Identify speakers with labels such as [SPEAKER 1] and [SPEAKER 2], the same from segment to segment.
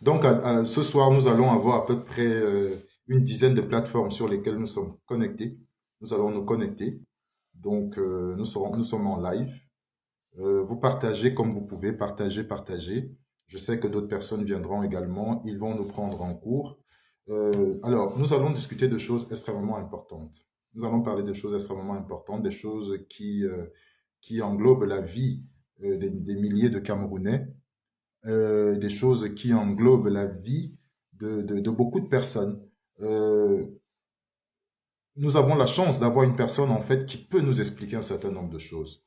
[SPEAKER 1] Donc, ce soir, nous allons avoir à peu près une dizaine de plateformes sur lesquelles nous sommes connectés. Nous allons nous connecter. Donc, nous sommes en live. Vous partagez comme vous pouvez, partagez. Je sais que d'autres personnes viendront également. Ils vont nous prendre en cours. Alors, nous allons discuter de choses extrêmement importantes. Nous allons parler de choses extrêmement importantes, des choses qui englobent la vie des milliers de Camerounais, des choses qui englobent la vie de beaucoup de personnes. Euh, Nous avons la chance d'avoir une personne en fait qui peut nous expliquer un certain nombre de choses.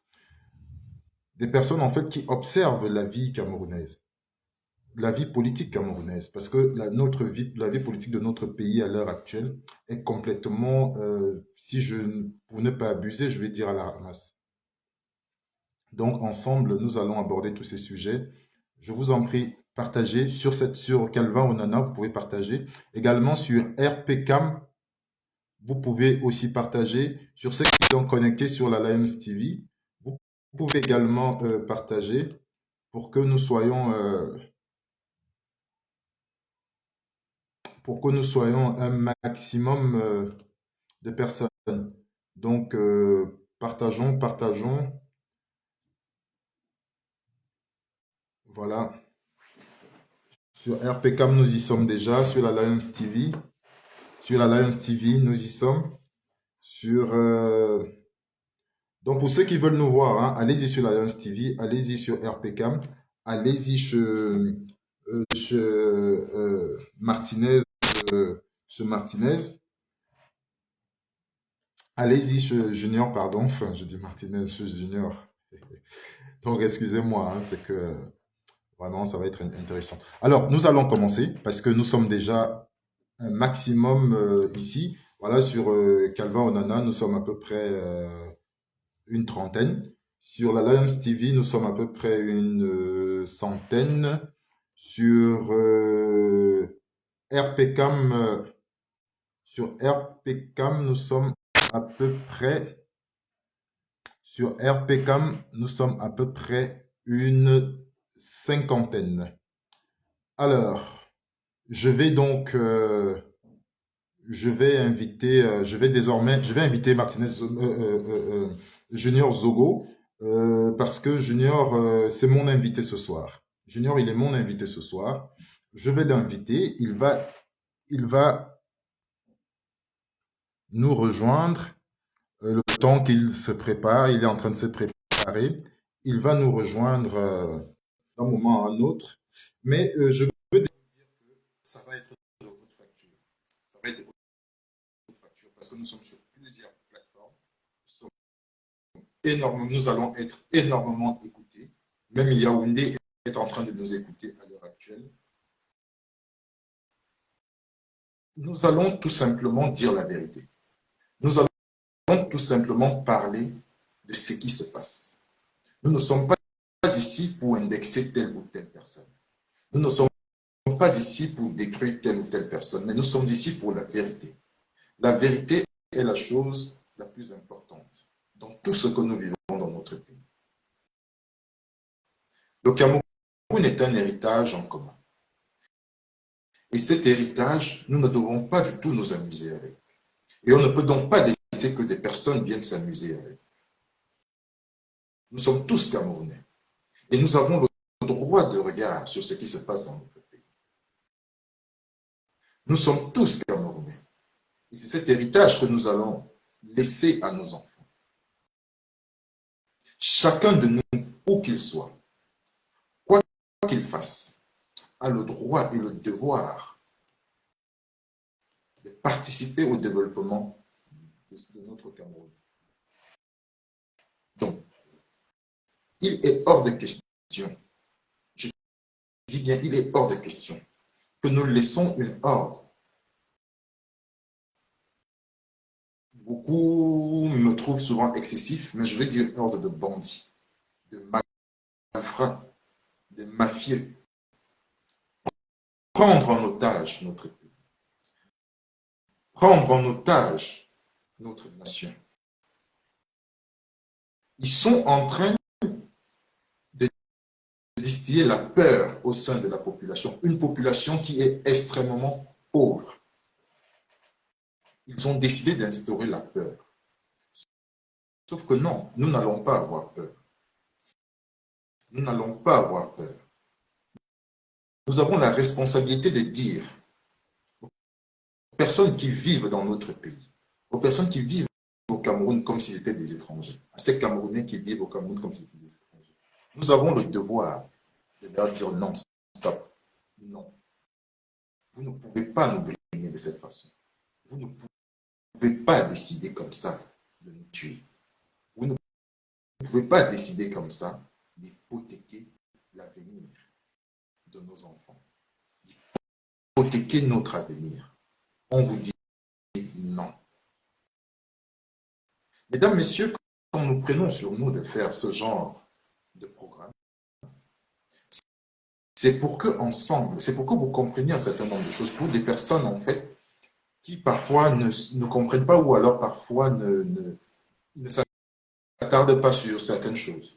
[SPEAKER 1] Des personnes en fait qui observent la vie camerounaise, la vie politique camerounaise, parce que la vie politique de notre pays à l'heure actuelle est complètement, pour ne pas abuser, je vais dire à la ramasse. Donc ensemble, nous allons aborder tous ces sujets. Je vous en prie, partagez sur Calvin Onana, vous pouvez partager. Également sur RPCam, vous pouvez aussi partager. Sur ceux qui sont connectés sur la Lions TV, vous pouvez également partager pour que nous soyons, un maximum de personnes. Donc, partageons. Voilà. Sur RPCam, nous y sommes déjà. Sur la Lions TV. Sur la Lions TV, nous y sommes. Donc, pour ceux qui veulent nous voir, hein, allez-y sur la Lions TV, allez-y sur RPCam, allez-y chez Martinez, allez-y chez Junior, pardon, enfin, je dis Martinez, chez Junior. Donc, excusez-moi, hein, c'est que vraiment, ça va être intéressant. Alors, nous allons commencer parce que nous sommes déjà un maximum ici. Voilà, sur Calvin Onana, nous sommes à peu près une trentaine. Sur la Lions TV, nous sommes à peu près une centaine. Sur RPCam, nous sommes à peu près. Sur RPCam, nous sommes à peu près une cinquantaine. Alors, je vais donc, je vais inviter Martinez Junior Zogo parce que Junior, c'est mon invité ce soir. Junior, il est mon invité ce soir. Je vais l'inviter. Il va nous rejoindre le temps qu'il se prépare. Il est en train de se préparer. Il va nous rejoindre d'un moment à un autre. Mais je veux dire que ça va être de haute facture. Ça va être de haute facture parce que nous sommes sur plusieurs plateformes. Nous allons être énormément écoutés. Même Yaoundé est en train de nous écouter à l'heure actuelle. Nous allons tout simplement dire la vérité. Nous allons tout simplement parler de ce qui se passe. Nous ne sommes pas ici pour indexer telle ou telle personne. Nous ne sommes pas ici pour détruire telle ou telle personne, mais nous sommes ici pour la vérité. La vérité est la chose la plus importante dans tout ce que nous vivons dans notre pays. Le Cameroun est un héritage en commun. Et cet héritage, nous ne devons pas du tout nous amuser avec. Et on ne peut donc pas laisser que des personnes viennent s'amuser avec. Nous sommes tous Camerounais. Et nous avons le droit de regard sur ce qui se passe dans notre pays. Nous sommes tous Camerounais. Et c'est cet héritage que nous allons laisser à nos enfants. Chacun de nous, où qu'il soit, quoi qu'il fasse, a le droit et le devoir de participer au développement de notre Cameroun. Donc, il est hors de question, je dis bien, il est hors de question que nous laissons une horde. Beaucoup me trouvent souvent excessif, mais je vais dire horde de bandits, de malfrats, de mafieux, prendre en otage notre pays, prendre en otage notre nation. Ils sont en train de distiller la peur au sein de la population, une population qui est extrêmement pauvre. Ils ont décidé d'instaurer la peur. Sauf que non, nous n'allons pas avoir peur. Nous n'allons pas avoir peur. Nous avons la responsabilité de dire aux personnes qui vivent dans notre pays, aux personnes qui vivent au Cameroun comme s'ils étaient des étrangers, à ces Camerounais qui vivent au Cameroun comme s'ils étaient des étrangers. Nous avons le devoir de leur dire non, stop, non. Vous ne pouvez pas nous brûler de cette façon. Vous ne pouvez pas décider comme ça de nous tuer. Vous ne pouvez pas décider comme ça d'hypothéquer l'avenir de nos enfants, d'hypothéquer notre avenir. On vous dit non. Mesdames, Messieurs, quand nous prenons sur nous de faire ce genre de programme, c'est pour que ensemble, c'est pour que vous compreniez un certain nombre de choses pour des personnes en fait qui parfois ne comprennent pas ou alors parfois ne s'attardent pas sur certaines choses.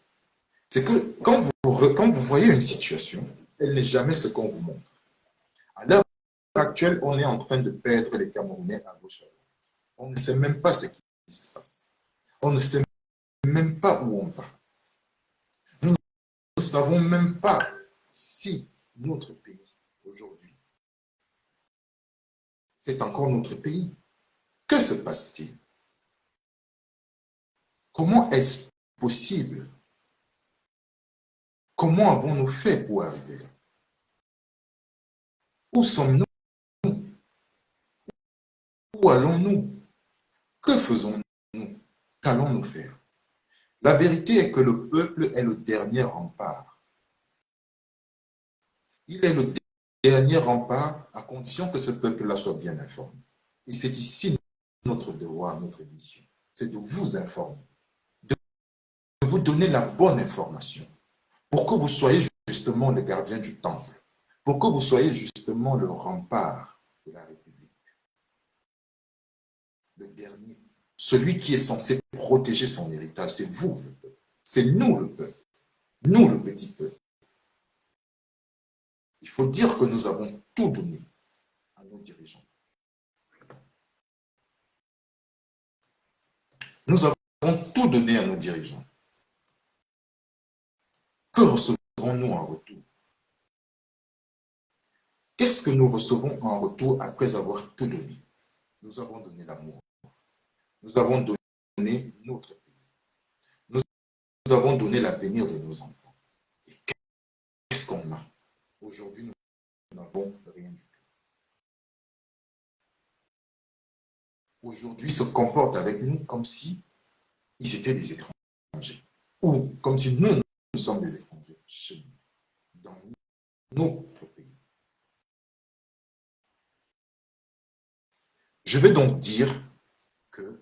[SPEAKER 1] C'est que quand vous voyez une situation, elle n'est jamais ce qu'on vous montre. À l'heure actuelle, on est en train de perdre les Camerounais à gauche à droite. On ne sait même pas ce qui se passe. On ne sait même pas où on va. Nous ne savons même pas si notre pays, aujourd'hui, c'est encore notre pays. Que se passe-t-il? Comment est-ce possible? Comment avons-nous fait pour arriver là? Où sommes-nous? Où allons-nous? Que faisons-nous? Qu'allons-nous faire? La vérité est que le peuple est le dernier rempart. Il est le dernier rempart à condition que ce peuple-là soit bien informé. Et c'est ici notre devoir, notre mission. C'est de vous informer, de vous donner la bonne information pour que vous soyez justement le gardien du temple, pour que vous soyez justement le rempart de la République. Le dernier, celui qui est censé protéger son héritage, c'est vous, le peuple. C'est nous, le peuple. Nous, le petit peuple. Il faut dire que nous avons tout donné à nos dirigeants. Nous avons tout donné à nos dirigeants. Que recevrons-nous en retour? Qu'est-ce que nous recevons en retour après avoir tout donné? Nous avons donné l'amour. Nous avons donné notre pays. Nous avons donné l'avenir de nos enfants. Et qu'est-ce qu'on a? Aujourd'hui, nous n'avons rien du tout. Aujourd'hui, ils se comportent avec nous comme si ils étaient des étrangers. Ou comme si nous sommes des étrangers chez nous, dans notre pays. Je vais donc dire que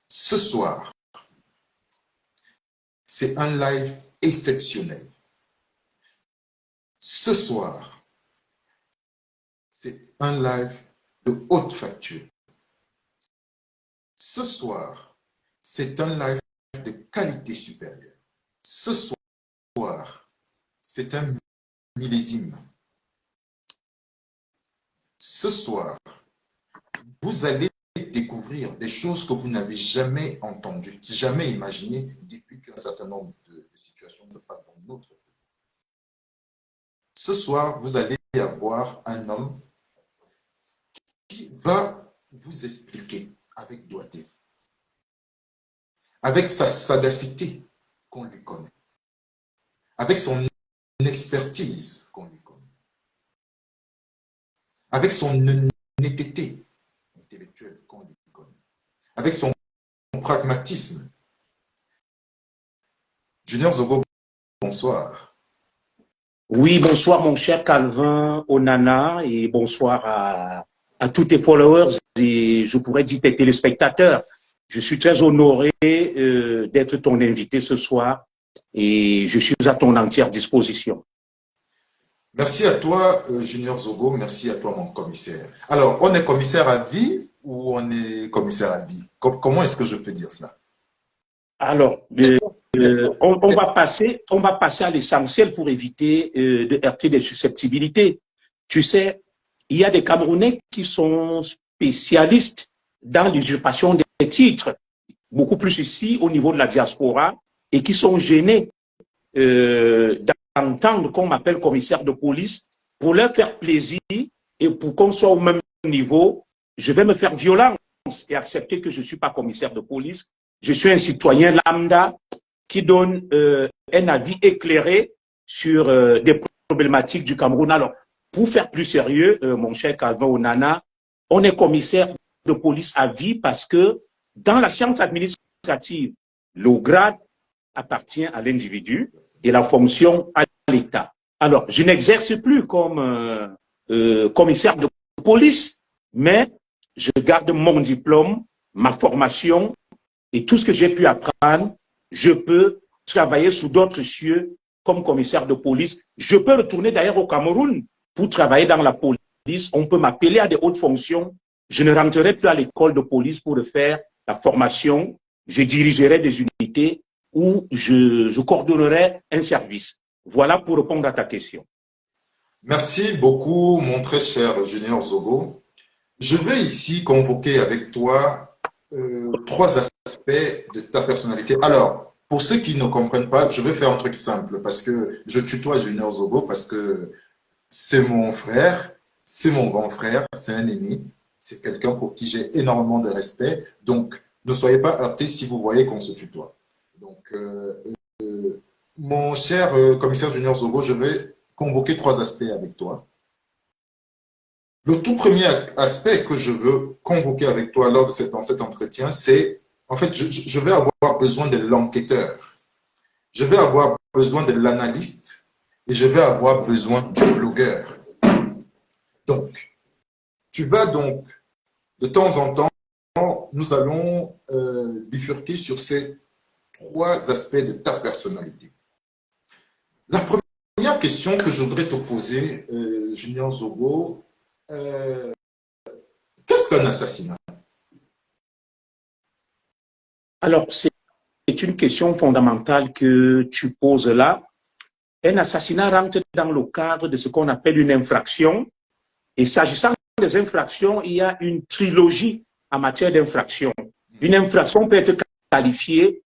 [SPEAKER 1] ce soir, c'est un live exceptionnel. Ce soir, c'est un live de haute facture. Ce soir, c'est un live de qualité supérieure. Ce soir, c'est un millésime. Ce soir, vous allez découvrir des choses que vous n'avez jamais entendues, jamais imaginées depuis qu'un certain nombre de situations se passent dans notre pays. Ce soir, vous allez avoir un homme qui va vous expliquer avec doigté, avec sa sagacité qu'on lui connaît, avec son expertise qu'on lui connaît, avec son honnêteté intellectuelle qu'on lui connaît, avec son pragmatisme. Junior Zogo, bonsoir.
[SPEAKER 2] Oui, bonsoir mon cher Calvin Onana et bonsoir à tous tes followers et je pourrais dire tes téléspectateurs. Je suis très honoré d'être ton invité ce soir et je suis à ton entière disposition.
[SPEAKER 1] Merci à toi, Junior Zogo. Merci à toi, mon commissaire. Alors, on est commissaire à vie ou on est commissaire à vie? Comment est-ce que je peux dire ça?
[SPEAKER 2] Alors, on va passer à l'essentiel pour éviter de heurter des susceptibilités. Tu sais, il y a des Camerounais qui sont spécialistes dans l'usurpation des titres, beaucoup plus ici au niveau de la diaspora, et qui sont gênés d'entendre qu'on m'appelle commissaire de police. Pour leur faire plaisir et pour qu'on soit au même niveau, je vais me faire violence et accepter que je ne suis pas commissaire de police. Je suis un citoyen lambda qui donne un avis éclairé sur des problématiques du Cameroun. Alors, pour faire plus sérieux, mon cher Calvin Onana, on est commissaire de police à vie parce que dans la science administrative, le grade appartient à l'individu et la fonction à l'État. Alors, je n'exerce plus comme commissaire de police, mais je garde mon diplôme, ma formation et tout ce que j'ai pu apprendre. Je peux travailler sous d'autres cieux comme commissaire de police. Je peux retourner d'ailleurs au Cameroun pour travailler dans la police. On peut m'appeler à des hautes fonctions. Je ne rentrerai plus à l'école de police pour faire la formation. Je dirigerai des unités ou je coordonnerai un service. Voilà pour répondre à ta question.
[SPEAKER 1] Merci beaucoup, mon très cher Junior Zogo. Je vais ici convoquer avec toi trois aspects de ta personnalité. Alors, pour ceux qui ne comprennent pas, je vais faire un truc simple parce que je tutoie Junior Zogo parce que c'est mon frère, c'est mon grand frère, c'est un aîné, c'est quelqu'un pour qui j'ai énormément de respect. Donc, ne soyez pas heurtés si vous voyez qu'on se tutoie. Donc, mon cher commissaire Junior Zogo, je vais convoquer trois aspects avec toi. Le tout premier aspect que je veux convoquer avec toi dans cet entretien, c'est, en fait, je vais avoir besoin de l'enquêteur, je vais avoir besoin de l'analyste et je vais avoir besoin du blogueur. Donc, tu vas donc, de temps en temps, nous allons bifurquer sur ces trois aspects de ta personnalité. La première question que je voudrais te poser, Junior Zogo, qu'est-ce qu'un assassinat?
[SPEAKER 2] Alors, c'est une question fondamentale que tu poses là. Un assassinat rentre dans le cadre de ce qu'on appelle une infraction. Et s'agissant des infractions, il y a une trilogie en matière d'infraction. Une infraction peut être qualifiée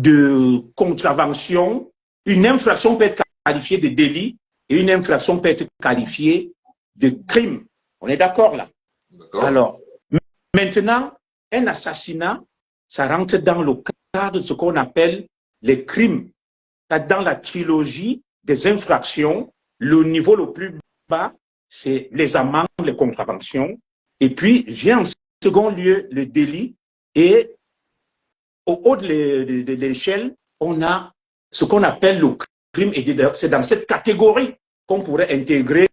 [SPEAKER 2] de contravention, une infraction peut être qualifiée de délit et une infraction peut être qualifiée de crime. On est d'accord là? Alors, maintenant, un assassinat, ça rentre dans le cadre de ce qu'on appelle les crimes. Dans la trilogie des infractions, le niveau le plus bas, c'est les amendes, les contraventions. Et puis, vient en second lieu le délit. Et au haut de l'échelle, on a ce qu'on appelle le crime. Et c'est dans cette catégorie qu'on pourrait intégrer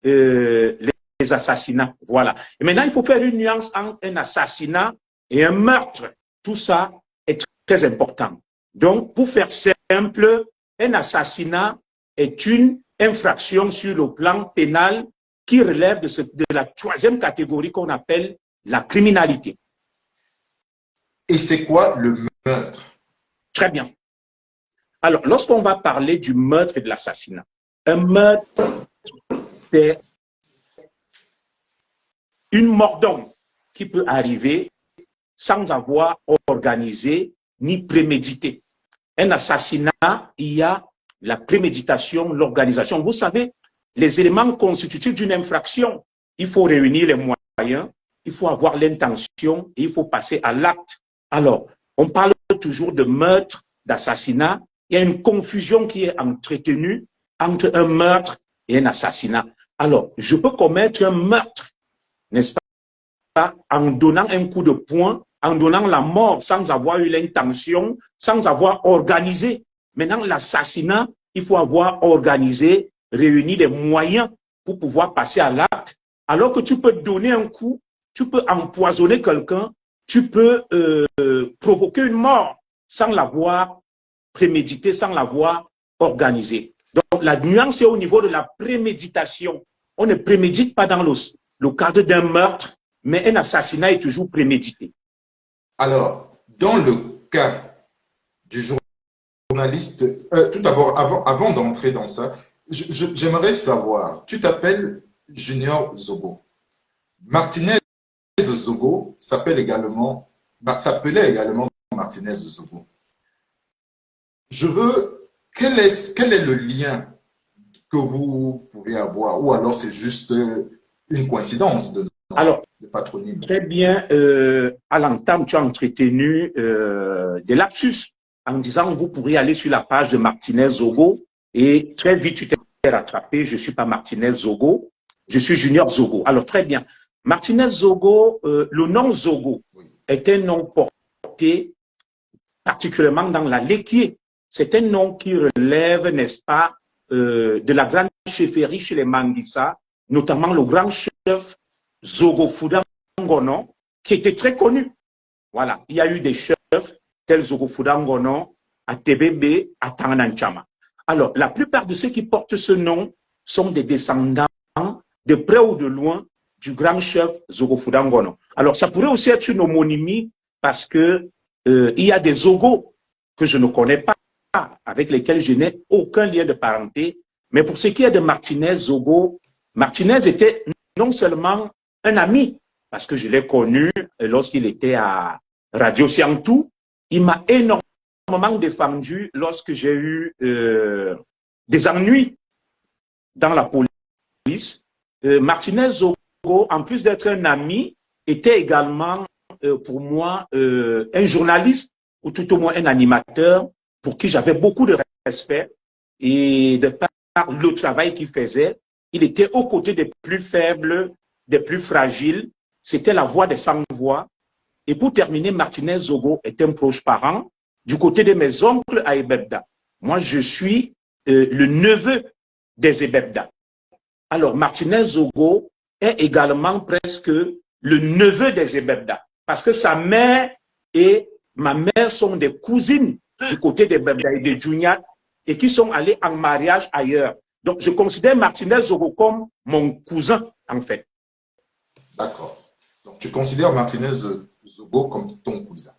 [SPEAKER 2] les assassinats. Voilà. Et maintenant, il faut faire une nuance entre un assassinat et un meurtre. Tout ça est très important. Donc, pour faire simple, un assassinat est une infraction sur le plan pénal qui relève de la troisième catégorie qu'on appelle la criminalité.
[SPEAKER 1] Et c'est quoi le meurtre?
[SPEAKER 2] Très bien. Alors, lorsqu'on va parler du meurtre et de l'assassinat, un meurtre, c'est une mort d'homme qui peut arriver sans avoir organisé ni prémédité. Un assassinat, il y a la préméditation, l'organisation. Vous savez, les éléments constitutifs d'une infraction, il faut réunir les moyens, il faut avoir l'intention et il faut passer à l'acte. Alors, on parle toujours de meurtre, d'assassinat. Il y a une confusion qui est entretenue entre un meurtre et un assassinat. Alors, je peux commettre un meurtre, n'est-ce pas, en donnant un coup de poing, en donnant la mort sans avoir eu l'intention, sans avoir organisé. Maintenant, l'assassinat, il faut avoir organisé, réuni des moyens pour pouvoir passer à l'acte. Alors que tu peux donner un coup, tu peux empoisonner quelqu'un, tu peux provoquer une mort sans l'avoir prémédité, sans l'avoir organisé. Donc, la nuance est au niveau de la préméditation. On ne prémédite pas dans le cadre d'un meurtre, mais un assassinat est toujours prémédité.
[SPEAKER 1] Alors, dans le cas du journaliste, tout d'abord, avant d'entrer dans ça, j'aimerais savoir, tu t'appelles Junior Zogo. Martinez Zogo s'appelait également Martinez Zogo. Je veux, quel est le lien que vous pouvez avoir, ou alors c'est juste une coïncidence de patronyme?
[SPEAKER 2] Très bien, à l'entame, tu as entretenu des lapsus en disant vous pourriez aller sur la page de Martinez Zogo et très vite tu t'es rattrapé, je ne suis pas Martinez Zogo, je suis Junior Zogo. Alors très bien, Martinez Zogo, le nom Zogo est un nom porté particulièrement dans la Léquier. C'est un nom qui relève, n'est-ce pas, de la grande chefferie chez les Mandissa, notamment le grand chef Zogo Fudangono, qui était très connu. Voilà, il y a eu des chefs tels Zogo Fudangono à TBB, à Tanganchama. Alors, la plupart de ceux qui portent ce nom sont des descendants, de près ou de loin, du grand chef Zogo Fudangono. Alors, ça pourrait aussi être une homonymie parce que il y a des Zogo que je ne connais pas, avec lesquels je n'ai aucun lien de parenté. Mais pour ce qui est de Martinez Zogo, Martinez était non seulement un ami, parce que je l'ai connu lorsqu'il était à Radio Siantou, il m'a énormément défendu lorsque j'ai eu des ennuis dans la police. Martinez Zogo, en plus d'être un ami, était également pour moi un journaliste, ou tout au moins un animateur, pour qui j'avais beaucoup de respect. Et de par le travail qu'il faisait, il était aux côtés des plus faibles, des plus fragiles. C'était la voix des sans-voix. Et pour terminer, Martinez Zogo est un proche parent du côté de mes oncles à Ebebda. Moi, je suis le neveu des Ebebda. Alors, Martinez Zogo est également presque le neveu des Ebebda, parce que sa mère et ma mère sont des cousines du côté des Ebebda et de Djouniat, et qui sont allés en mariage ailleurs. Donc, je considère Martinez Zogo comme mon cousin, en fait.
[SPEAKER 1] D'accord. Donc, tu considères Martinez Zogo comme ton cousin.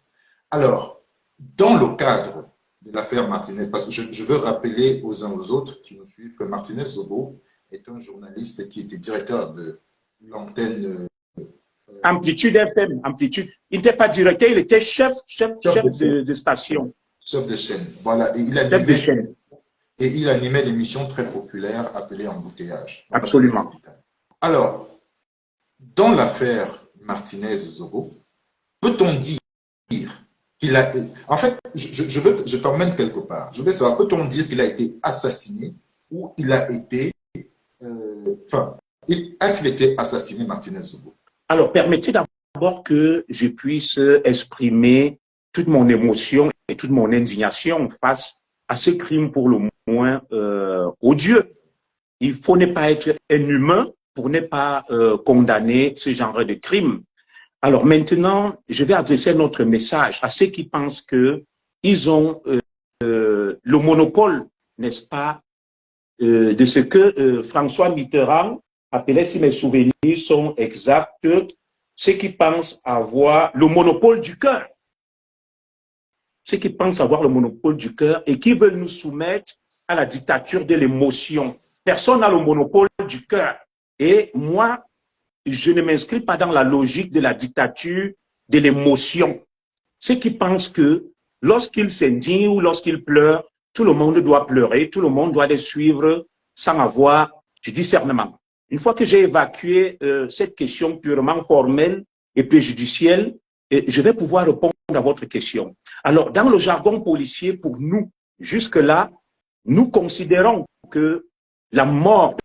[SPEAKER 1] Alors, dans le cadre de l'affaire Martinez, parce que je veux rappeler aux uns aux autres qui nous suivent que Martinez Zogo est un journaliste qui était directeur de l'antenne
[SPEAKER 2] Amplitude FM, Amplitude. Il n'était pas directeur, il était chef de station.
[SPEAKER 1] Chef de chaîne. Voilà. Et il animait l'émission très populaire appelée Embouteillage.
[SPEAKER 2] Absolument.
[SPEAKER 1] Alors, dans l'affaire Martinez Zogo, peut-on dire qu'il a... En fait, je t'emmène quelque part. Je veux savoir, peut-on dire qu'il a été assassiné ou il a été... a-t-il été assassiné, Martinez Zogo?
[SPEAKER 2] Alors, permettez d'abord que je puisse exprimer toute mon émotion et toute mon indignation face à ce crime pour le moins odieux. Il faut ne pas être un humain pour ne pas condamner ce genre de crime. Alors maintenant, je vais adresser notre message à ceux qui pensent qu'ils ont le monopole, n'est-ce pas, de ce que François Mitterrand appelait, si mes souvenirs sont exacts, ceux qui pensent avoir le monopole du cœur. Ceux qui pensent avoir le monopole du cœur et qui veulent nous soumettre à la dictature de l'émotion. Personne n'a le monopole du cœur. Et moi, je ne m'inscris pas dans la logique de la dictature de l'émotion. Ceux qui pensent que lorsqu'ils s'indignent ou lorsqu'ils pleurent, tout le monde doit pleurer, tout le monde doit les suivre sans avoir du discernement. Une fois que j'ai évacué cette question purement formelle et préjudicielle, je vais pouvoir répondre à votre question. Alors, dans le jargon policier, pour nous, jusque-là, nous considérons que la mort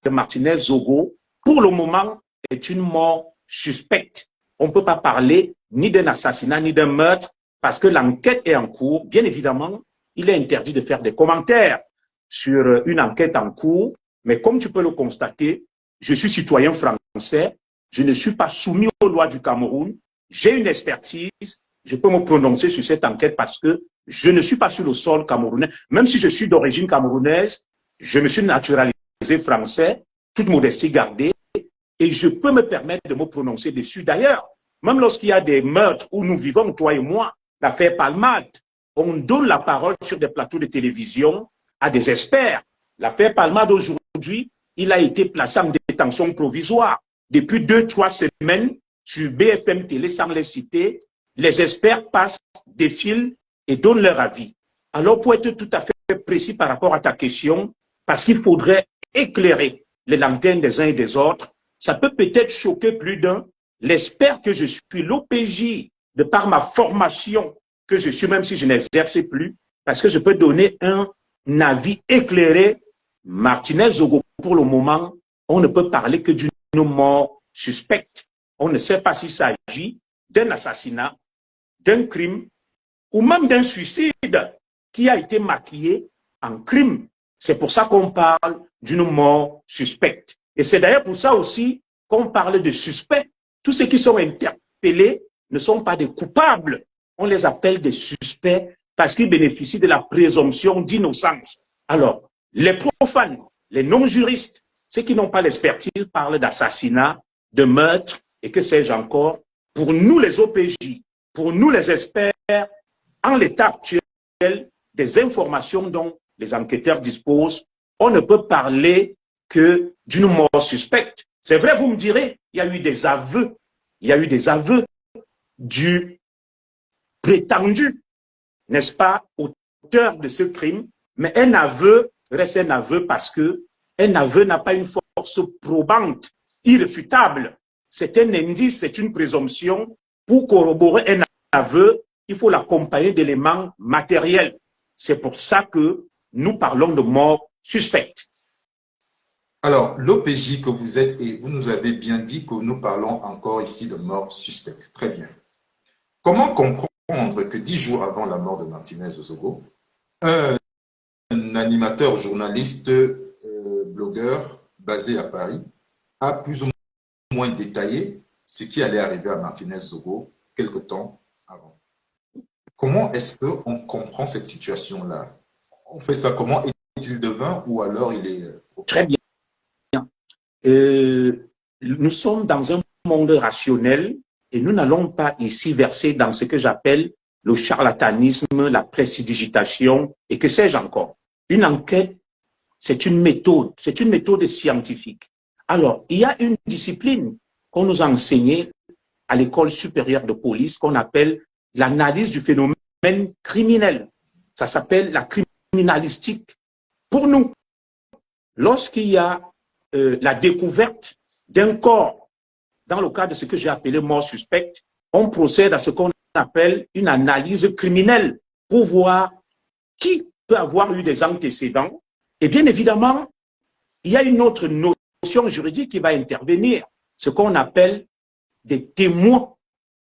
[SPEAKER 2] de Martinez Zogo, pour le moment, est une mort suspecte. On ne peut pas parler ni d'un assassinat, ni d'un meurtre, parce que l'enquête est en cours. Bien évidemment, il est interdit de faire des commentaires sur une enquête en cours, mais comme tu peux le constater, je suis citoyen français, je ne suis pas soumis aux lois du Cameroun, j'ai une expertise, je peux me prononcer sur cette enquête parce que je ne suis pas sur le sol camerounais. Même si je suis d'origine camerounaise, je me suis naturalisé français, toute modestie gardée, et je peux me permettre de me prononcer dessus. D'ailleurs, même lorsqu'il y a des meurtres où nous vivons, toi et moi, l'affaire Palmade. On donne la parole sur des plateaux de télévision à des experts. L'affaire Palmade, aujourd'hui, il a été placé en détention provisoire. Depuis 2-3 semaines, sur BFM Télé, sans les citer, les experts passent, défilent et donnent leur avis. Alors, pour être tout à fait précis par rapport à ta question, parce qu'il faudrait éclairer les lanternes des uns et des autres, ça peut peut-être choquer plus d'un. L'expert que je suis, l'OPJ, de par ma formation que je suis, même si je n'exerce plus, parce que je peux donner un avis éclairé. Martinez Zogo, pour le moment, on ne peut parler que d'une mort suspecte. On ne sait pas s'il s'agit d'un assassinat, d'un crime ou même d'un suicide qui a été maquillé en crime. C'est pour ça qu'on parle d'une mort suspecte. Et c'est d'ailleurs pour ça aussi qu'on parle de suspects. Tous ceux qui sont interpellés ne sont pas des coupables. On les appelle des suspects parce qu'ils bénéficient de la présomption d'innocence. Alors, les profanes, les non-juristes, ceux qui n'ont pas l'expertise parlent d'assassinat, de meurtre et que sais-je encore. Pour nous les OPJ, pour nous les experts, en l'état actuel des informations dont les enquêteurs disposent, on ne peut parler que d'une mort suspecte. C'est vrai, vous me direz, il y a eu des aveux. Il y a eu des aveux du prétendu, n'est-ce pas, auteur de ce crime. Mais un aveu reste un aveu parce que un aveu n'a pas une force probante, irréfutable. C'est un indice, c'est une présomption. Pour corroborer un aveu, il faut l'accompagner d'éléments matériels. C'est pour ça que nous parlons de mort suspecte.
[SPEAKER 1] Alors, l'OPJ que vous êtes, et vous nous avez bien dit que nous parlons encore ici de mort suspecte. Très bien. Comment comprendre que 10 jours avant la mort de Martinez Zogo, un animateur, journaliste, blogueur basé à Paris a plus ou moins détaillé ce qui allait arriver à Martinez Zogo quelque temps avant? Comment est-ce qu'on comprend cette situation-là? On fait ça comment? Est-il devin ou alors il est...
[SPEAKER 2] Très bien. Nous sommes dans un monde rationnel et nous n'allons pas ici verser dans ce que j'appelle le charlatanisme, la prestidigitation et que sais-je encore. Une enquête, c'est une méthode scientifique. Alors, il y a une discipline qu'on nous a enseignée à l'école supérieure de police qu'on appelle l'analyse du phénomène criminel. Ça s'appelle la criminalistique. Pour nous, lorsqu'il y a la découverte d'un corps, dans le cas de ce que j'ai appelé mort suspecte, on procède à ce qu'on appelle une analyse criminelle pour voir qui peut avoir eu des antécédents. Et bien évidemment, il y a une autre notion juridique qui va intervenir, ce qu'on appelle des témoins.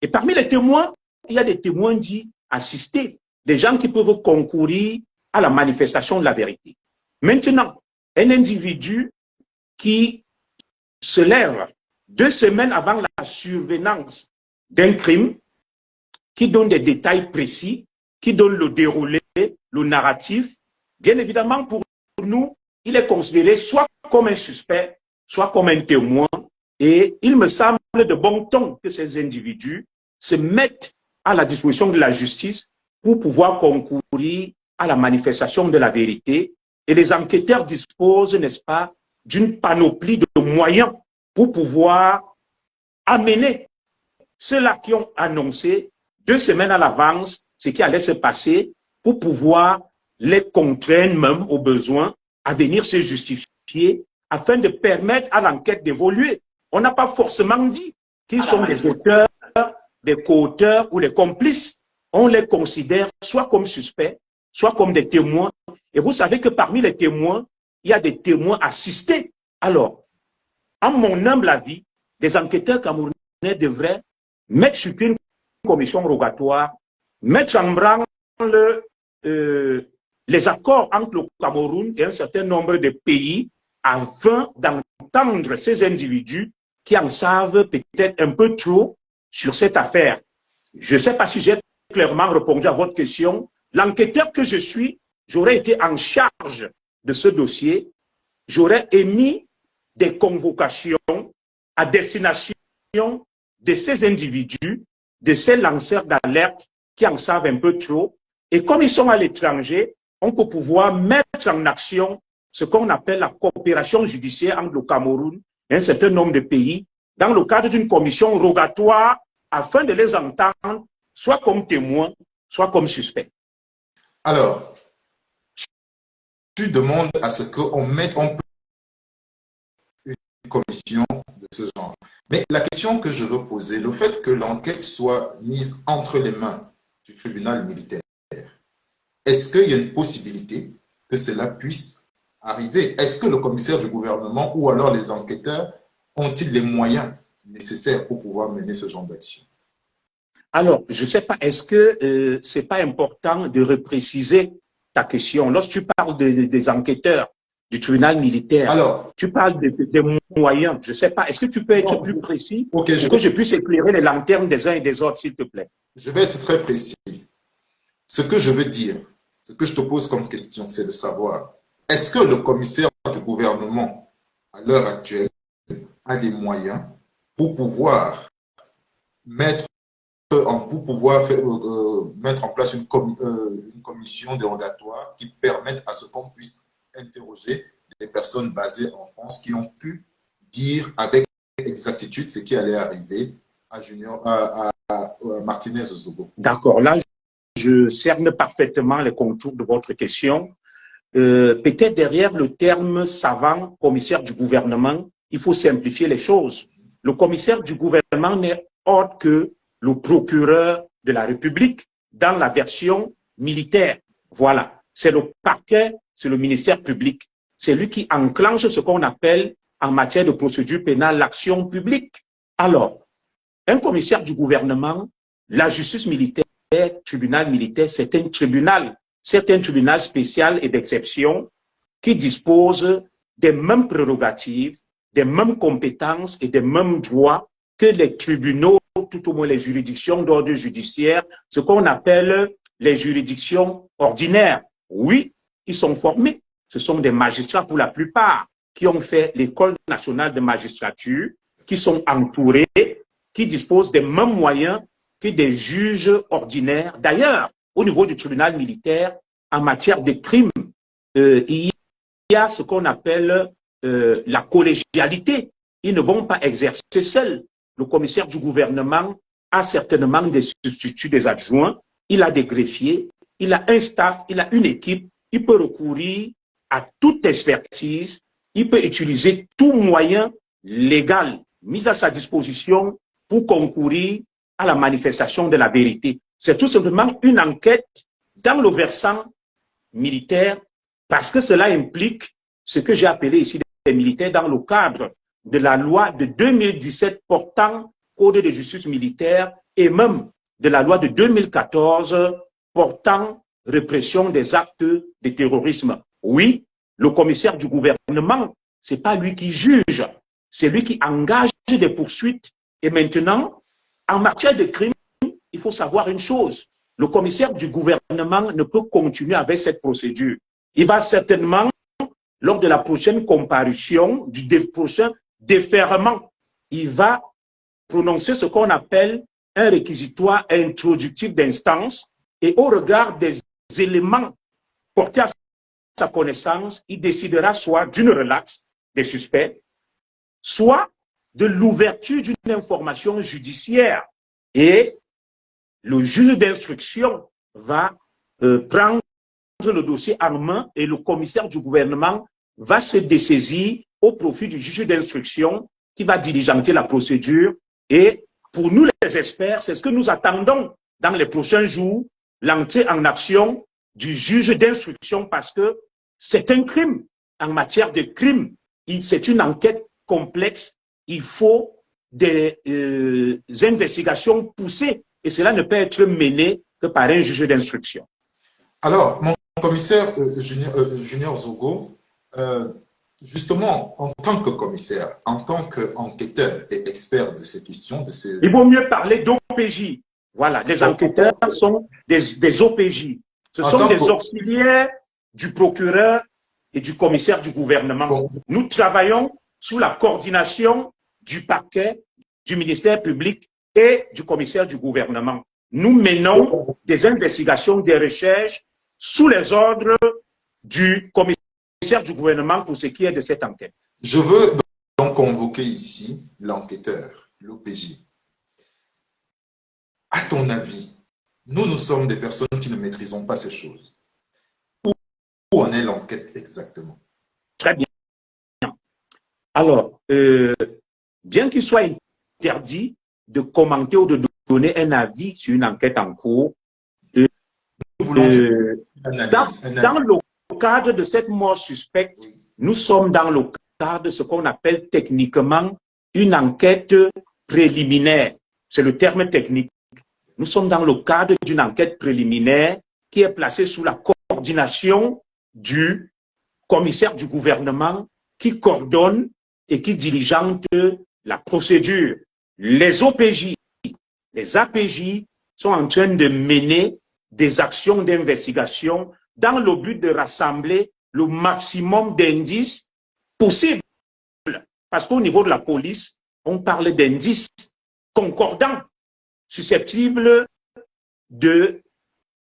[SPEAKER 2] Et parmi les témoins, il y a des témoins dits assistés, des gens qui peuvent concourir à la manifestation de la vérité. Maintenant, un individu qui se lève 2 semaines avant la survenance d'un crime, qui donne des détails précis, qui donne le déroulé, le narratif, bien évidemment pour nous, il est considéré soit comme un suspect, soit comme un témoin. Et il me semble de bon ton que ces individus se mettent à la disposition de la justice pour pouvoir concourir à la manifestation de la vérité. Et les enquêteurs disposent, n'est-ce pas, d'une panoplie de moyens pour pouvoir amener ceux-là qui ont annoncé 2 semaines à l'avance ce qui allait se passer pour pouvoir les contraindre même au besoin à venir se justifier afin de permettre à l'enquête d'évoluer. On n'a pas forcément dit qu'ils sont des auteurs, des co-auteurs ou des complices. On les considère soit comme suspects, soit comme des témoins. Et vous savez que parmi les témoins, il y a des témoins assistés. Alors, à mon humble avis, des enquêteurs camerounais devraient mettre sur pied une commission rogatoire, mettre en branle les accords entre le Cameroun et un certain nombre de pays afin d'entendre ces individus qui en savent peut-être un peu trop sur cette affaire. Je ne sais pas si j'ai clairement répondu à votre question. L'enquêteur que je suis, j'aurais été en charge de ce dossier. J'aurais émis des convocations à destination de ces individus, de ces lanceurs d'alerte qui en savent un peu trop. Et comme ils sont à l'étranger, on peut pouvoir mettre en action ce qu'on appelle la coopération judiciaire entre le Cameroun et un certain nombre de pays dans le cadre d'une commission rogatoire afin de les entendre soit comme témoins, soit comme suspects.
[SPEAKER 1] Alors, tu demandes à ce qu'on mette en place une commission de ce genre. Mais la question que je veux poser, le fait que l'enquête soit mise entre les mains du tribunal militaire, est-ce qu'il y a une possibilité que cela puisse arriver? Est-ce que le commissaire du gouvernement ou alors les enquêteurs ont-ils les moyens nécessaires pour pouvoir mener ce genre d'action?
[SPEAKER 2] Alors, je ne sais pas, est-ce que c'est pas important de repréciser ta question? Lorsque tu parles des enquêteurs du tribunal militaire,
[SPEAKER 1] alors,
[SPEAKER 2] tu parles des moyens. Je ne sais pas, est-ce que tu peux être plus précis pour que je puisse éclairer les lanternes des uns et des autres, s'il te plaît?
[SPEAKER 1] Je vais être très précis. Ce que je veux dire, ce que je te pose comme question, c'est de savoir, est-ce que le commissaire du gouvernement, à l'heure actuelle, a des moyens pour pouvoir mettre mettre en place une commission dérogatoire qui permette à ce qu'on puisse interroger des personnes basées en France qui ont pu dire avec exactitude ce qui allait arriver à Martinez Zogo.
[SPEAKER 2] D'accord, là, je cerne parfaitement les contours de votre question. Peut-être derrière le terme savant, commissaire du gouvernement, il faut simplifier les choses. Le commissaire du gouvernement n'est autre que le procureur de la République dans la version militaire. Voilà, c'est le parquet, c'est le ministère public. C'est lui qui enclenche ce qu'on appelle en matière de procédure pénale l'action publique. Alors, un commissaire du gouvernement, la justice militaire, tribunal militaire, c'est un tribunal spécial et d'exception qui dispose des mêmes prérogatives, des mêmes compétences et des mêmes droits que les tribunaux, tout au moins les juridictions d'ordre judiciaire, ce qu'on appelle les juridictions ordinaires. Oui, ils sont formés. Ce sont des magistrats pour la plupart qui ont fait l'école nationale de magistrature, qui sont entourés, qui disposent des mêmes moyens que des juges ordinaires. D'ailleurs, au niveau du tribunal militaire, en matière de crimes, il y a ce qu'on appelle la collégialité. Ils ne vont pas exercer seuls. Le commissaire du gouvernement a certainement des substituts, des adjoints, il a des greffiers, il a un staff, il a une équipe, il peut recourir à toute expertise, il peut utiliser tout moyen légal mis à sa disposition pour concourir à la manifestation de la vérité. C'est tout simplement une enquête dans le versant militaire parce que cela implique ce que j'ai appelé ici des militaires dans le cadre de la loi de 2017 portant Code de justice militaire et même de la loi de 2014 portant répression des actes de terrorisme. Oui, le commissaire du gouvernement, c'est pas lui qui juge, c'est lui qui engage des poursuites. Et maintenant, en matière de crime, il faut savoir une chose. Le commissaire du gouvernement ne peut continuer avec cette procédure. Il va certainement, lors de la prochaine comparution, du prochain déferment, il va prononcer ce qu'on appelle un réquisitoire introductif d'instance et au regard des éléments portés à sa connaissance, il décidera soit d'une relaxe des suspects, soit de l'ouverture d'une information judiciaire. Et le juge d'instruction va prendre le dossier en main et le commissaire du gouvernement va se dessaisir au profit du juge d'instruction qui va diligenter la procédure. Et pour nous les experts, c'est ce que nous attendons dans les prochains jours, l'entrée en action du juge d'instruction parce que c'est un crime. En matière de crime, c'est une enquête complexe. Il faut des investigations poussées et cela ne peut être mené que par un juge d'instruction.
[SPEAKER 1] Alors, mon commissaire Junior Zogo, justement, en tant que commissaire, en tant qu'enquêteur et expert de ces questions,
[SPEAKER 2] il vaut mieux parler d'OPJ. Voilà, les enquêteurs sont des OPJ. Ce sont des auxiliaires du procureur et du commissaire du gouvernement. Bon. Nous travaillons sous la coordination du parquet, du ministère public et du commissaire du gouvernement. nous menons des investigations, des recherches sous les ordres du commissaire du gouvernement pour ce qui est de cette enquête.
[SPEAKER 1] Je veux donc convoquer ici l'enquêteur, l'OPJ. À ton avis, nous sommes des personnes qui ne maîtrisons pas ces choses. Où en est l'enquête exactement?
[SPEAKER 2] Très bien. Alors, bien qu'il soit interdit de commenter ou de donner un avis sur une enquête en cours,
[SPEAKER 1] nous voulons
[SPEAKER 2] dans le cadre de cette mort suspecte, nous sommes dans le cadre de ce qu'on appelle techniquement une enquête préliminaire. C'est le terme technique. Nous sommes dans le cadre d'une enquête préliminaire qui est placée sous la coordination du commissaire du gouvernement qui coordonne et qui diligente la procédure. Les OPJ, les APJ sont en train de mener des actions d'investigation dans le but de rassembler le maximum d'indices possibles. Parce qu'au niveau de la police, on parle d'indices concordants, susceptibles de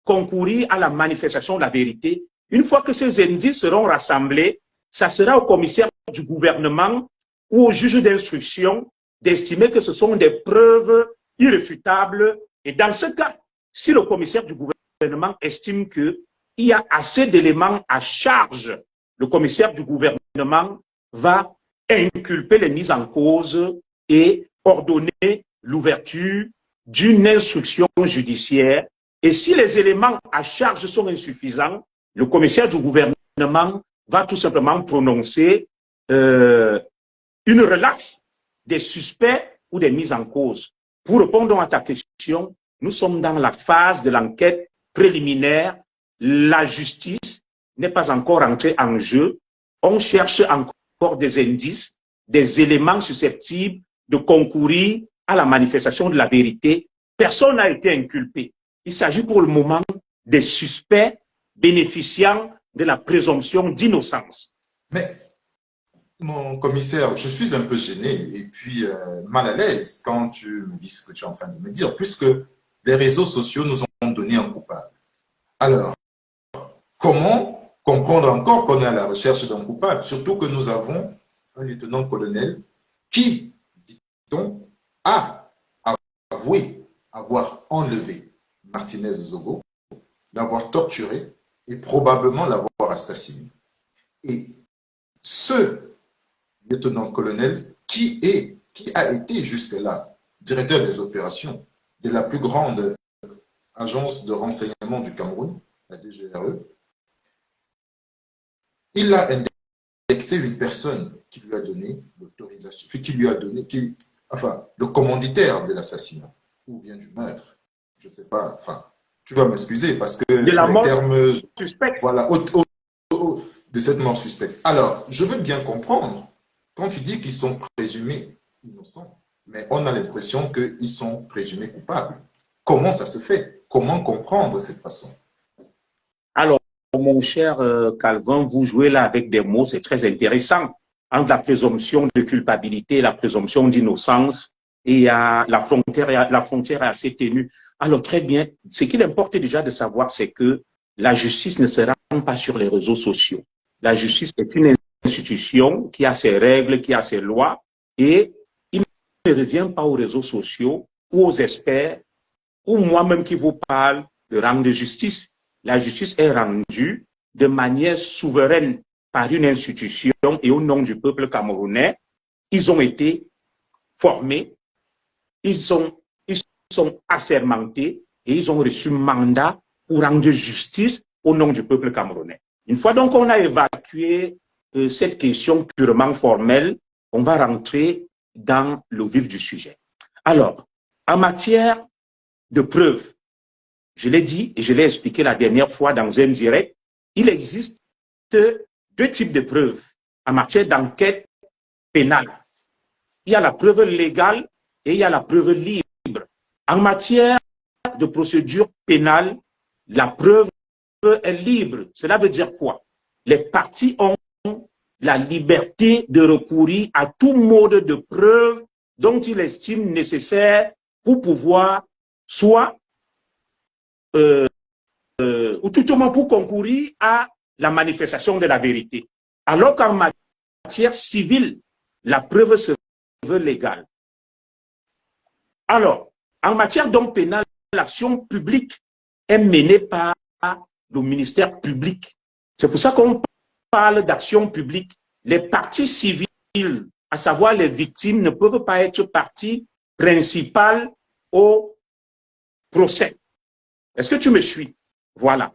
[SPEAKER 2] concourir à la manifestation de la vérité. Une fois que ces indices seront rassemblés, ça sera au commissaire du gouvernement ou au juge d'instruction d'estimer que ce sont des preuves irréfutables. Et dans ce cas, si le commissaire du gouvernement estime qu'il y a assez d'éléments à charge, le commissaire du gouvernement va inculper les mises en cause et ordonner l'ouverture d'une instruction judiciaire. Et si les éléments à charge sont insuffisants, le commissaire du gouvernement va tout simplement prononcer une relaxe des suspects ou des mises en cause. Pour répondre à ta question, nous sommes dans la phase de l'enquête préliminaire. La justice n'est pas encore entrée en jeu. On cherche encore des indices, des éléments susceptibles de concourir à la manifestation de la vérité. Personne n'a été inculpé. Il s'agit pour le moment des suspects bénéficiant de la présomption d'innocence.
[SPEAKER 1] Mais, mon commissaire, je suis un peu gêné et puis mal à l'aise quand tu me dis ce que tu es en train de me dire, puisque les réseaux sociaux nous ont donné un coupable. Alors, comment comprendre encore qu'on est à la recherche d'un coupable, surtout que nous avons un lieutenant-colonel qui, dit-on, a avoué avoir enlevé Martinez Zogo, l'avoir torturé et probablement l'avoir assassiné. Et ce lieutenant-colonel qui a été jusque-là directeur des opérations de la plus grande agence de renseignement du Cameroun, la DGRE, il a indexé une personne qui lui a donné l'autorisation, qui lui a donné, enfin, le commanditaire de l'assassinat, ou bien du meurtre, je ne sais pas, enfin, tu vas m'excuser parce que
[SPEAKER 2] de la mort
[SPEAKER 1] termes,
[SPEAKER 2] suspecte.
[SPEAKER 1] voilà, de cette mort suspecte. Alors, je veux bien comprendre, quand tu dis qu'ils sont présumés innocents, mais on a l'impression qu'ils sont présumés coupables. Comment ça se fait? Comment comprendre cette façon?
[SPEAKER 2] Alors, mon cher Calvin, vous jouez là avec des mots, c'est très intéressant. Entre la présomption de culpabilité et la présomption d'innocence, et la frontière est assez ténue. Alors, très bien, ce qu'il importe déjà de savoir, c'est que la justice ne se rend pas sur les réseaux sociaux. La justice est une institution qui a ses règles, qui a ses lois, et il ne revient pas aux réseaux sociaux ou aux experts, ou moi-même qui vous parle de rendre justice. La justice est rendue de manière souveraine par une institution et au nom du peuple camerounais. Ils ont été formés, ils sont assermentés et ils ont reçu mandat pour rendre justice au nom du peuple camerounais. Une fois donc on a évacué cette question purement formelle, on va rentrer dans le vif du sujet. Alors, en matière de preuves, je l'ai dit et je l'ai expliqué la dernière fois dans un direct, il existe deux types de preuves en matière d'enquête pénale. Il y a la preuve légale et il y a la preuve libre. En matière de procédure pénale, la preuve est libre. Cela veut dire quoi? Les parties ont la liberté de recourir à tout mode de preuve dont ils estiment nécessaire pour pouvoir soit ou tout au moins pour concourir à la manifestation de la vérité. Alors qu'en matière civile, la preuve se veut légale. Alors, en matière donc pénale, l'action publique est menée par le ministère public. C'est pour ça qu'on parle d'action publique. Les parties civiles, à savoir les victimes, ne peuvent pas être partie principale au procès. Est-ce que tu me suis? Voilà.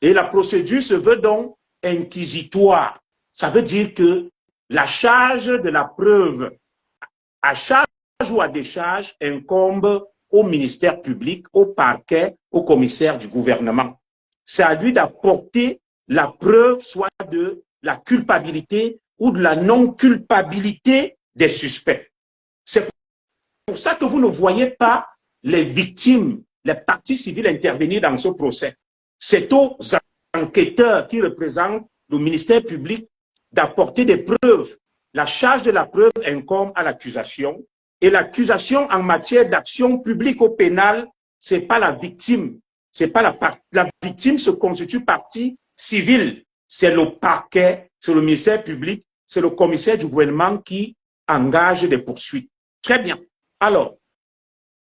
[SPEAKER 2] Et la procédure se veut donc inquisitoire. Ça veut dire que la charge de la preuve, à charge ou à décharge, incombe au ministère public, au parquet, au commissaire du gouvernement. C'est à lui d'apporter la preuve, soit de la culpabilité ou de la non-culpabilité des suspects. C'est pour ça que vous ne voyez pas les victimes, les parties civiles intervenir dans ce procès. C'est aux enquêteurs qui représentent le ministère public d'apporter des preuves. La charge de la preuve incombe à l'accusation. Et l'accusation en matière d'action publique au pénal, c'est pas la victime. C'est pas la victime se constitue partie civile. C'est le parquet, c'est le ministère public, c'est le commissaire du gouvernement qui engage des poursuites. Très bien. Alors,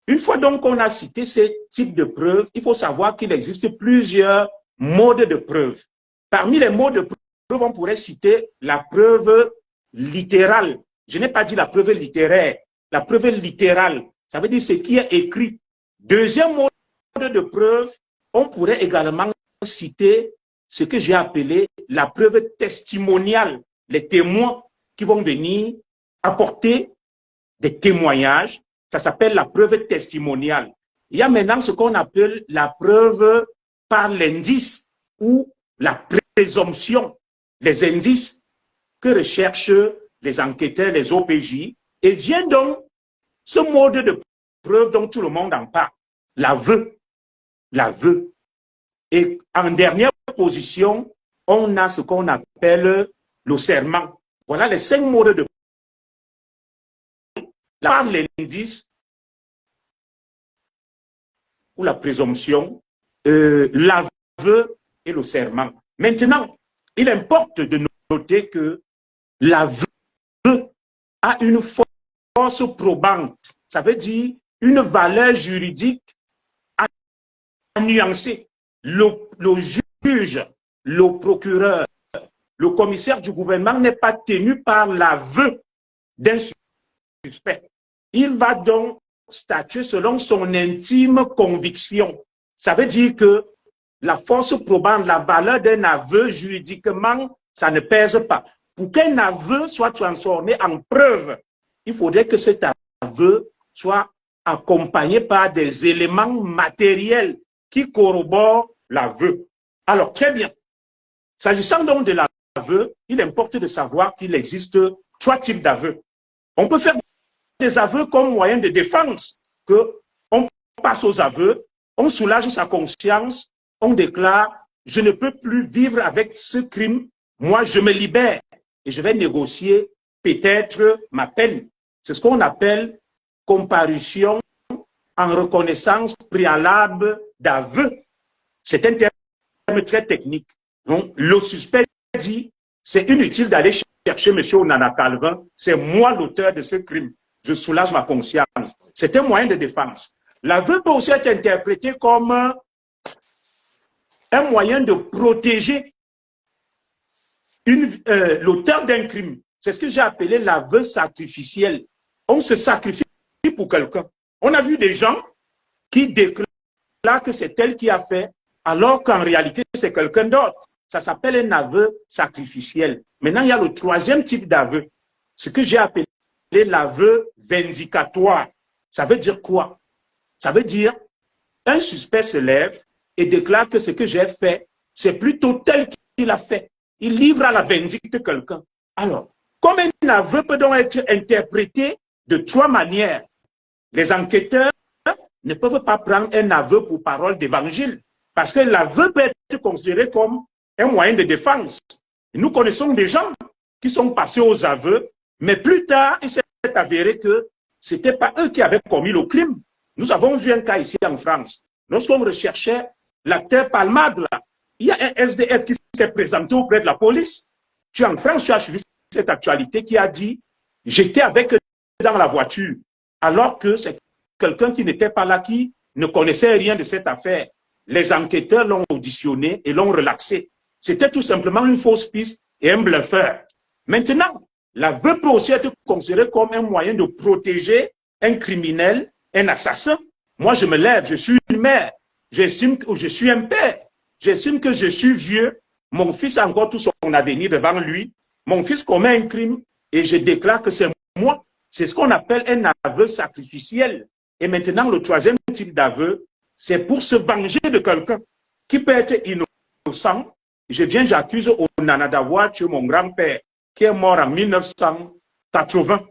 [SPEAKER 2] une fois donc qu'on a cité ces types de preuves, il faut savoir qu'il existe plusieurs modes de preuve. Parmi les modes de preuve, on pourrait citer la preuve littérale. Je n'ai pas dit la preuve littéraire. La preuve littérale, ça veut dire ce qui est écrit. Deuxième mode de preuve, on pourrait également citer ce que j'ai appelé la preuve testimoniale. Les témoins qui vont venir apporter des témoignages, ça s'appelle la preuve testimoniale. Il y a maintenant ce qu'on appelle la preuve par l'indice ou la présomption, les indices que recherchent les enquêteurs, les OPJ, et vient donc ce mode de preuve dont tout le monde en parle, l'aveu. L'aveu. Et en dernière position, on a ce qu'on appelle le serment. Voilà les 5 modes de par l'indice ou la présomption, l'aveu et le serment. Maintenant, il importe de noter que l'aveu a une force probante, ça veut dire une valeur juridique à nuancer. Le juge, le procureur, le commissaire du gouvernement n'est pas tenu par l'aveu d'un suspect. Il va donc statuer selon son intime conviction. Ça veut dire que la force probante, la valeur d'un aveu juridiquement, ça ne pèse pas. Pour qu'un aveu soit transformé en preuve, il faudrait que cet aveu soit accompagné par des éléments matériels qui corroborent l'aveu. Alors, très bien. S'agissant donc de l'aveu, il importe de savoir qu'il existe 3 types d'aveux. On peut faire des aveux comme moyen de défense, que on passe aux aveux, on soulage sa conscience, on déclare « je ne peux plus vivre avec ce crime, moi je me libère et je vais négocier peut-être ma peine ». C'est ce qu'on appelle comparution en reconnaissance préalable d'aveu. C'est un terme très technique. Donc, le suspect dit « c'est inutile d'aller chercher M. Onana Calvin, c'est moi l'auteur de ce crime. Je soulage ma conscience ». C'est un moyen de défense. L'aveu peut aussi être interprété comme un moyen de protéger l'auteur d'un crime. C'est ce que j'ai appelé l'aveu sacrificiel. On se sacrifie pour quelqu'un. On a vu des gens qui déclarent que c'est elle qui a fait, alors qu'en réalité, c'est quelqu'un d'autre. Ça s'appelle un aveu sacrificiel. Maintenant, il y a le 3e type d'aveu, ce que j'ai appelé l'aveu vindicatoire. Ça veut dire quoi? Ça veut dire, un suspect se lève et déclare que ce que j'ai fait, c'est plutôt tel qu'il a fait. Il livre à la vindicte quelqu'un. Alors, comme un aveu peut donc être interprété de 3 manières, les enquêteurs ne peuvent pas prendre un aveu pour parole d'évangile, parce que l'aveu peut être considéré comme un moyen de défense. Et nous connaissons des gens qui sont passés aux aveux, mais plus tard, il s'est avéré que ce n'était pas eux qui avaient commis le crime. Nous avons vu un cas ici en France. lorsqu'on recherchait l'acteur Palmade, là, il y a un SDF qui s'est présenté auprès de la police. Tu es en France, tu as suivi cette actualité, qui a dit « J'étais avec eux dans la voiture », alors que c'est quelqu'un qui n'était pas là, qui ne connaissait rien de cette affaire. Les enquêteurs l'ont auditionné et l'ont relaxé. C'était tout simplement une fausse piste et un bluffeur. Maintenant, l'aveu peut aussi être considéré comme un moyen de protéger un criminel, un assassin. Moi, je me lève, je suis une mère, j'estime que je suis un père, j'estime que je suis vieux, mon fils a encore tout son avenir devant lui, mon fils commet un crime et je déclare que c'est moi. C'est ce qu'on appelle un aveu sacrificiel. Et maintenant, le troisième type d'aveu, c'est pour se venger de quelqu'un qui peut être innocent. Je viens, j'accuse Onana d'avoir tué mon grand-père qui est mort en 1980.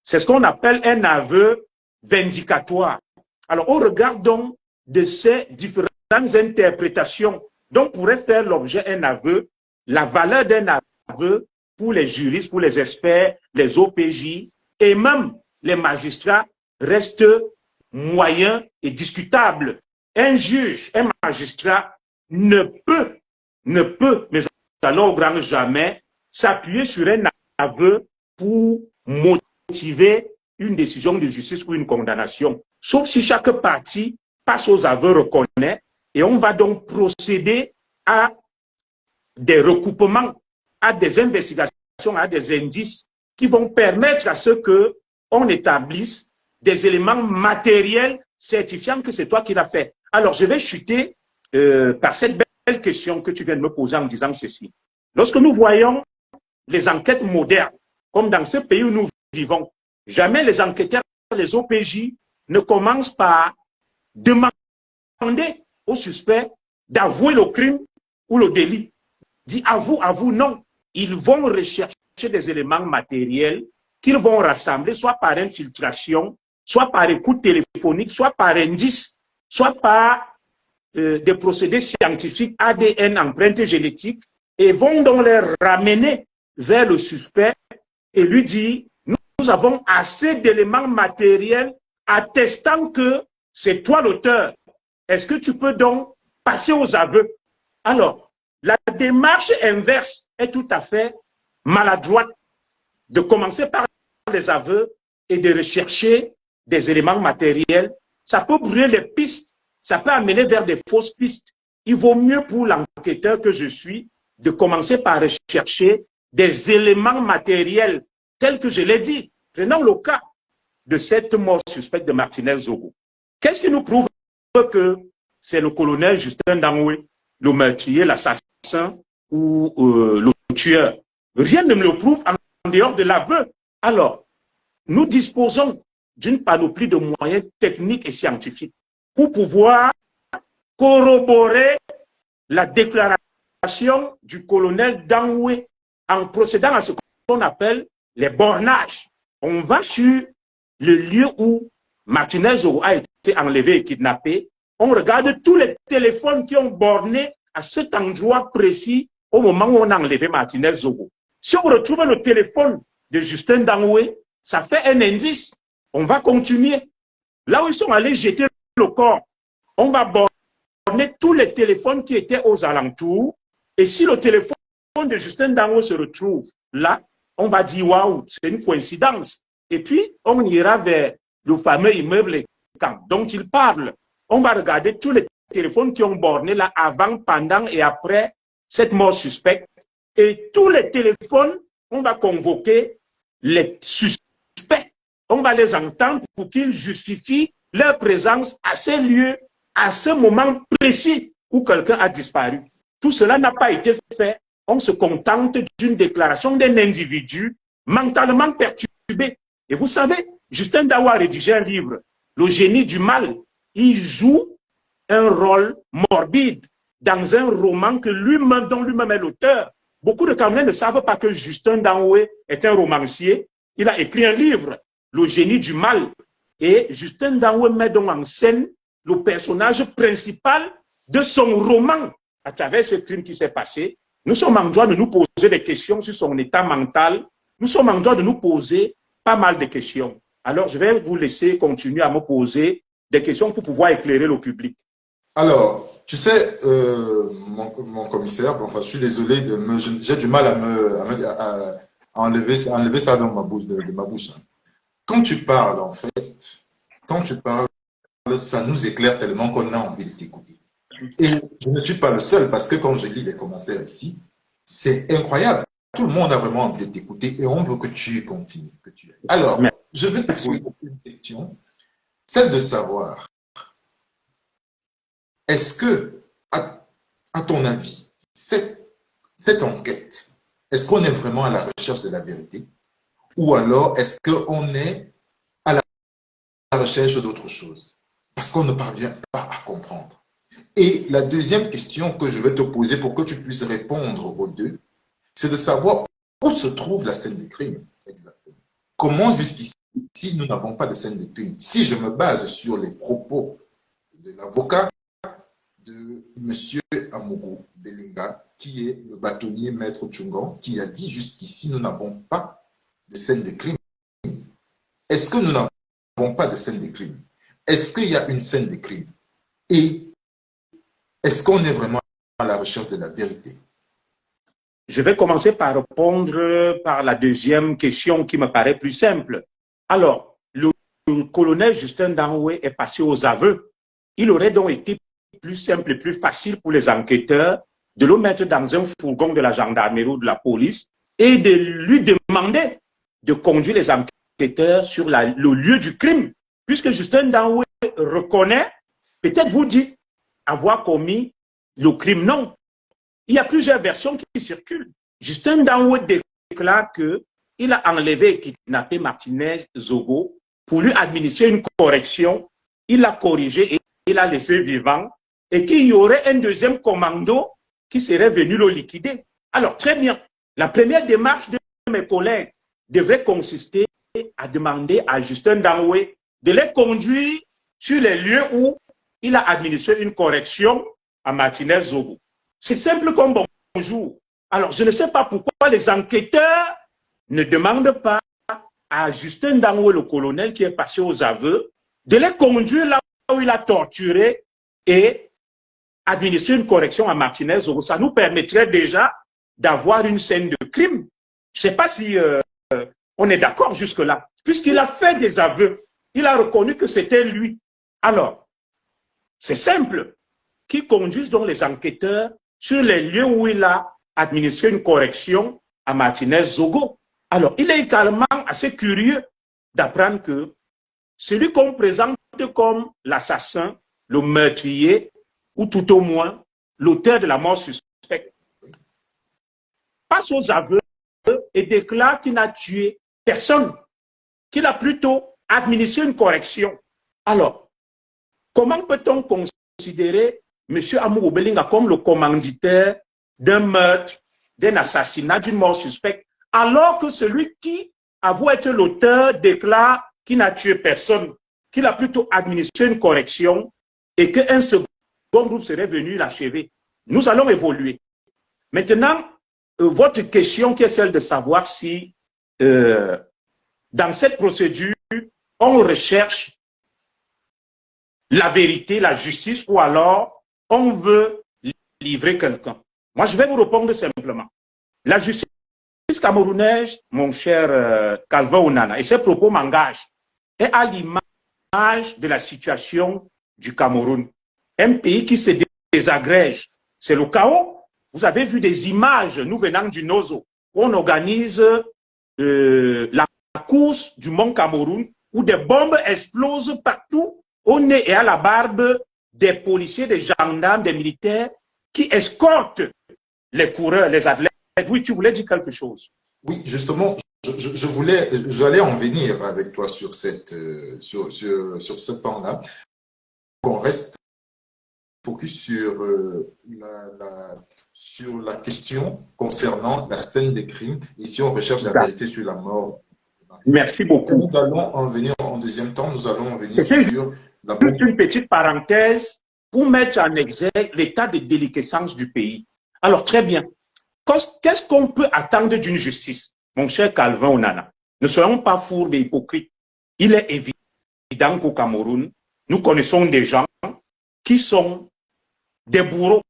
[SPEAKER 2] C'est ce qu'on appelle un aveu vindicatoire. Alors, au regard donc de ces différentes interprétations dont pourrait faire l'objet un aveu, la valeur d'un aveu pour les juristes, pour les experts, les OPJ et même les magistrats reste moyen et discutable. Un juge, un magistrat ne peut, mais alors au grand jamais, s'appuyer sur un aveu pour motiver une décision de justice ou une condamnation. Sauf si chaque partie passe aux aveux, reconnaît, et on va donc procéder à des recoupements, à des investigations, à des indices qui vont permettre à ce qu'on établisse des éléments matériels certifiant que c'est toi qui l'as fait. Alors, je vais chuter par cette belle question que tu viens de me poser en disant ceci. Lorsque nous voyons les enquêtes modernes, comme dans ce pays où nous vivons, jamais les enquêteurs, les OPJ, ne commencent par demander au suspect d'avouer le crime ou le délit. Dit avoue, non. Ils vont rechercher des éléments matériels qu'ils vont rassembler, soit par infiltration, soit par écoute téléphonique, soit par indice, soit par des procédés scientifiques, ADN, empreintes génétiques, et vont donc les ramener vers le suspect et lui dire, nous avons assez d'éléments matériels attestant que c'est toi l'auteur. Est-ce que tu peux donc passer aux aveux? Alors, la démarche inverse est tout à fait maladroite, de commencer par les aveux et de rechercher des éléments matériels. Ça peut brûler les pistes, ça peut amener vers des fausses pistes. Il vaut mieux pour l'enquêteur que je suis de commencer par rechercher des éléments matériels tels que je l'ai dit. Prenons le cas de cette mort suspecte de Martinez Zogo. Qu'est-ce qui nous prouve que c'est le colonel Justin Dangoué, le meurtrier, l'assassin ou le tueur? Rien ne me le prouve en dehors de l'aveu. Alors, nous disposons d'une panoplie de moyens techniques et scientifiques pour pouvoir corroborer la déclaration du colonel Dangoué en procédant à ce qu'on appelle les bornages. On va sur le lieu où Martinez a été enlevé et kidnappé. On regarde tous les téléphones qui ont borné à cet endroit précis au moment où on a enlevé Martinez Zogo. Si on retrouve le téléphone de Justin Dangoué, ça fait un indice. On va continuer. Là où ils sont allés jeter le corps, on va borner tous les téléphones qui étaient aux alentours. Et si le téléphone de Justin Dangoué se retrouve là, on va dire waouh, c'est une coïncidence. Et puis, on ira vers le fameux immeuble dont il parle. On va regarder tous les téléphones qui ont borné là avant, pendant et après cette mort suspecte. Et tous les téléphones, on va convoquer les suspects. On va les entendre pour qu'ils justifient leur présence à ces lieux, à ce moment précis où quelqu'un a disparu. Tout cela n'a pas été fait. On se contente d'une déclaration d'un individu mentalement perturbé. Et vous savez, Justin Dangoué a rédigé un livre, Le génie du mal. Il joue un rôle morbide dans un roman que lui-même, dont lui-même est l'auteur. Beaucoup de Camerounais ne savent pas que Justin Dangoué est un romancier. Il a écrit un livre, Le génie du mal. Et Justin Dangoué met donc en scène le personnage principal de son roman à travers ce crime qui s'est passé. Nous sommes en droit de nous poser des questions sur son état mental. Nous sommes en droit de nous poser pas mal de questions. Alors, je vais vous laisser continuer à me poser des questions pour pouvoir éclairer le public.
[SPEAKER 1] Alors, tu sais, mon commissaire, bon, enfin, je suis désolé, j'ai du mal à enlever ça dans ma bouche, de ma bouche, hein. Quand tu parles, en fait, quand tu parles, ça nous éclaire tellement qu'on a envie de t'écouter. Et je ne suis pas le seul, parce que quand je lis les commentaires ici, c'est incroyable. Tout le monde a vraiment envie de t'écouter et on veut que tu continues, que tu ailles. Alors, je vais te poser
[SPEAKER 2] Merci.
[SPEAKER 1] une question, celle de savoir, est-ce que, à ton avis, cette enquête, est-ce qu'on est vraiment à la recherche de la vérité ou alors est-ce qu'on est à la recherche d'autre chose parce qu'on ne parvient pas à comprendre? Et la deuxième question que je vais te poser pour que tu puisses répondre aux deux, c'est de savoir où se trouve la scène de crime exactement. Comment jusqu'ici, nous n'avons pas de scène de crime? Si je me base sur les propos de l'avocat de M. Amourou Belinga, qui est le bâtonnier maître Tchungon, qui a dit jusqu'ici, nous n'avons pas de scène de crime. Est-ce que nous n'avons pas de scène de crime? Est-ce qu'il y a une scène de crime? Et est-ce qu'on est vraiment à la recherche de la vérité?
[SPEAKER 2] Je vais commencer par répondre par la deuxième question qui me paraît plus simple. Alors, le colonel Justin Danoué est passé aux aveux. Il aurait donc été plus simple et plus facile pour les enquêteurs de le mettre dans un fourgon de la gendarmerie ou de la police et de lui demander de conduire les enquêteurs sur le lieu du crime, puisque Justin Danoué reconnaît, peut-être vous dites, avoir commis le crime. Non. Il y a plusieurs versions qui circulent. Justin Danoué déclare qu'il a enlevé et kidnappé Martinez Zogo pour lui administrer une correction. Il l'a corrigé et il l'a laissé vivant et qu'il y aurait un deuxième commando qui serait venu le liquider. Alors, très bien. La première démarche de mes collègues devrait consister à demander à Justin Danoué de les conduire sur les lieux où il a administré une correction à Martinez Zogo. C'est simple comme bonjour. Alors, je ne sais pas pourquoi les enquêteurs ne demandent pas à Justin Danoué, le colonel qui est passé aux aveux, de les conduire là où il a torturé et administrer une correction à Martinez. Ça nous permettrait déjà d'avoir une scène de crime. Je ne sais pas si on est d'accord jusque-là. Puisqu'il a fait des aveux, il a reconnu que c'était lui. Alors, c'est simple. Qui conduisent donc les enquêteurs sur les lieux où il a administré une correction à Martinez Zogo. Alors, il est également assez curieux d'apprendre que celui qu'on présente comme l'assassin, le meurtrier, ou tout au moins l'auteur de la mort suspecte, passe aux aveux et déclare qu'il n'a tué personne, qu'il a plutôt administré une correction. Alors, comment peut-on considérer M. Amourou Belinga comme le commanditaire d'un meurtre, d'un assassinat, d'une mort suspecte, alors que celui qui avoue être l'auteur déclare qu'il n'a tué personne, qu'il a plutôt administré une correction et qu'un second groupe serait venu l'achever? Nous allons évoluer. Maintenant, votre question qui est celle de savoir si dans cette procédure, on recherche la vérité, la justice, ou alors on veut livrer quelqu'un. Moi, je vais vous répondre simplement. La justice camerounaise, mon cher Calvin Onana, et ses propos m'engagent, est à l'image de la situation du Cameroun. Un pays qui se désagrège, c'est le chaos. Vous avez vu des images, nous venant du Nozo, où on organise la course du Mont Cameroun, où des bombes explosent partout, au nez et à la barbe des policiers, des gendarmes, des militaires qui escortent les coureurs, les athlètes. Oui, tu voulais dire quelque chose.
[SPEAKER 1] Oui, justement, j'allais en venir avec toi sur sur ce pan-là. On reste focus sur la question concernant la scène des crimes et si on recherche la vérité sur la mort.
[SPEAKER 2] Merci beaucoup.
[SPEAKER 1] Nous allons en venir en deuxième temps, nous allons en venir sur la...
[SPEAKER 2] Une petite parenthèse pour mettre en exergue l'état de déliquescence du pays. Alors, très bien. Qu'est-ce qu'on peut attendre d'une justice, mon cher Calvin Onana? Ne soyons pas fourbes et hypocrites. Il est évident qu'au Cameroun, nous connaissons des gens qui sont des bourreaux,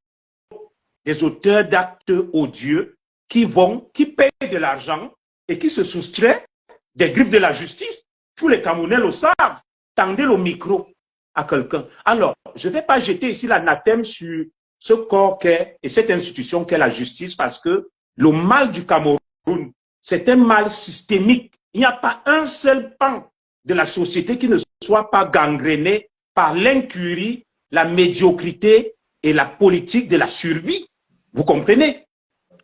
[SPEAKER 2] des auteurs d'actes odieux qui payent de l'argent et qui se soustraient des griffes de la justice. Tous les Camerounais le savent. Tendez le micro à quelqu'un. Alors, je ne vais pas jeter ici l'anathème sur ce corps qu'est et cette institution qu'est la justice, parce que le mal du Cameroun, c'est un mal systémique. Il n'y a pas un seul pan de la société qui ne soit pas gangréné par l'incurie, la médiocrité et la politique de la survie. Vous comprenez?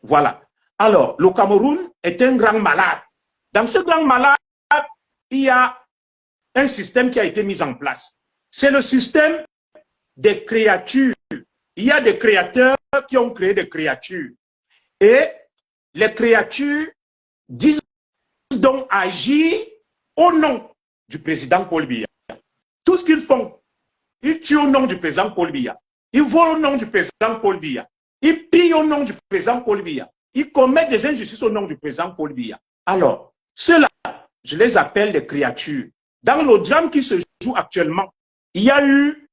[SPEAKER 2] Voilà. Alors, le Cameroun est un grand malade. Dans ce grand malade, il y a un système qui a été mis en place. C'est le système des créatures. Il y a des créateurs qui ont créé des créatures. Et les créatures disent donc agir au nom du président Paul Biya. Tout ce qu'ils font, ils tuent au nom du président Paul Biya. Ils volent au nom du président Paul Biya. Ils pillent au nom du président Paul Biya. Ils commettent des injustices au nom du président Paul Biya. Alors, ceux-là, je les appelle des créatures. Dans le drame qui se joue actuellement, il y a eu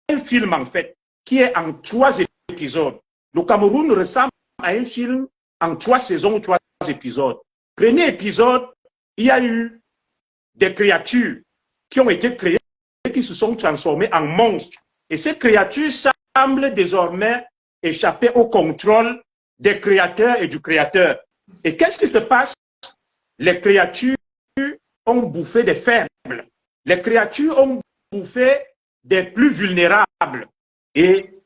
[SPEAKER 2] un film, en fait, qui est en 3 épisodes. Le Cameroun ressemble à un film en 3 saisons ou 3 épisodes. Premier épisode, il y a eu des créatures qui ont été créées et qui se sont transformées en monstres. Et ces créatures semblent désormais échapper au contrôle des créateurs et du créateur. Et qu'est-ce qui se passe? Les créatures ont bouffé des faibles. Les créatures ont bouffé des plus vulnérables. Et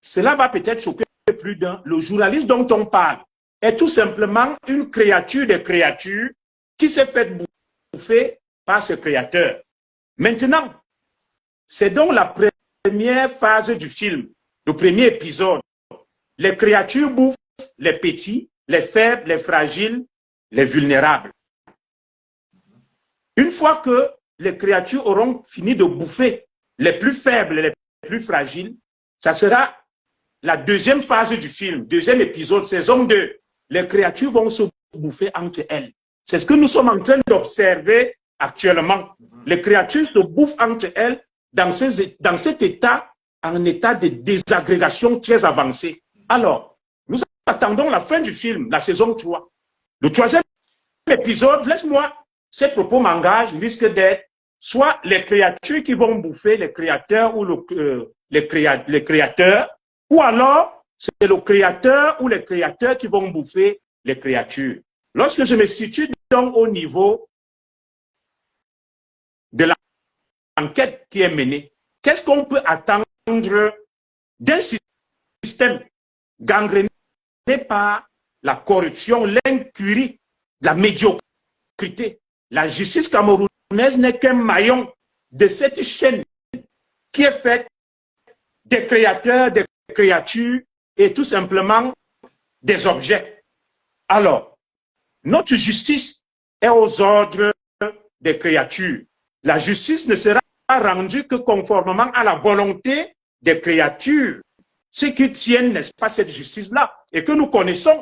[SPEAKER 2] cela va peut-être choquer plus d'un. Le journaliste dont on parle est tout simplement une créature des créatures qui s'est fait bouffer par ce créateur. Maintenant, c'est donc la première phase du film, le premier épisode. Les créatures bouffent les petits, les faibles, les fragiles, les vulnérables. Une fois que les créatures auront fini de bouffer les plus faibles, les plus fragiles, ça sera la deuxième phase du film, deuxième épisode, saison 2. Les créatures vont se bouffer entre elles. C'est ce que nous sommes en train d'observer actuellement. Les créatures se bouffent entre elles dans cet état, en état de désagrégation très avancé. Alors, nous attendons la fin du film, la saison 3. Le 3e épisode, laisse-moi, ces propos m'engagent, risque d'être soit les créatures qui vont bouffer les créateurs ou les créateurs, ou alors c'est le créateur ou les créateurs qui vont bouffer les créatures. Lorsque je me situe donc au niveau de l'enquête qui est menée, qu'est-ce qu'on peut attendre d'un système gangréné par la corruption, l'incurie, la médiocrité? La justice camerounaise n'est qu'un maillon de cette chaîne qui est faite des créateurs, des créatures et tout simplement des objets. Alors, notre justice est aux ordres des créatures. La justice ne sera rendue que conformément à la volonté des créatures. Ceux qui tiennent, n'est-ce pas, cette justice-là et que nous connaissons.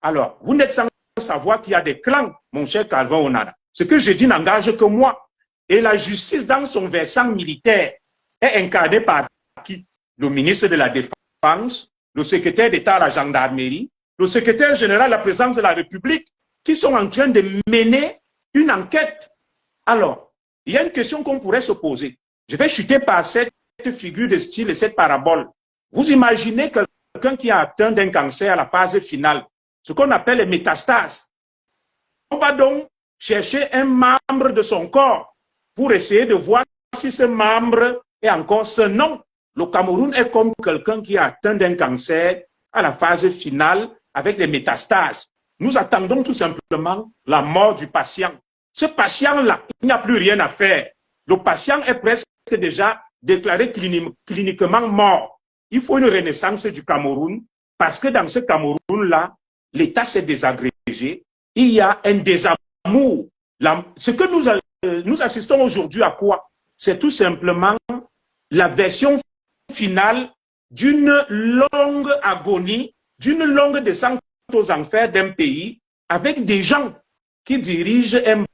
[SPEAKER 2] Alors, vous n'êtes sans savoir qu'il y a des clans, mon cher Calvin Onana. Ce que je dis n'engage que moi. Et la justice, dans son versant militaire, est incarnée par qui? Le ministre de la Défense, le secrétaire d'État à la gendarmerie, le secrétaire général à la présidence de la République, qui sont en train de mener une enquête. Alors, il y a une question qu'on pourrait se poser. Je vais chuter par cette figure de style et cette parabole. Vous imaginez quelqu'un qui a atteint d'un cancer à la phase finale, ce qu'on appelle les métastases. On va donc chercher un membre de son corps pour essayer de voir si ce membre est encore ce nom. Le Cameroun est comme quelqu'un qui a atteint d'un cancer à la phase finale avec les métastases. Nous attendons tout simplement la mort du patient. Ce patient-là, il n'y a plus rien à faire. Le patient est presque déjà déclaré cliniquement mort. Il faut une renaissance du Cameroun parce que dans ce Cameroun-là, l'État s'est désagrégé. Il y a un désamour. Ce que nous assistons aujourd'hui à quoi? C'est tout simplement la version finale d'une longue agonie, d'une longue descente aux enfers d'un pays avec des gens qui dirigent un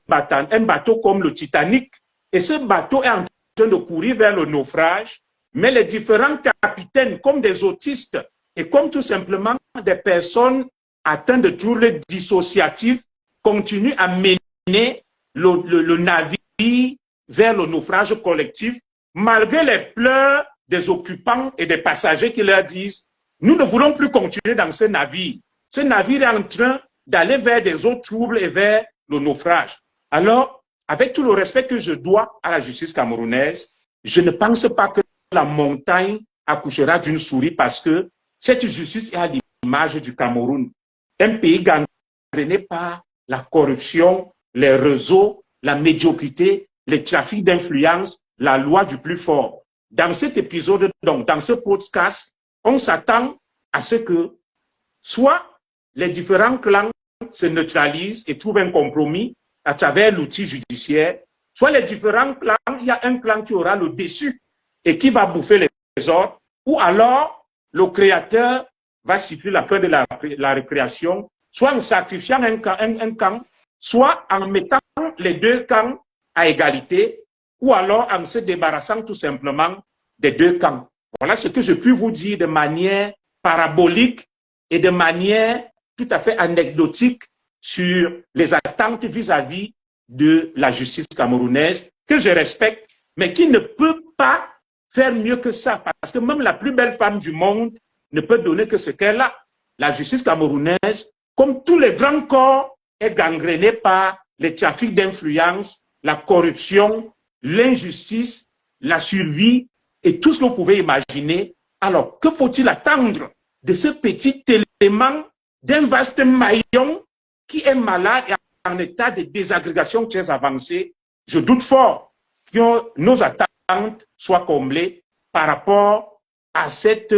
[SPEAKER 2] bateau comme le Titanic. Et ce bateau est en train de courir vers le naufrage, mais les différents capitaines, comme des autistes et comme tout simplement des personnes atteintes de troubles dissociatifs, continuent à mener le navire vers le naufrage collectif, malgré les pleurs des occupants et des passagers qui leur disent « Nous ne voulons plus continuer dans ce navire. Ce navire est en train d'aller vers des eaux troubles et vers le naufrage. » Alors, avec tout le respect que je dois à la justice camerounaise, je ne pense pas que la montagne accouchera d'une souris parce que cette justice est à l'image du Cameroun. Un pays gangréné par la corruption, les réseaux, la médiocrité, les trafics d'influence, la loi du plus fort. Dans cet épisode, donc, dans ce podcast, on s'attend à ce que soit les différents clans se neutralisent et trouvent un compromis à travers l'outil judiciaire, soit les différents clans, il y a un clan qui aura le dessus et qui va bouffer les autres, ou alors le créateur va siffler la fin de la récréation, soit en sacrifiant un camp, soit en mettant les deux camps à égalité, ou alors en se débarrassant tout simplement des deux camps. Voilà ce que je puis vous dire de manière parabolique et de manière tout à fait anecdotique sur les attentes vis-à-vis de la justice camerounaise, que je respecte, mais qui ne peut pas faire mieux que ça, parce que même la plus belle femme du monde ne peut donner que ce qu'elle a. La justice camerounaise, comme tous les grands corps, est gangrénée par les trafics d'influence, la corruption, l'injustice, la survie et tout ce que vous pouvez imaginer. Alors, que faut-il attendre de ce petit élément d'un vaste maillon qui est malade et en état de désagrégation très avancée? Je doute fort que nos attentes soient comblées par rapport à cette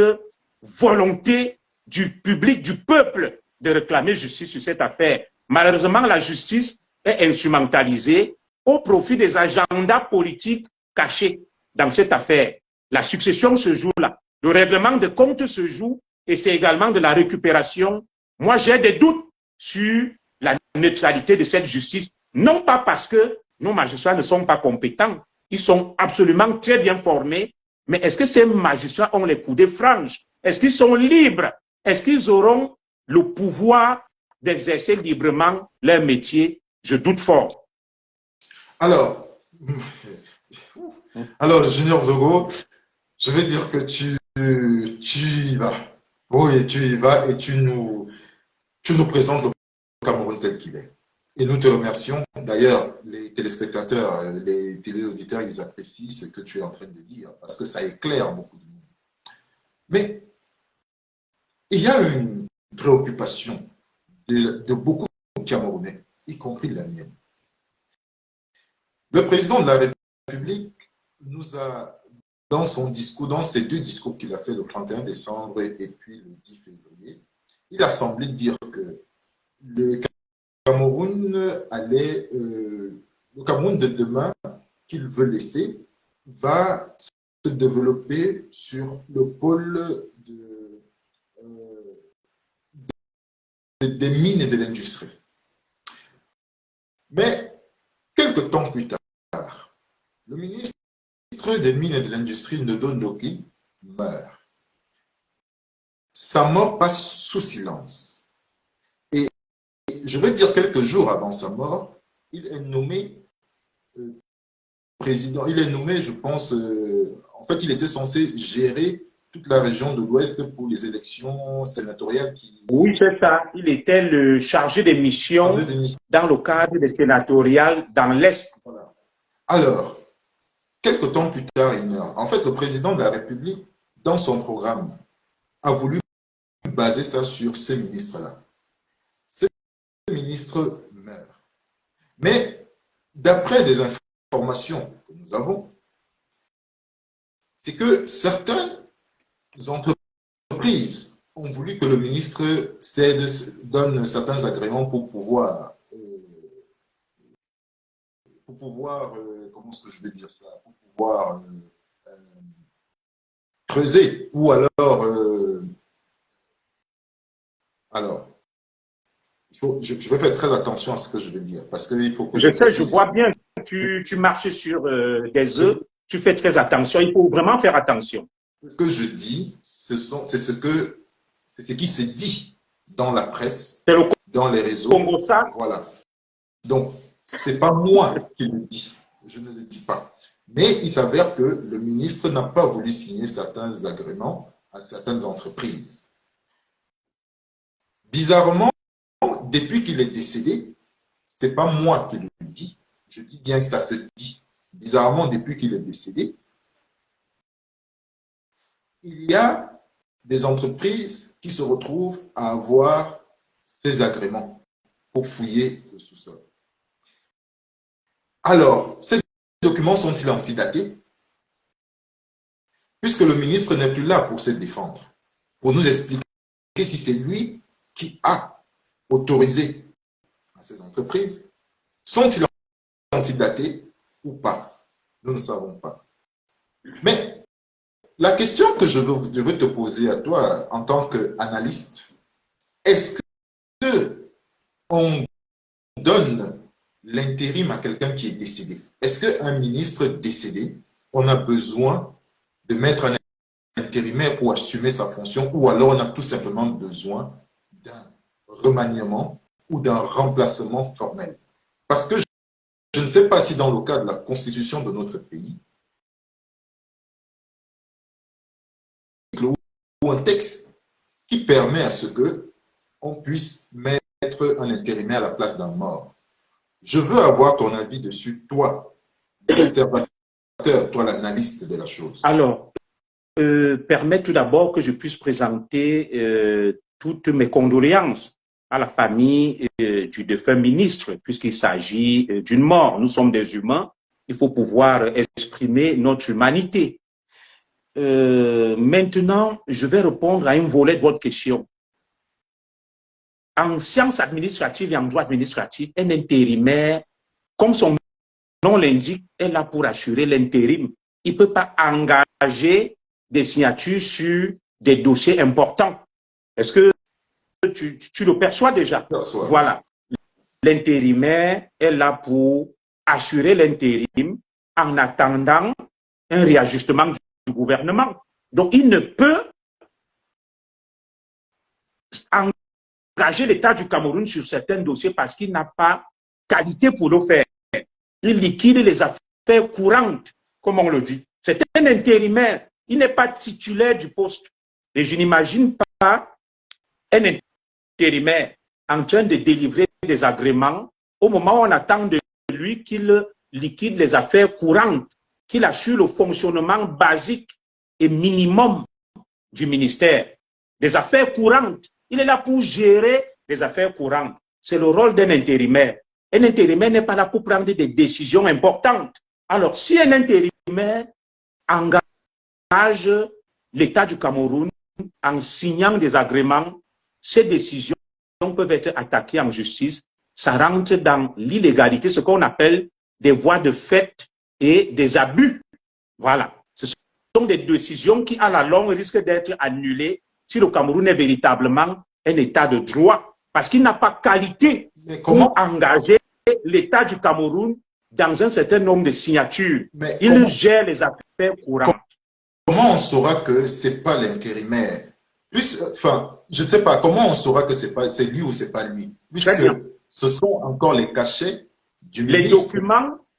[SPEAKER 2] volonté du public, du peuple, de réclamer justice sur cette affaire. Malheureusement, la justice est instrumentalisée au profit des agendas politiques cachés dans cette affaire. La succession se joue là. Le règlement de compte se joue et c'est également de la récupération. Moi, j'ai des doutes sur la neutralité de cette justice, non pas parce que nos magistrats ne sont pas compétents, ils sont absolument très bien formés, mais est-ce que ces magistrats ont les coudées franches? Est-ce qu'ils sont libres? Est-ce qu'ils auront le pouvoir d'exercer librement leur métier? Je doute fort.
[SPEAKER 1] Alors, Junior Zogo, je vais dire que tu y vas. Oui, tu y vas et tu nous présentes le Cameroun tel qu'il est. Et nous te remercions. D'ailleurs, les téléspectateurs, les téléauditeurs, ils apprécient ce que tu es en train de dire parce que ça éclaire beaucoup de monde. Mais il y a une préoccupation de beaucoup de Camerounais, y compris la mienne. Le président de la République nous a, dans son discours, dans ces deux discours qu'il a fait le 31 décembre et puis le 10 février, il a semblé dire que le Cameroun allait, le Cameroun de demain qu'il veut laisser va se développer sur le pôle des mines et de l'industrie. Mais quelques temps plus tard, le ministre des Mines et de l'Industrie, Ndodoki, meurt. Sa mort passe sous silence. Et je veux dire, quelques jours avant sa mort, il est nommé président. Il est nommé, je pense, en fait, il était censé gérer toute la région de l'Ouest pour les élections sénatoriales.
[SPEAKER 2] Oui, c'est ça. Il était le chargé des missions dans le cadre des sénatoriales dans l'Est.
[SPEAKER 1] Voilà. Alors, quelques temps plus tard, il meurt. En fait, le président de la République, dans son programme, a voulu baser ça sur ces ministres-là. Ces ministres meurent. Mais d'après les informations que nous avons, c'est que certaines entreprises ont voulu que le ministre donne certains agréments pour pouvoir comment est-ce que je vais dire ça, pour pouvoir creuser, ou alors, je vais faire très attention à ce que je vais dire, parce qu'il faut que
[SPEAKER 2] je sais, je vois bien que tu marches sur des œufs, tu fais très attention. Il faut vraiment faire attention.
[SPEAKER 1] Ce que je dis, c'est ce qui se dit dans la presse,
[SPEAKER 2] C'est le
[SPEAKER 1] dans les réseaux.
[SPEAKER 2] Congo ça.
[SPEAKER 1] Voilà. Donc, c'est pas moi qui le dis. Je ne le dis pas. Mais il s'avère que le ministre n'a pas voulu signer certains agréments à certaines entreprises. Bizarrement, depuis qu'il est décédé, c'est pas moi qui le dis. Je dis bien que ça se dit. Bizarrement, depuis qu'il est décédé, il y a des entreprises qui se retrouvent à avoir ces agréments pour fouiller le sous-sol. Alors, ces documents sont-ils antidatés? Puisque le ministre n'est plus là pour se défendre, pour nous expliquer si c'est lui qui a autorisé à ces entreprises, sont-ils antidatés ou pas? Nous ne savons pas. Mais la question que je veux te poser à toi en tant qu'analyste, est-ce que on donne l'intérim à quelqu'un qui est décédé? Est-ce qu'un ministre décédé, on a besoin de mettre un intérimaire pour assumer sa fonction, ou alors on a tout simplement besoin d'un remaniement ou d'un remplacement formel? Parce que je ne sais pas si dans le cas de la constitution de notre pays, ou un texte qui permet à ce que on puisse mettre un intérimaire à la place d'un mort. Je veux avoir ton avis dessus, toi, l'observateur, toi, l'analyste de la chose.
[SPEAKER 2] Alors, permets tout d'abord que je puisse présenter toutes mes condoléances à la famille du défunt ministre, puisqu'il s'agit d'une mort. Nous sommes des humains, il faut pouvoir exprimer notre humanité. Maintenant, je vais répondre à un volet de votre question. En sciences administratives et en droit administratif, un intérimaire, comme son nom l'indique, est là pour assurer l'intérim. Il ne peut pas engager des signatures sur des dossiers importants. Est-ce que tu le perçois déjà? Voilà. L'intérimaire est là pour assurer l'intérim en attendant un réajustement du gouvernement. Donc, il ne peut engager l'État du Cameroun sur certains dossiers parce qu'il n'a pas qualité pour le faire. Il liquide les affaires courantes, comme on le dit. C'est un intérimaire. Il n'est pas titulaire du poste. Et je n'imagine pas un intérimaire en train de délivrer des agréments au moment où on attend de lui qu'il liquide les affaires courantes, qu'il assure le fonctionnement basique et minimum du ministère. Des affaires courantes. Il est là pour gérer les affaires courantes. C'est le rôle d'un intérimaire. Un intérimaire n'est pas là pour prendre des décisions importantes. Alors, si un intérimaire engage l'État du Cameroun en signant des agréments, ces décisions peuvent être attaquées en justice. Ça rentre dans l'illégalité, ce qu'on appelle des voies de fait et des abus. Voilà. Ce sont des décisions qui, à la longue, risquent d'être annulées si le Cameroun est véritablement un État de droit. Parce qu'il n'a pas qualité pour engager l'État du Cameroun dans un certain nombre de signatures. Il gère les affaires courantes.
[SPEAKER 1] Comment on saura que ce n'est pas l'intérimaire? Enfin, je ne sais pas, comment on saura que c'est lui ou c'est pas lui? Puisque ce sont encore les cachets du ministre.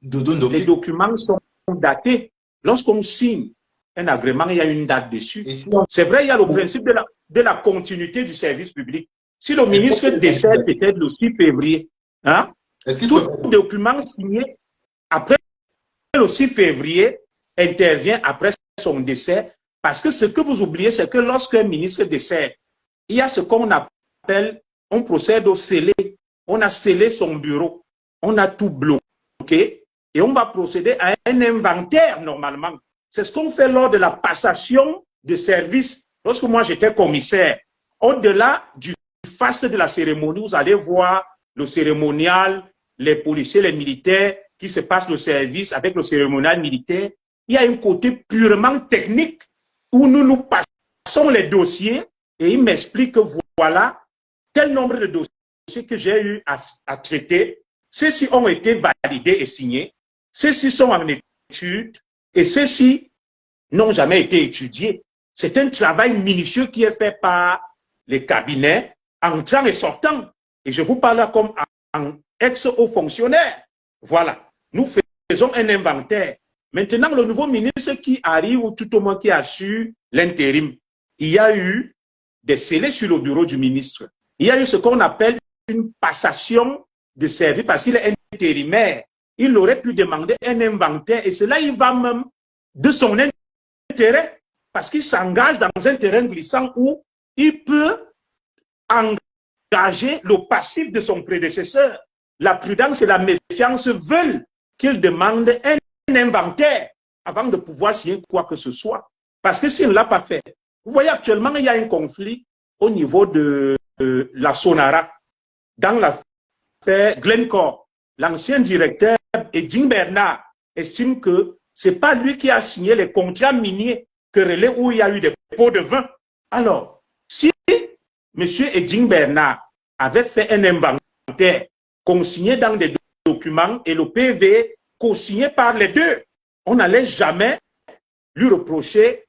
[SPEAKER 2] Les documents sont datés. Lorsqu'on signe un agrément, il y a une date dessus. C'est vrai, il y a le principe de la continuité du service public. Si le ministre décède peut-être le 6 février, hein, tout document signé après le 6 février intervient après son décès, parce que ce que vous oubliez, c'est que lorsqu'un ministre décède, il y a ce qu'on appelle, on procède au scellé. On a scellé son bureau, on a tout bloqué et on va procéder à un inventaire normalement. C'est ce qu'on fait lors de la passation de service. Lorsque moi j'étais commissaire, au-delà du faste de la cérémonie, vous allez voir le cérémonial, les policiers, les militaires qui se passent le service avec le cérémonial militaire. Il y a un côté purement technique où nous passons les dossiers et il m'explique que voilà tel nombre de dossiers que j'ai eu à traiter. Ceux-ci ont été validés et signés. Ceux-ci sont en étude. Et ceux-ci n'ont jamais été étudiés. C'est un travail minutieux qui est fait par les cabinets entrants et sortants. Et je vous parle comme en ex-haut fonctionnaire. Voilà. Nous faisons un inventaire. Maintenant, le nouveau ministre qui arrive, ou tout au moins qui assure l'intérim, il y a eu des scellés sur le bureau du ministre. Il y a eu ce qu'on appelle une passation de service parce qu'il est intérimaire. Il aurait pu demander un inventaire et cela, il va même de son intérêt parce qu'il s'engage dans un terrain glissant où il peut engager le passif de son prédécesseur. La prudence et la méfiance veulent qu'il demande un inventaire avant de pouvoir signer quoi que ce soit. Parce que s'il ne l'a pas fait, vous voyez actuellement, il y a un conflit au niveau de la Sonara. Dans l'affaire Glencore, l'ancien directeur Edine Bernard estime que ce n'est pas lui qui a signé les contrats miniers querellés où il y a eu des pots de vin. Alors, si M. Edine Bernard avait fait un inventaire consigné dans des documents et le PV co-signé par les deux, on n'allait jamais lui reprocher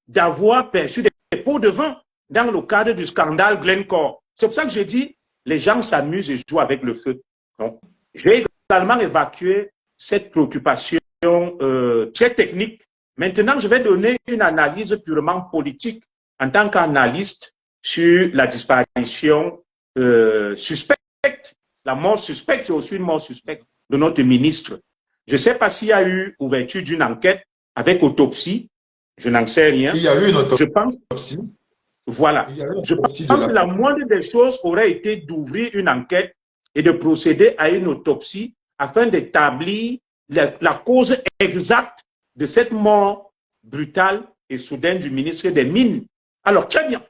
[SPEAKER 2] d'avoir perçu des pots de vin dans le cadre du scandale Glencore. C'est pour ça que j'ai dit, les gens s'amusent et jouent avec le feu. Donc, j'ai également évacué cette préoccupation très technique. Maintenant, je vais donner une analyse purement politique en tant qu'analyste sur la disparition suspecte. La mort suspecte, c'est aussi une mort suspecte de notre ministre. Je ne sais pas s'il y a eu ouverture d'une enquête avec autopsie. Je n'en sais rien.
[SPEAKER 1] Il y a eu une autopsie.
[SPEAKER 2] Je pense, voilà. Je pense que la moindre des choses aurait été d'ouvrir une enquête et de procéder à une autopsie afin d'établir la cause exacte de cette mort brutale et soudaine du ministre des Mines. Alors, très bien.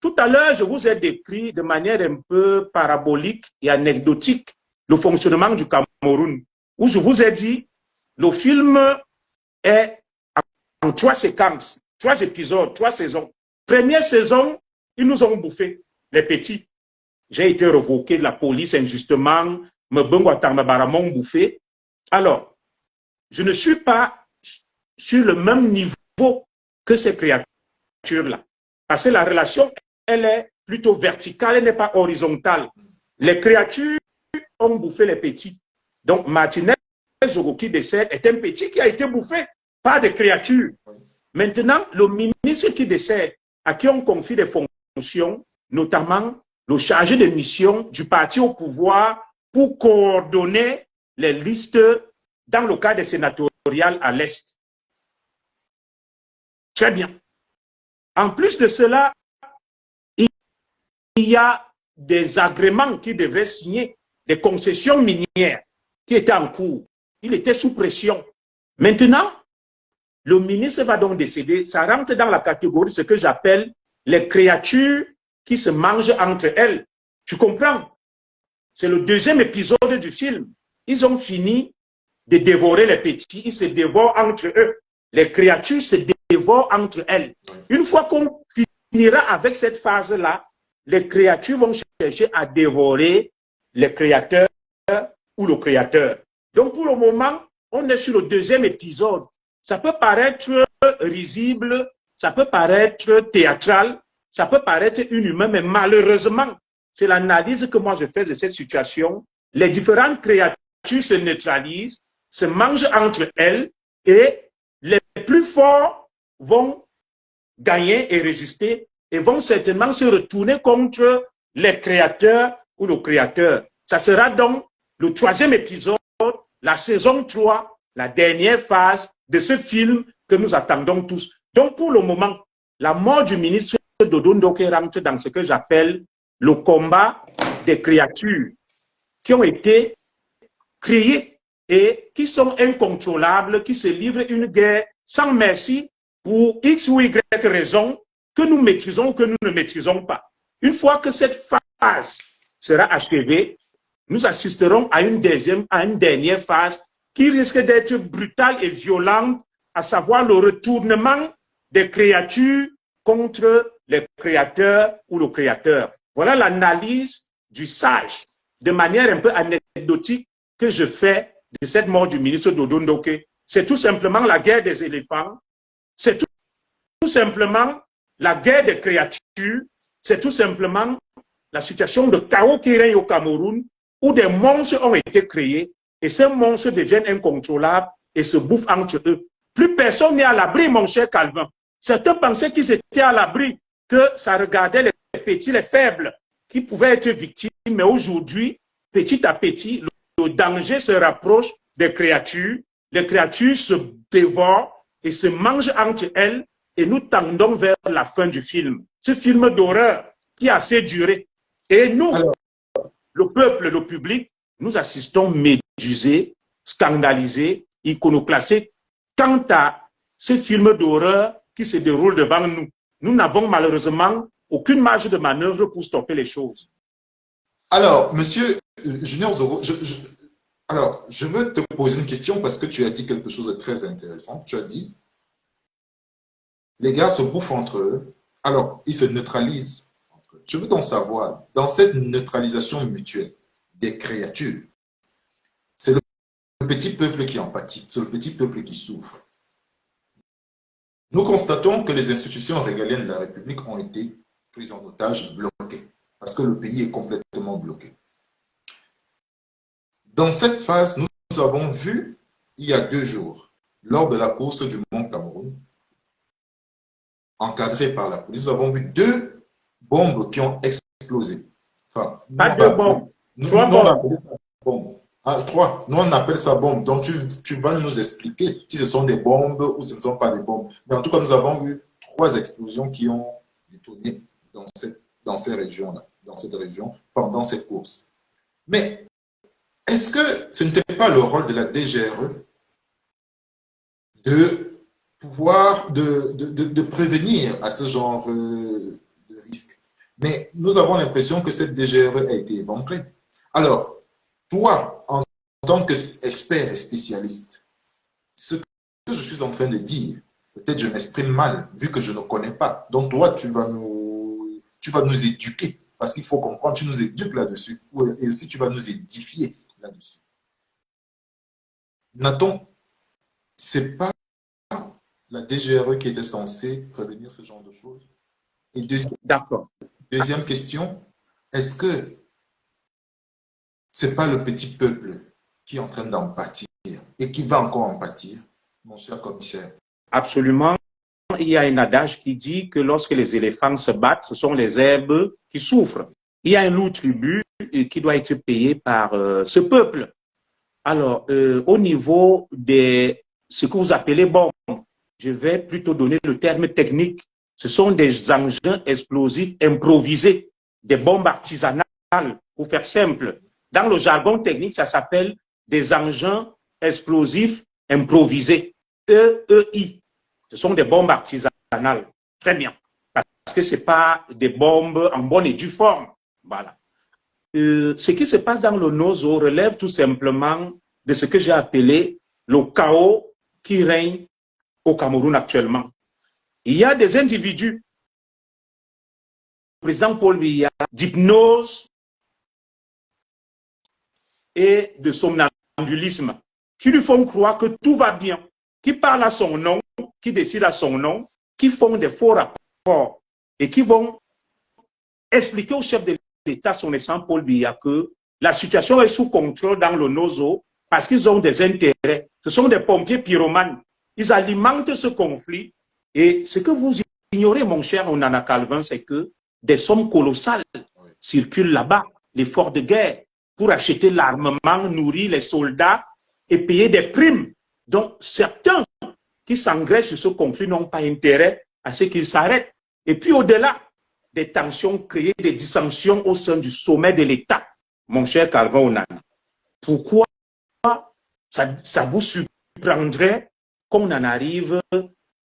[SPEAKER 2] Tout à l'heure, je vous ai décrit de manière un peu parabolique et anecdotique le fonctionnement du Cameroun, où je vous ai dit, le film est en 3 séquences, 3 épisodes, 3 saisons. Première saison, ils nous ont bouffé, les petits. J'ai été revoqué de la police injustement, me m'ont bouffé. Alors, je ne suis pas sur le même niveau que ces créatures-là. Parce que la relation, elle est plutôt verticale, elle n'est pas horizontale. Les créatures ont bouffé les petits. Donc, Martinez Zoro qui décède est un petit qui a été bouffé par des créatures. Maintenant, le ministre qui décède, à qui on confie des fonctions, notamment le chargé de mission du parti au pouvoir pour coordonner les listes dans le cas des sénatoriales à l'Est. Très bien. En plus de cela, il y a des agréments qui devraient signer, des concessions minières qui étaient en cours. Il était sous pression. Maintenant, le ministre va donc décéder. Ça rentre dans la catégorie ce que j'appelle les créatures qui se mangent entre elles. Tu comprends? C'est le deuxième épisode du film. Ils ont fini de dévorer les petits. Ils se dévorent entre eux. Les créatures se dévorent entre elles. Une fois qu'on finira avec cette phase-là, les créatures vont chercher à dévorer les créateurs ou le créateur. Donc, pour le moment, on est sur le deuxième épisode. Ça peut paraître risible, ça peut paraître théâtral, ça peut paraître inhumain, mais malheureusement, c'est l'analyse que moi je fais de cette situation. Les différentes créatures se neutralisent, se mangent entre elles et les plus forts vont gagner et résister et vont certainement se retourner contre les créateurs ou le créateur. Ça sera donc le troisième épisode, la saison 3, la dernière phase de ce film que nous attendons tous. Donc, pour le moment, la mort du ministre Dodo Ndoke rentre dans ce que j'appelle le combat des créatures qui ont été créées et qui sont incontrôlables, qui se livrent une guerre sans merci pour X ou Y raison que nous maîtrisons ou que nous ne maîtrisons pas. Une fois que cette phase sera achevée, nous assisterons à une dernière phase qui risque d'être brutale et violente, à savoir le retournement des créatures contre les créateurs ou le créateur. Voilà l'analyse du sage, de manière un peu anecdotique, que je fais de cette mort du ministre Dodo Ndoke c'est tout simplement la guerre des éléphants, c'est tout simplement la guerre des créatures, c'est tout simplement la situation de chaos qui règne au Cameroun, où des monstres ont été créés, et ces monstres deviennent incontrôlables et se bouffent entre eux. Plus personne n'est à l'abri, mon cher Calvin. Certains pensaient qu'ils étaient à l'abri, que ça regardait les petits, les faibles, qui pouvaient être victimes, mais aujourd'hui, petit à petit, le danger se rapproche des créatures, les créatures se dévorent et se mangent entre elles, et nous tendons vers la fin du film. Ce film d'horreur qui a assez duré. Et nous, le peuple, le public, nous assistons médusés, scandalisés, iconoclastés quant à ce film d'horreur qui se déroule devant nous. Nous n'avons malheureusement aucune marge de manœuvre pour stopper les choses.
[SPEAKER 1] Alors, monsieur Junior Zoro, alors, je veux te poser une question parce que tu as dit quelque chose de très intéressant. Tu as dit, les gars se bouffent entre eux, alors ils se neutralisent entre eux. Je veux donc savoir, dans cette neutralisation mutuelle des créatures, c'est le petit peuple qui en pâtit, c'est le petit peuple qui souffre. Nous constatons que les institutions régaliennes de la République ont été prises en otage, bloquées, parce que le pays est complètement bloqué. Dans cette phase, nous avons vu, il y a 2 jours, lors de la course du Mont Cameroun, encadrée par la police, nous avons vu 2 bombes qui ont explosé. Enfin,
[SPEAKER 2] pas 2 bombes, 3
[SPEAKER 1] bombes. Ah, 3. Nous, on appelle ça bombe. Donc, tu vas nous expliquer si ce sont des bombes ou ce ne sont pas des bombes. Mais en tout cas, nous avons vu 3 explosions qui ont détonné dans ces régions-là, dans cette région, pendant cette course. Mais est-ce que ce n'était pas le rôle de la DGRE de pouvoir, de prévenir à ce genre de risque? Mais nous avons l'impression que cette DGRE a été éventrée. Alors, toi, en tant qu'expert et spécialiste, ce que je suis en train de dire, peut-être je m'exprime mal, vu que je ne connais pas. Donc toi, tu vas nous éduquer, parce qu'il faut comprendre, tu nous éduques là-dessus, et aussi tu vas nous édifier là-dessus. Nathan, c'est pas la DGRE qui était censée prévenir ce genre de choses? Et deuxième question, est-ce que c'est pas le petit peuple qui est en train d'en pâtir et qui va encore en pâtir, mon cher commissaire?
[SPEAKER 2] Absolument. Il y a un adage qui dit que lorsque les éléphants se battent, ce sont les herbes qui souffrent. Il y a un lourd tribut qui doit être payé par ce peuple. Alors, au niveau de ce que vous appelez bombes, je vais plutôt donner le terme technique. Ce sont des engins explosifs improvisés, des bombes artisanales, pour faire simple. Dans le jargon technique, ça s'appelle des engins explosifs improvisés, EEI. Ce sont des bombes artisanales. Très bien. Parce que ce n'est pas des bombes en bonne et due forme. Voilà. Ce qui se passe dans le Nozo relève tout simplement de ce que j'ai appelé le chaos qui règne au Cameroun actuellement. Il y a des individus, le président Paul Biya, d'hypnose et de somnambulisme, qui lui font croire que tout va bien, qui parlent à son nom, qui décident à son nom, qui font des faux rapports et qui vont expliquer au chef de l'État, son excellence Paul Biya, que la situation est sous contrôle dans le Nozo parce qu'ils ont des intérêts. Ce sont des pompiers pyromanes. Ils alimentent ce conflit. Et ce que vous ignorez, mon cher Onana Calvin, c'est que des sommes colossales circulent là-bas, l'effort de guerre, pour acheter l'armement, nourrir les soldats et payer des primes. Donc, certains qui s'engraissent sur ce conflit n'ont pas intérêt à ce qu'il s'arrête. Et puis, au-delà des tensions créées, des dissensions au sein du sommet de l'État, mon cher Calvin Onana, pourquoi ça vous surprendrait qu'on en arrive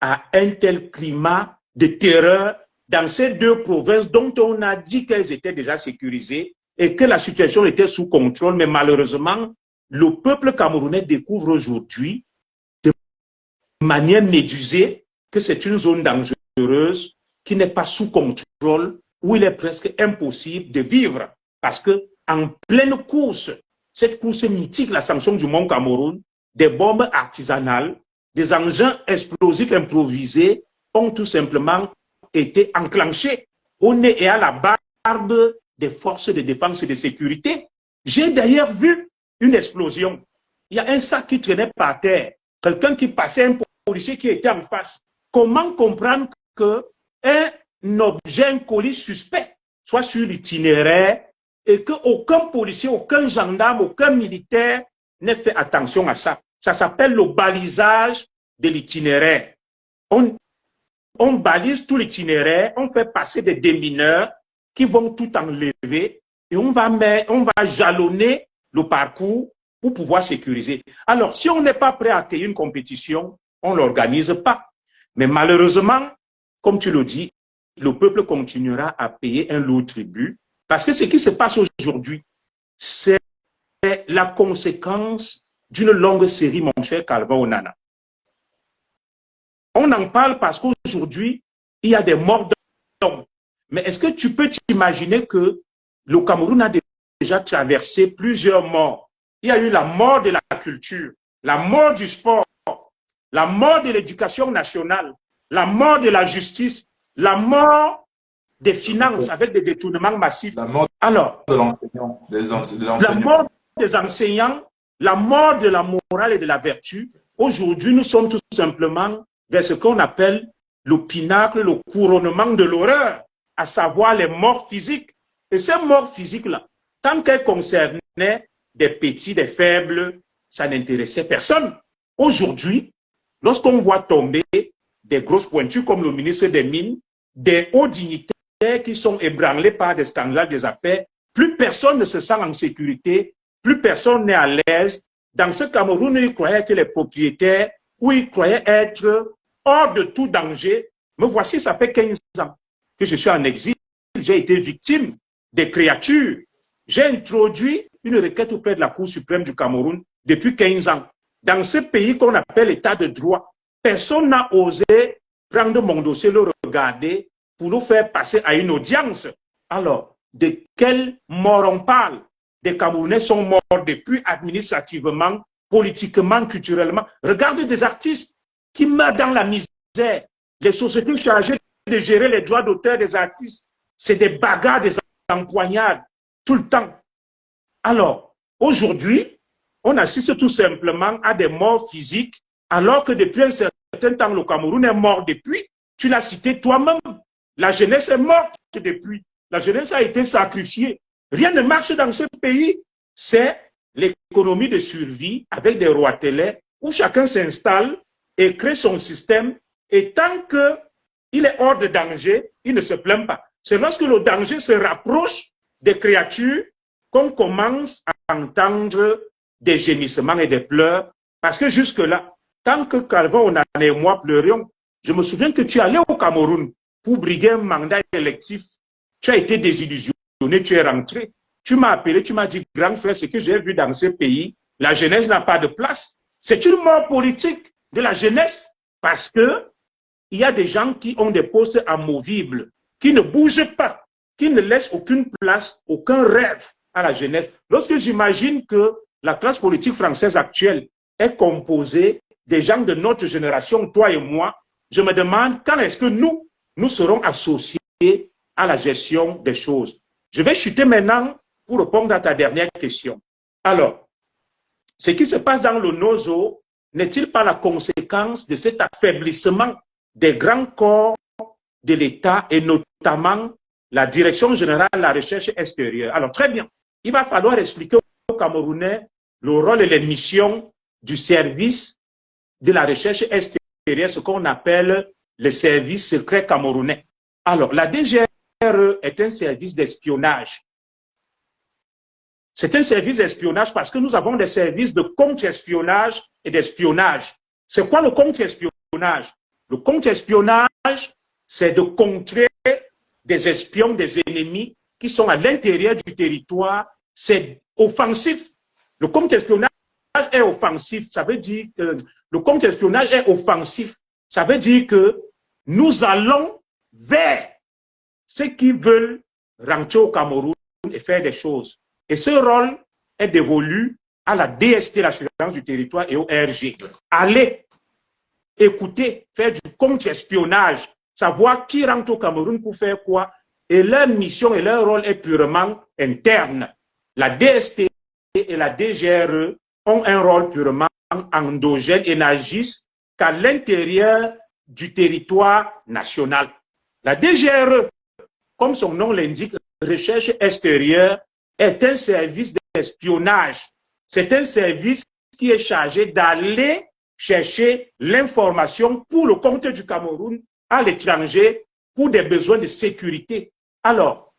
[SPEAKER 2] à un tel climat de terreur dans ces 2 provinces dont on a dit qu'elles étaient déjà sécurisées et que la situation était sous contrôle, mais malheureusement, le peuple camerounais découvre aujourd'hui de manière médusée que c'est une zone dangereuse qui n'est pas sous contrôle, où il est presque impossible de vivre. Parce que en pleine course, cette course mythique, la sanction du Mont Cameroun, des bombes artisanales, des engins explosifs improvisés ont tout simplement été enclenchés au nez et à la barbe des forces de défense et de sécurité. J'ai d'ailleurs vu une explosion. Il y a un sac qui traînait par terre, quelqu'un qui passait, un policier qui était en face. Comment comprendre qu'un objet, un colis suspect soit sur l'itinéraire et qu'aucun policier, aucun gendarme, aucun militaire n'ait fait attention à ça? Ça s'appelle le balisage de l'itinéraire. On balise tout l'itinéraire, on fait passer des démineurs qui vont tout enlever et on va jalonner le parcours pour pouvoir sécuriser. Alors, si on n'est pas prêt à accueillir une compétition, on ne l'organise pas. Mais malheureusement, comme tu le dis, le peuple continuera à payer un lourd tribut parce que ce qui se passe aujourd'hui, c'est la conséquence d'une longue série, mon cher Calvin Onana. On en parle parce qu'aujourd'hui, il y a des morts d'hommes. Mais est-ce que tu peux t'imaginer que le Cameroun a déjà traversé plusieurs morts? Il y a eu la mort de la culture, la mort du sport, la mort de l'éducation nationale, la mort de la justice, la mort des finances avec des détournements massifs.
[SPEAKER 1] La mort de l'enseignant,
[SPEAKER 2] la mort des enseignants, la mort de la morale et de la vertu. Aujourd'hui, nous sommes tout simplement vers ce qu'on appelle le pinacle, le couronnement de l'horreur, à savoir les morts physiques. Et ces morts physiques-là, tant qu'elles concernaient des petits, des faibles, ça n'intéressait personne. Aujourd'hui, lorsqu'on voit tomber des grosses pointures comme le ministre des Mines, des hauts dignitaires qui sont ébranlés par des scandales, des affaires, plus personne ne se sent en sécurité, plus personne n'est à l'aise. Dans ce Cameroun, ils croyaient être les propriétaires, où ils croyaient être hors de tout danger. Me voici, ça fait 15 ans que je suis en exil. J'ai été victime des créatures. J'ai introduit une requête auprès de la Cour suprême du Cameroun depuis 15 ans. Dans ce pays qu'on appelle l'état de droit, personne n'a osé prendre mon dossier, le regarder pour nous faire passer à une audience. Alors, de quelle mort on parle? Des Camerounais sont morts depuis administrativement, politiquement, culturellement. Regardez des artistes qui meurent dans la misère. Les sociétés chargées de gérer les droits d'auteur des artistes, c'est des bagarres, des empoignades, tout le temps. Alors, aujourd'hui, on assiste tout simplement à des morts physiques, alors que depuis un certain temps, le Cameroun est mort depuis. Tu l'as cité toi-même. La jeunesse est morte depuis. La jeunesse a été sacrifiée. Rien ne marche dans ce pays. C'est l'économie de survie avec des roitelets où chacun s'installe et crée son système. Et tant qu'il est hors de danger, il ne se plaint pas. C'est lorsque le danger se rapproche des créatures qu'on commence à entendre des gémissements et des pleurs. Parce que jusque-là, tant que Calvin Onana et moi pleurions, je me souviens que tu es allé au Cameroun pour briguer un mandat électif. Tu as été désillusionné, tu es rentré. Tu m'as appelé, tu m'as dit, grand frère, ce que j'ai vu dans ce pays, la jeunesse n'a pas de place. C'est une mort politique de la jeunesse parce que il y a des gens qui ont des postes amovibles, qui ne bougent pas, qui ne laissent aucune place, aucun rêve à la jeunesse. Lorsque j'imagine que la classe politique française actuelle est composée des gens de notre génération, toi et moi, je me demande quand est-ce que nous serons associés à la gestion des choses. Je vais chuter maintenant pour répondre à ta dernière question. Alors, ce qui se passe dans le NOZO n'est-il pas la conséquence de cet affaiblissement des grands corps de l'État et notamment la Direction générale de la recherche extérieure? Alors, très bien. Il va falloir expliquer aux Camerounais le rôle et les missions du service de la recherche extérieure, ce qu'on appelle le service secret camerounais. Alors, la DGRE est un service d'espionnage. C'est un service d'espionnage parce que nous avons des services de contre-espionnage et d'espionnage. C'est quoi le contre-espionnage? Le contre-espionnage, c'est de contrer des espions, des ennemis qui sont à l'intérieur du territoire. C'est offensif. Le contre-espionnage est offensif. Ça veut dire que le contre-espionnage est offensif. Ça veut dire que nous allons vers ceux qui veulent rentrer au Cameroun et faire des choses. Et ce rôle est dévolu à la DST, la surveillance du territoire, et au RG. Allez écouter, faire du contre-espionnage, savoir qui rentre au Cameroun pour faire quoi, et leur mission et leur rôle est purement interne. La DST et la DGRE ont un rôle purement endogène et n'agissent qu'à l'intérieur du territoire national. La DGRE, comme son nom l'indique, recherche extérieure, est un service d'espionnage. C'est un service qui est chargé d'aller chercher l'information pour le compte du Cameroun à l'étranger pour des besoins de sécurité. Alors,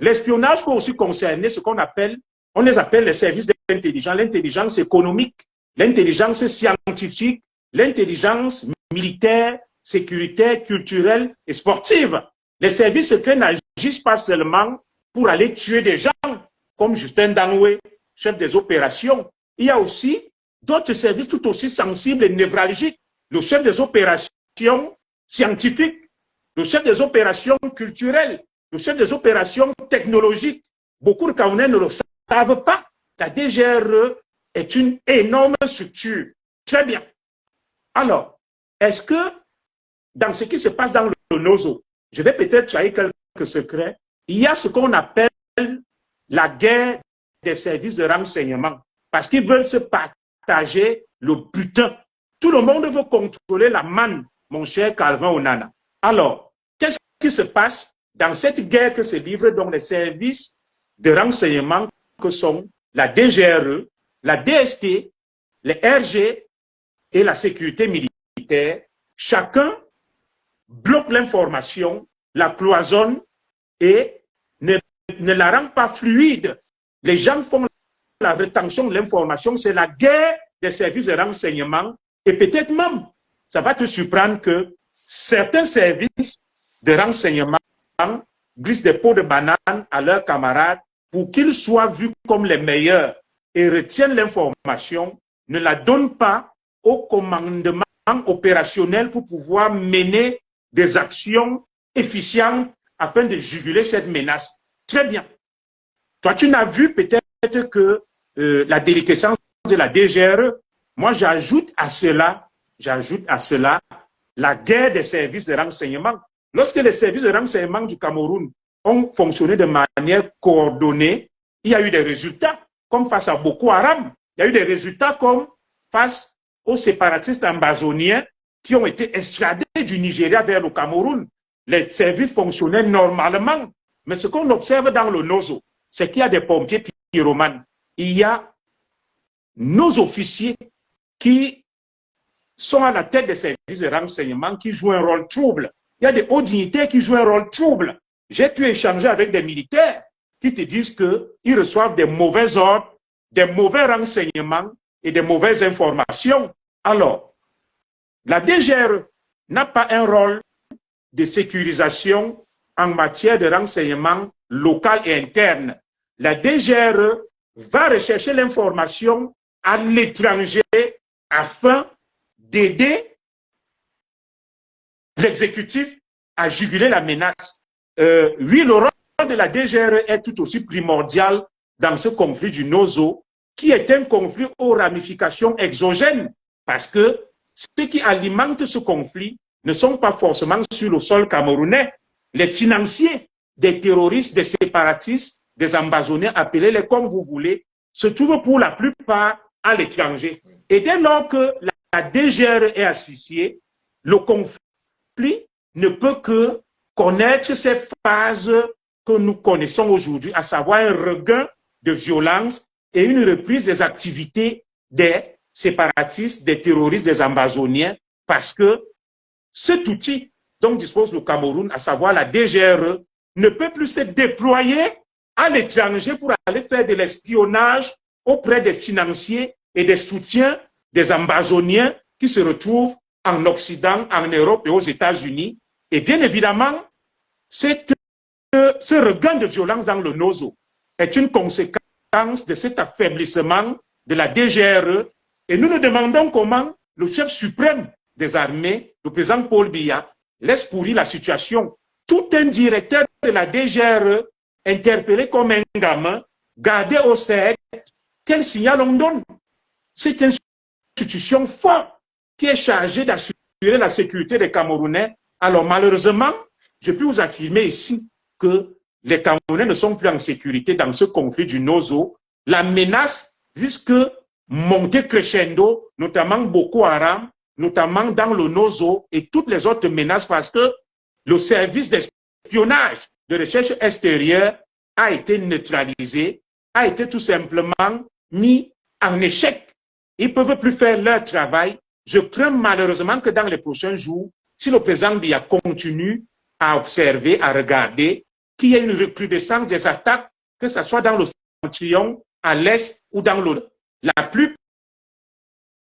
[SPEAKER 2] l'espionnage peut aussi concerner ce qu'on appelle, on les appelle les services d'intelligence, l'intelligence économique, l'intelligence scientifique, l'intelligence militaire, sécuritaire, culturelle et sportive. Les services secrets n'agissent pas seulement pour aller tuer des gens, comme Justin Danoué, chef des opérations. Il y a aussi d'autres services tout aussi sensibles et névralgiques. Le chef des opérations scientifiques, le chef des opérations culturelles, le chef des opérations technologiques. Beaucoup de Camerounais ne le savent pas. La DGRE est une énorme structure. Très bien. Alors, est-ce que dans ce qui se passe dans le NOZO, je vais peut-être trahir quelques secrets, il y a ce qu'on appelle la guerre des services de renseignement, parce qu'ils veulent se partager le butin. Tout le monde veut contrôler la manne, mon cher Calvin Onana. Alors, qu'est-ce qui se passe dans cette guerre que se livrent donc les services de renseignement que sont la DGRE, la DST, les RG et la sécurité militaire? Chacun bloque l'information, la cloisonne et ne la rend pas fluide. Les gens font la rétention de l'information, c'est la guerre des services de renseignement et peut-être même, ça va te surprendre que certains services de renseignement glissent des pots de banane à leurs camarades pour qu'ils soient vus comme les meilleurs et retiennent l'information, ne la donnent pas au commandement opérationnel pour pouvoir mener des actions efficientes afin de juguler cette menace. Très bien. Toi, tu n'as vu peut-être que la déliquescence de la DGRE. Moi, j'ajoute à cela la guerre des services de renseignement. Lorsque les services de renseignement du Cameroun ont fonctionné de manière coordonnée, il y a eu des résultats, comme face à Boko Haram. Il y a eu des résultats comme face aux séparatistes ambazoniens qui ont été extradés du Nigeria vers le Cameroun. Les services fonctionnaient normalement. Mais ce qu'on observe dans le NOZO, c'est qu'il y a des pompiers pyromanes. Il y a nos officiers qui sont à la tête des services de renseignement qui jouent un rôle trouble. Il y a des hauts dignitaires qui jouent un rôle trouble. J'ai pu échanger avec des militaires qui te disent qu'ils reçoivent des mauvais ordres, des mauvais renseignements et des mauvaises informations. Alors, la DGRE n'a pas un rôle de sécurisation en matière de renseignement local et interne. La DGRE va rechercher l'information à l'étranger afin d'aider l'exécutif à juguler la menace. Oui, le rôle de la DGRE est tout aussi primordial dans ce conflit du NOZO, qui est un conflit aux ramifications exogènes, parce que ceux qui alimentent ce conflit ne sont pas forcément sur le sol camerounais. Les financiers des terroristes, des séparatistes, des ambazoniens, appelez-les comme vous voulez, se trouvent pour la plupart à l'étranger. Et dès lors que la DGRE est asphyxiée, le conflit ne peut que connaître ces phases que nous connaissons aujourd'hui, à savoir un regain de violence et une reprise des activités des séparatistes, des terroristes, des ambazoniens, parce que cet outil dont dispose le Cameroun, à savoir la DGRE, ne peut plus se déployer à l'étranger pour aller faire de l'espionnage auprès des financiers et des soutiens des ambazoniens qui se retrouvent en Occident, en Europe et aux États-Unis. Et bien évidemment, ce regain de violence dans le NOZO est une conséquence de cet affaiblissement de la DGRE. Et nous nous demandons comment le chef suprême des armées, le président Paul Biya, laisse pourrir la situation. Tout un directeur de la DGRE, interpellé comme un gamin, gardé au CED, quel signal on donne? C'est une institution forte qui est chargée d'assurer la sécurité des Camerounais. Alors malheureusement, je peux vous affirmer ici que les Camerounais ne sont plus en sécurité dans ce conflit du Nozo. La menace risque de monter crescendo, notamment Boko Haram, notamment dans le Nozo et toutes les autres menaces parce que le service d'espionnage de recherche extérieure a été neutralisé, a été tout simplement mis en échec. Ils ne peuvent plus faire leur travail. Je crains malheureusement que dans les prochains jours, si le président Biya continue à observer, à regarder, qu'il y ait une recrudescence des attaques, que ce soit dans le Septentrion, à l'Est ou dans le... La plupart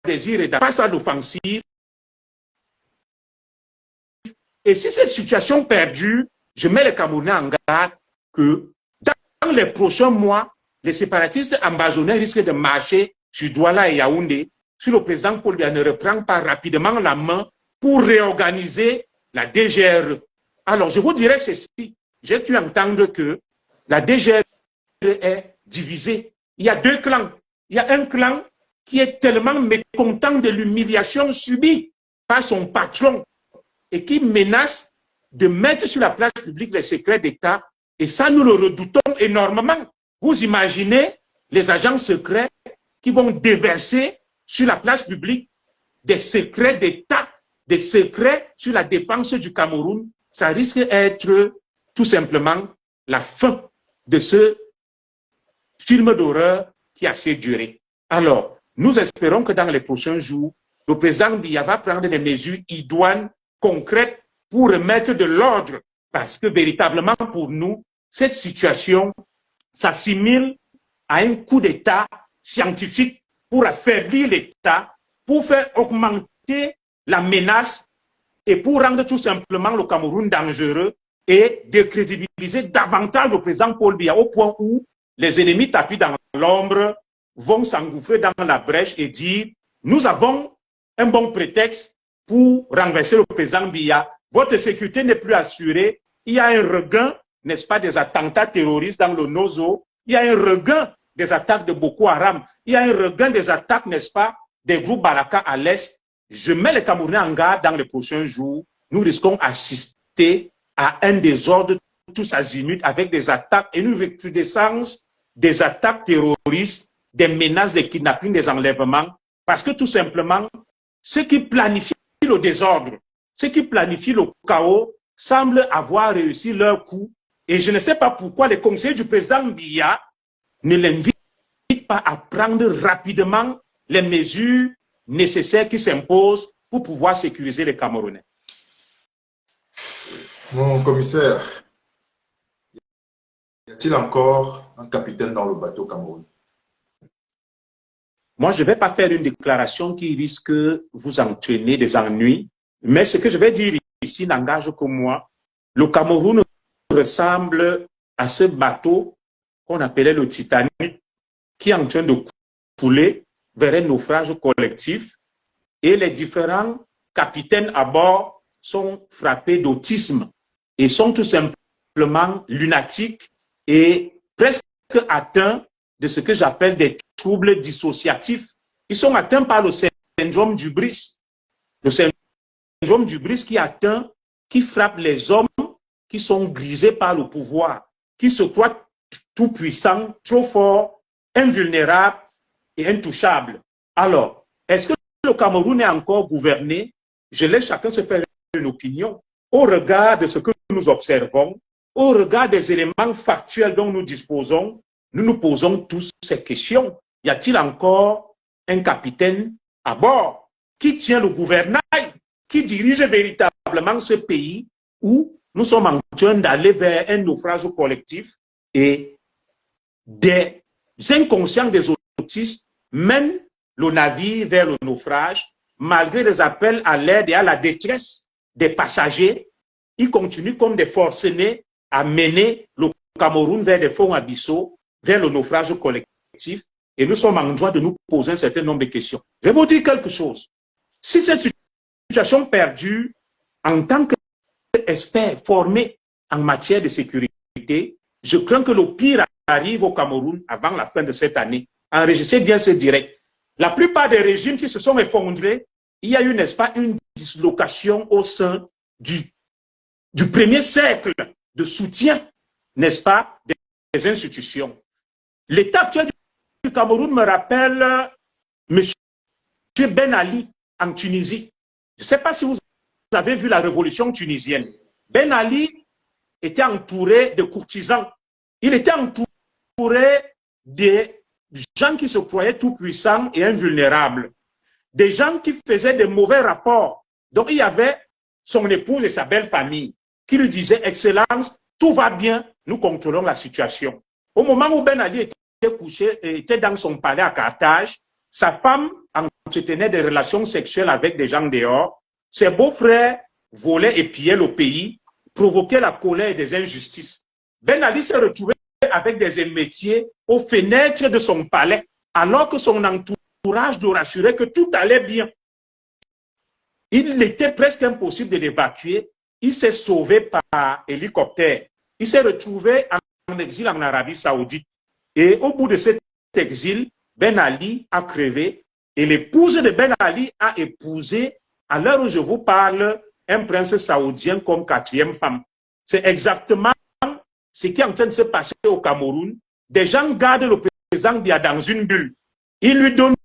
[SPEAKER 2] désir est face à l'offensive. Et si cette situation perdure, je mets les Camerounais en garde que dans les prochains mois, les séparatistes ambazonnais risquent de marcher sur Douala et Yaoundé si le président Paul Biya ne reprend pas rapidement la main pour réorganiser la DGRE. Alors, je vous dirais ceci. J'ai pu entendre que la DGRE est divisée. Il y a deux clans. Il y a un clan qui est tellement mécontent de l'humiliation subie par son patron et qui menace de mettre sur la place publique les secrets d'État. Et ça, nous le redoutons énormément. Vous imaginez les agents secrets qui vont déverser sur la place publique des secrets d'État, des secrets sur la défense du Cameroun. Ça risque d'être tout simplement la fin de ce film d'horreur qui a assez duré. Alors, nous espérons que dans les prochains jours, le président Biya va prendre des mesures idoines, concrètes, pour remettre de l'ordre. Parce que véritablement, pour nous, cette situation s'assimile à un coup d'État scientifique pour affaiblir l'État, pour faire augmenter la menace et pour rendre tout simplement le Cameroun dangereux et décrédibiliser davantage le président Paul Biya au point où les ennemis tapis dans l'ombre vont s'engouffrer dans la brèche et dire « Nous avons un bon prétexte pour renverser le président Biya. Votre sécurité n'est plus assurée. Il y a un regain, n'est-ce pas, des attentats terroristes dans le Nozo. Il y a un regain des attaques de Boko Haram. Il y a un regain des attaques, n'est-ce pas, des groupes Baraka à l'Est. Je mets les Camerounais en garde dans les prochains jours. Nous risquons d'assister à un désordre tous azimuts avec des attaques et une recrudescence des attaques terroristes, des menaces, des kidnappings, des enlèvements. Parce que tout simplement, ceux qui planifient le désordre, ceux qui planifient le chaos, semblent avoir réussi leur coup. Et je ne sais pas pourquoi les conseillers du président Biya ne l'invitent pas à prendre rapidement les mesures nécessaires qui s'imposent pour pouvoir sécuriser les Camerounais.
[SPEAKER 1] Mon commissaire, y a-t-il encore un capitaine dans le bateau Cameroun?
[SPEAKER 2] Moi, je ne vais pas faire une déclaration qui risque de vous entraîner des ennuis, mais ce que je vais dire ici n'engage que moi. Le Cameroun ressemble à ce bateau qu'on appelait le Titanic, qui est en train de couler vers un naufrage collectif et les différents capitaines à bord sont frappés d'autisme et sont tout simplement lunatiques et presque atteints de ce que j'appelle des troubles dissociatifs. Ils sont atteints par le syndrome du Brice. Le syndrome du Brice qui frappe les hommes qui sont grisés par le pouvoir, qui se croient tout puissants, trop forts, invulnérables et intouchables. Alors, est-ce que le Cameroun est encore gouverné? Je laisse chacun se faire une opinion au regard de ce que nous observons, au regard des éléments factuels dont nous disposons. Nous nous posons tous ces questions. Y a-t-il encore un capitaine à bord qui tient le gouvernail, qui dirige véritablement ce pays où nous sommes en train d'aller vers un naufrage collectif et des inconscients des autistes mènent le navire vers le naufrage malgré les appels à l'aide et à la détresse des passagers. Ils continuent comme des forcenés à mener le Cameroun vers des fonds abyssaux, vers le naufrage collectif. Et nous sommes en droit de nous poser un certain nombre de questions. Je vais vous dire quelque chose. Si cette situation perdure, en tant qu'expert formé en matière de sécurité, je crains que le pire arrive au Cameroun avant la fin de cette année. enregistrez bien ce direct. La plupart des régimes qui se sont effondrés, il y a eu, n'est-ce pas, une dislocation au sein du premier cercle de soutien, n'est-ce pas, des institutions. L'état actuel du Cameroun me rappelle M. Ben Ali en Tunisie. Je ne sais pas si vous avez vu la révolution tunisienne. Ben Ali était entouré de courtisans. Il était entouré de gens qui se croyaient tout puissants et invulnérables. Des gens qui faisaient de mauvais rapports. Donc, il y avait son épouse et sa belle famille qui lui disaient, Excellence, tout va bien, nous contrôlons la situation. Au moment où Ben Ali était couché, était dans son palais à Carthage, sa femme entretenait des relations sexuelles avec des gens dehors. Ses beaux-frères volaient et pillaient le pays, provoquaient la colère et des injustices. Ben Ali s'est retrouvé avec des émétiers aux fenêtres de son palais, alors que son entourage le rassurait que tout allait bien. Il était presque impossible de l'évacuer. Il s'est sauvé par hélicoptère. Il s'est retrouvé en exil en Arabie Saoudite. Et au bout de cet exil, Ben Ali a crevé et l'épouse de Ben Ali a épousé, à l'heure où je vous parle, un prince saoudien comme quatrième femme. C'est exactement ce qui est en train de se passer au Cameroun. Des gens gardent le président Biya dans une bulle. Ils lui donnent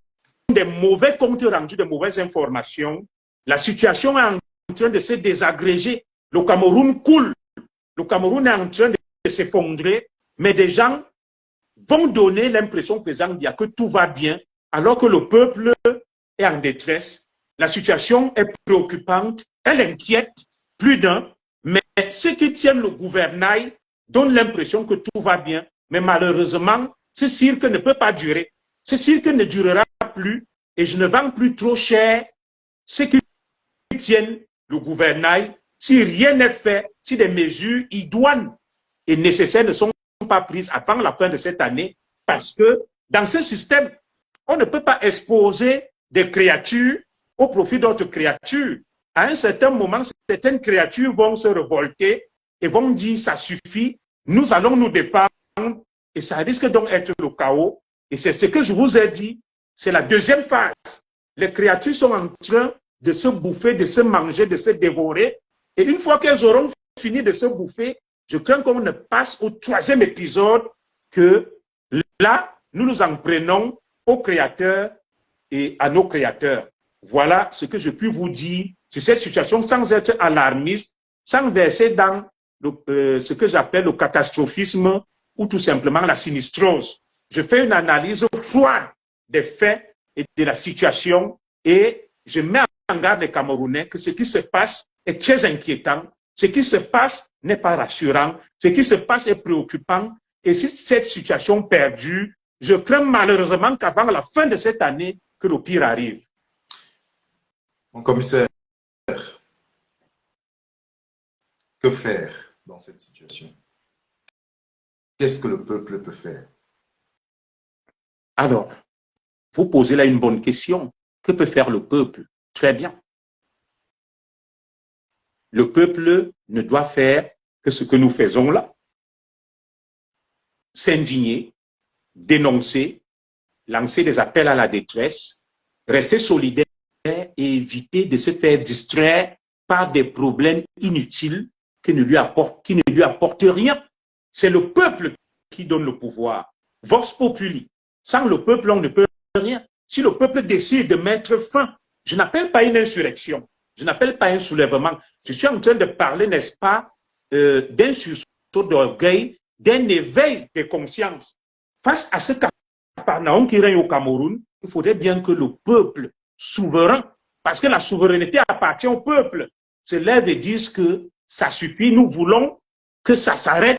[SPEAKER 2] des mauvais comptes rendus, de mauvaises informations. La situation est en train de se désagréger. Le Cameroun coule. Le Cameroun est en train de s'effondrer. Mais des gens vont donner l'impression au président Biya que tout va bien, alors que le peuple est en détresse. La situation est préoccupante. Elle inquiète plus d'un. Mais ceux qui tiennent le gouvernail donnent l'impression que tout va bien. Mais malheureusement, ce cirque ne peut pas durer. Ce cirque ne durera plus et je ne vends plus trop cher ceux qui tiennent le gouvernail. Si rien n'est fait, si des mesures idoines et nécessaires ne sont pas prises avant la fin de cette année, parce que dans ce système, on ne peut pas exposer des créatures au profit d'autres créatures. À un certain moment, certaines créatures vont se révolter et vont dire ça suffit, nous allons nous défendre et ça risque donc d'être le chaos. Et c'est ce que je vous ai dit, c'est la deuxième phase. Les créatures sont en train de se bouffer, de se manger, de se dévorer. Et une fois qu'elles auront fini de se bouffer, je crains qu'on ne passe au troisième épisode, que là, nous nous en prenons aux créateurs et à nos créateurs. Voilà ce que je puis vous dire sur cette situation sans être alarmiste, sans verser dans ce que j'appelle le catastrophisme ou tout simplement la sinistrose. Je fais une analyse froide des faits et de la situation et je mets en garde les Camerounais que ce qui se passe est très inquiétant. Ce qui se passe n'est pas rassurant. Ce qui se passe est préoccupant. Et si cette situation perdure, je crains malheureusement qu'avant la fin de cette année, que le pire arrive.
[SPEAKER 1] Mon commissaire, que faire dans cette situation? Qu'est-ce que le peuple peut faire?
[SPEAKER 2] Alors, vous posez là une bonne question. Que peut faire le peuple? Très bien. Le peuple ne doit faire que ce que nous faisons là. S'indigner, dénoncer, lancer des appels à la détresse, rester solidaire et éviter de se faire distraire par des problèmes inutiles qui ne lui apportent rien. C'est le peuple qui donne le pouvoir. Vox populi. Sans le peuple, on ne peut rien. Si le peuple décide de mettre fin, je n'appelle pas une insurrection, je n'appelle pas un soulèvement. Je suis en train de parler, n'est-ce pas, d'un sursaut d'orgueil, d'un éveil de conscience. Face à ce Capernaum qui règne au Cameroun, il faudrait bien que le peuple souverain, parce que la souveraineté appartient au peuple, se lève et dise que ça suffit, nous voulons que ça s'arrête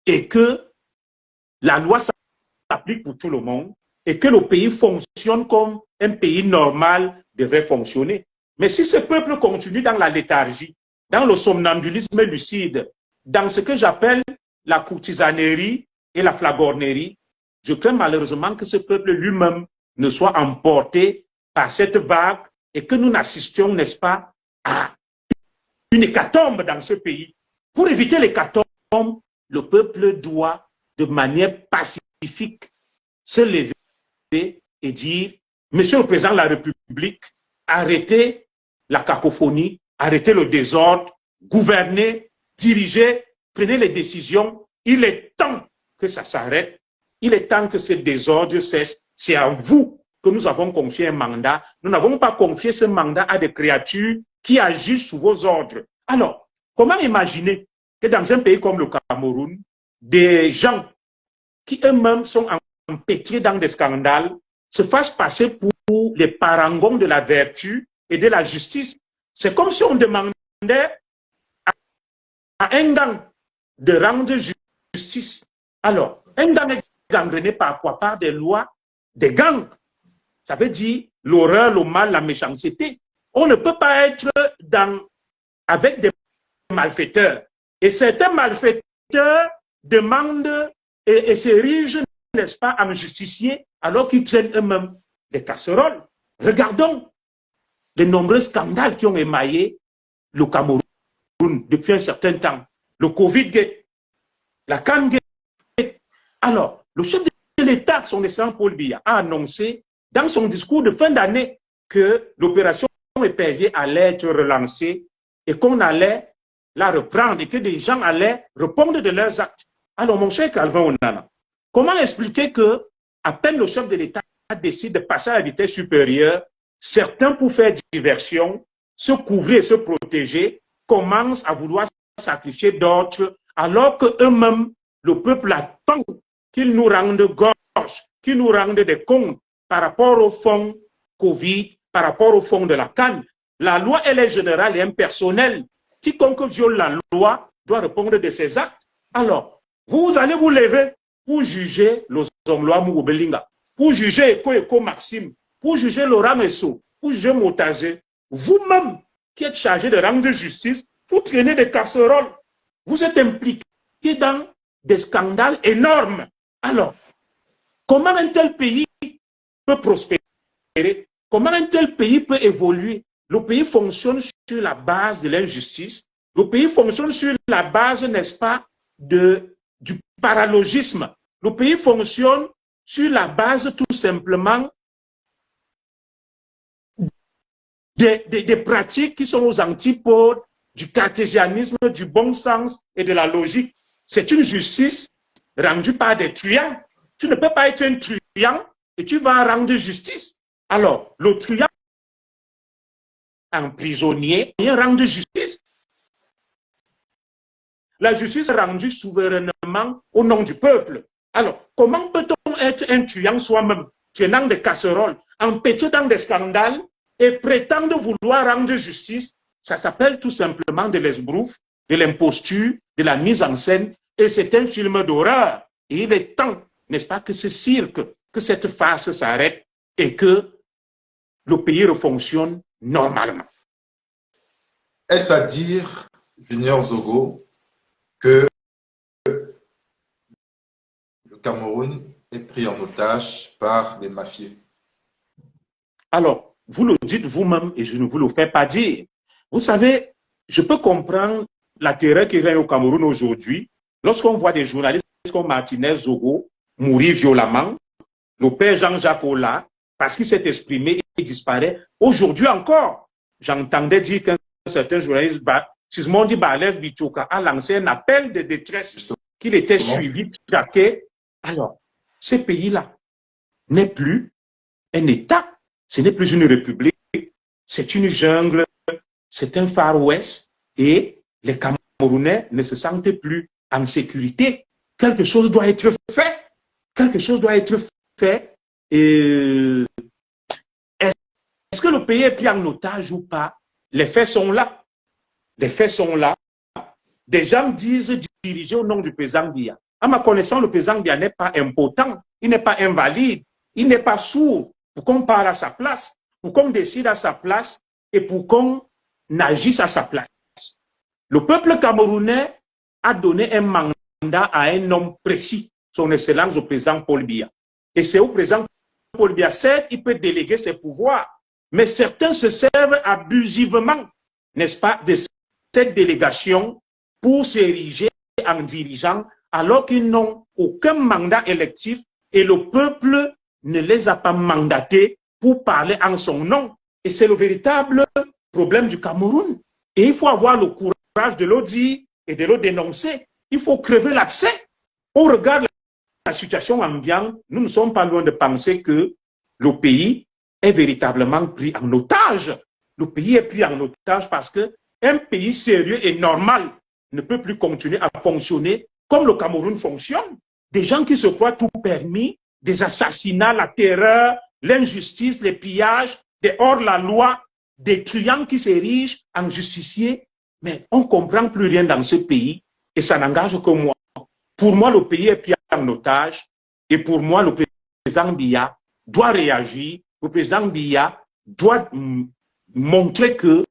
[SPEAKER 2] et que la loi s'applique pour tout le monde et que le pays fonctionne comme un pays normal devrait fonctionner. Mais si ce peuple continue dans la léthargie, dans le somnambulisme lucide, dans ce que j'appelle la courtisanerie et la flagornerie, je crains malheureusement que ce peuple lui-même ne soit emporté par cette vague et que nous n'assistions, n'est-ce pas, à une hécatombe dans ce pays. Pour éviter l'hécatombe, le peuple doit, de manière pacifique, se lever et dire, Monsieur le Président de la République, arrêtez la cacophonie, arrêtez le désordre, gouvernez, dirigez, prenez les décisions. Il est temps que ça s'arrête. Il est temps que ce désordre cesse. C'est à vous que nous avons confié un mandat. Nous n'avons pas confié ce mandat à des créatures qui agissent sous vos ordres. Alors, comment imaginer que dans un pays comme le Cameroun, des gens qui eux-mêmes sont empêtrés dans des scandales se fassent passer pour les parangons de la vertu et de la justice? C'est comme si on demandait à un gang de rendre justice. Alors, un gang est gangréné par quoi? Par des lois, des gangs. Ça veut dire l'horreur, le mal, la méchanceté. On ne peut pas être avec des malfaiteurs. Et certains malfaiteurs demandent et s'érigent, n'est-ce pas, en justiciers, alors qu'ils traînent eux-mêmes des casseroles. Regardons les nombreux scandales qui ont émaillé le Cameroun depuis un certain temps. Le Covid-Gate, la CAN-Gate. Alors, le chef de l'État, son excellent Paul Biya, a annoncé dans son discours de fin d'année que l'opération Épervier allait être relancée et qu'on allait la reprendre et que des gens allaient répondre de leurs actes. Alors, mon cher Calvin Onana, comment expliquer que, à peine le chef de l'État décide de passer à la vitesse supérieure, certains, pour faire diversion, se couvrir et se protéger, commencent à vouloir sacrifier d'autres, alors qu'eux-mêmes, le peuple attend qu'ils nous rendent gorge, qu'ils nous rendent des comptes par rapport au fonds Covid, par rapport au fonds de la CAN. La loi, elle est générale et impersonnelle. Quiconque viole la loi doit répondre de ses actes. Alors, vous allez vous lever pour juger les Omloa Moubelinga, pour juger Eko Maxime, pour juger Laurent Messo, pour juger Motage. Vous-même qui êtes chargé de rendre justice, vous traînez des casseroles. Vous êtes impliqué dans des scandales énormes. Alors, comment un tel pays peut prospérer? Comment un tel pays peut évoluer? Le pays fonctionne sur la base de l'injustice. Le pays fonctionne sur la base, n'est-ce pas, du paralogisme. Le pays fonctionne sur la base tout simplement des pratiques qui sont aux antipodes du cartésianisme, du bon sens et de la logique. C'est une justice rendue par des truands. Tu ne peux pas être un truand et tu vas rendre justice. Alors, le truand un prisonnier rendre justice. La justice est rendue souverainement au nom du peuple. Alors, comment peut-on être un truand soi-même, tenant des casseroles, empêché dans des scandales et prétendre vouloir rendre justice? Ça s'appelle tout simplement de l'esbrouf, de l'imposture, de la mise en scène, et c'est un film d'horreur. Et il est temps, n'est-ce pas, que ce cirque, que cette farce s'arrête et que le pays refonctionne normalement.
[SPEAKER 1] Est-ce à dire, Junior Zogo, que le Cameroun est pris en otage par les mafieux?
[SPEAKER 2] Alors, vous le dites vous-même et je ne vous le fais pas dire. Vous savez, je peux comprendre la terreur qui règne au Cameroun aujourd'hui lorsqu'on voit des journalistes comme Martinez Zogo mourir violemment, le père Jean-Jacques Ola, parce qu'il s'est exprimé et disparaît. Aujourd'hui encore, j'entendais dire qu'un certain journaliste, Sismondi Balev Bichoka, a lancé un appel de détresse qu'il était suivi, traqué. Alors, ce pays-là n'est plus un État, ce n'est plus une république, c'est une jungle, c'est un Far West et les Camerounais ne se sentent plus en sécurité. Quelque chose doit être fait. Quelque chose doit être fait. Est-ce que le pays est pris en otage ou pas? Les faits sont là. Les faits sont là. Des gens disent diriger au nom du président Biya. À ma connaissance, le président Biya n'est pas impotent, il n'est pas invalide, il n'est pas sourd pour qu'on parle à sa place, pour qu'on décide à sa place et pour qu'on agisse à sa place. Le peuple camerounais a donné un mandat à un homme précis, son excellence le président Paul Biya. Et c'est au président Paul Biya, certes, il peut déléguer ses pouvoirs, mais certains se servent abusivement, n'est-ce pas, de cette délégation pour s'ériger en dirigeant alors qu'ils n'ont aucun mandat électif et le peuple ne les a pas mandatés pour parler en son nom. Et c'est le véritable problème du Cameroun. Et il faut avoir le courage de le dire et de le dénoncer. Il faut crever l'abcès. Au regard de la situation ambiante, nous ne sommes pas loin de penser que le pays est véritablement pris en otage. Le pays est pris en otage parce qu'un pays sérieux et normal ne peut plus continuer à fonctionner comme le Cameroun fonctionne. Des gens qui se croient tout permis, des assassinats, la terreur, l'injustice, les pillages, des hors-la-loi, des truands qui s'érigent en justiciers. Mais on ne comprend plus rien dans ce pays et ça n'engage que moi. Pour moi, le pays est pris en otage et pour moi, le président Biya doit réagir. Le président Biya doit montrer que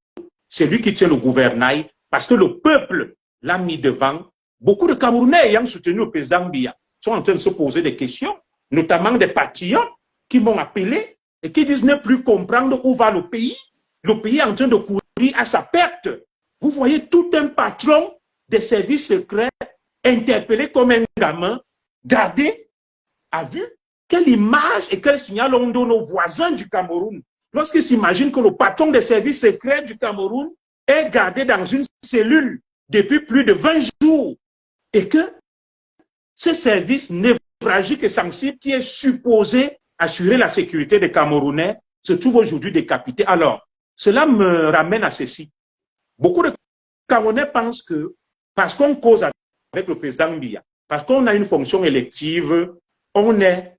[SPEAKER 2] c'est lui qui tient le gouvernail parce que le peuple l'a mis devant. Beaucoup de Camerounais ayant soutenu le président Biya sont en train de se poser des questions, notamment des patriotes qui m'ont appelé et qui disent ne plus comprendre où va le pays. Le pays est en train de courir à sa perte. Vous voyez tout un patron des services secrets interpellé comme un gamin, gardé à vue. Quelle image et quel signal on donne aux voisins du Cameroun lorsqu'ils s'imaginent que le patron des services secrets du Cameroun est gardé dans une cellule depuis plus de 20 jours et que ce service névralgique et sensible qui est supposé assurer la sécurité des Camerounais se trouve aujourd'hui décapité. Alors, cela me ramène à ceci. Beaucoup de Camerounais pensent que parce qu'on cause avec le président Biya, parce qu'on a une fonction élective, on est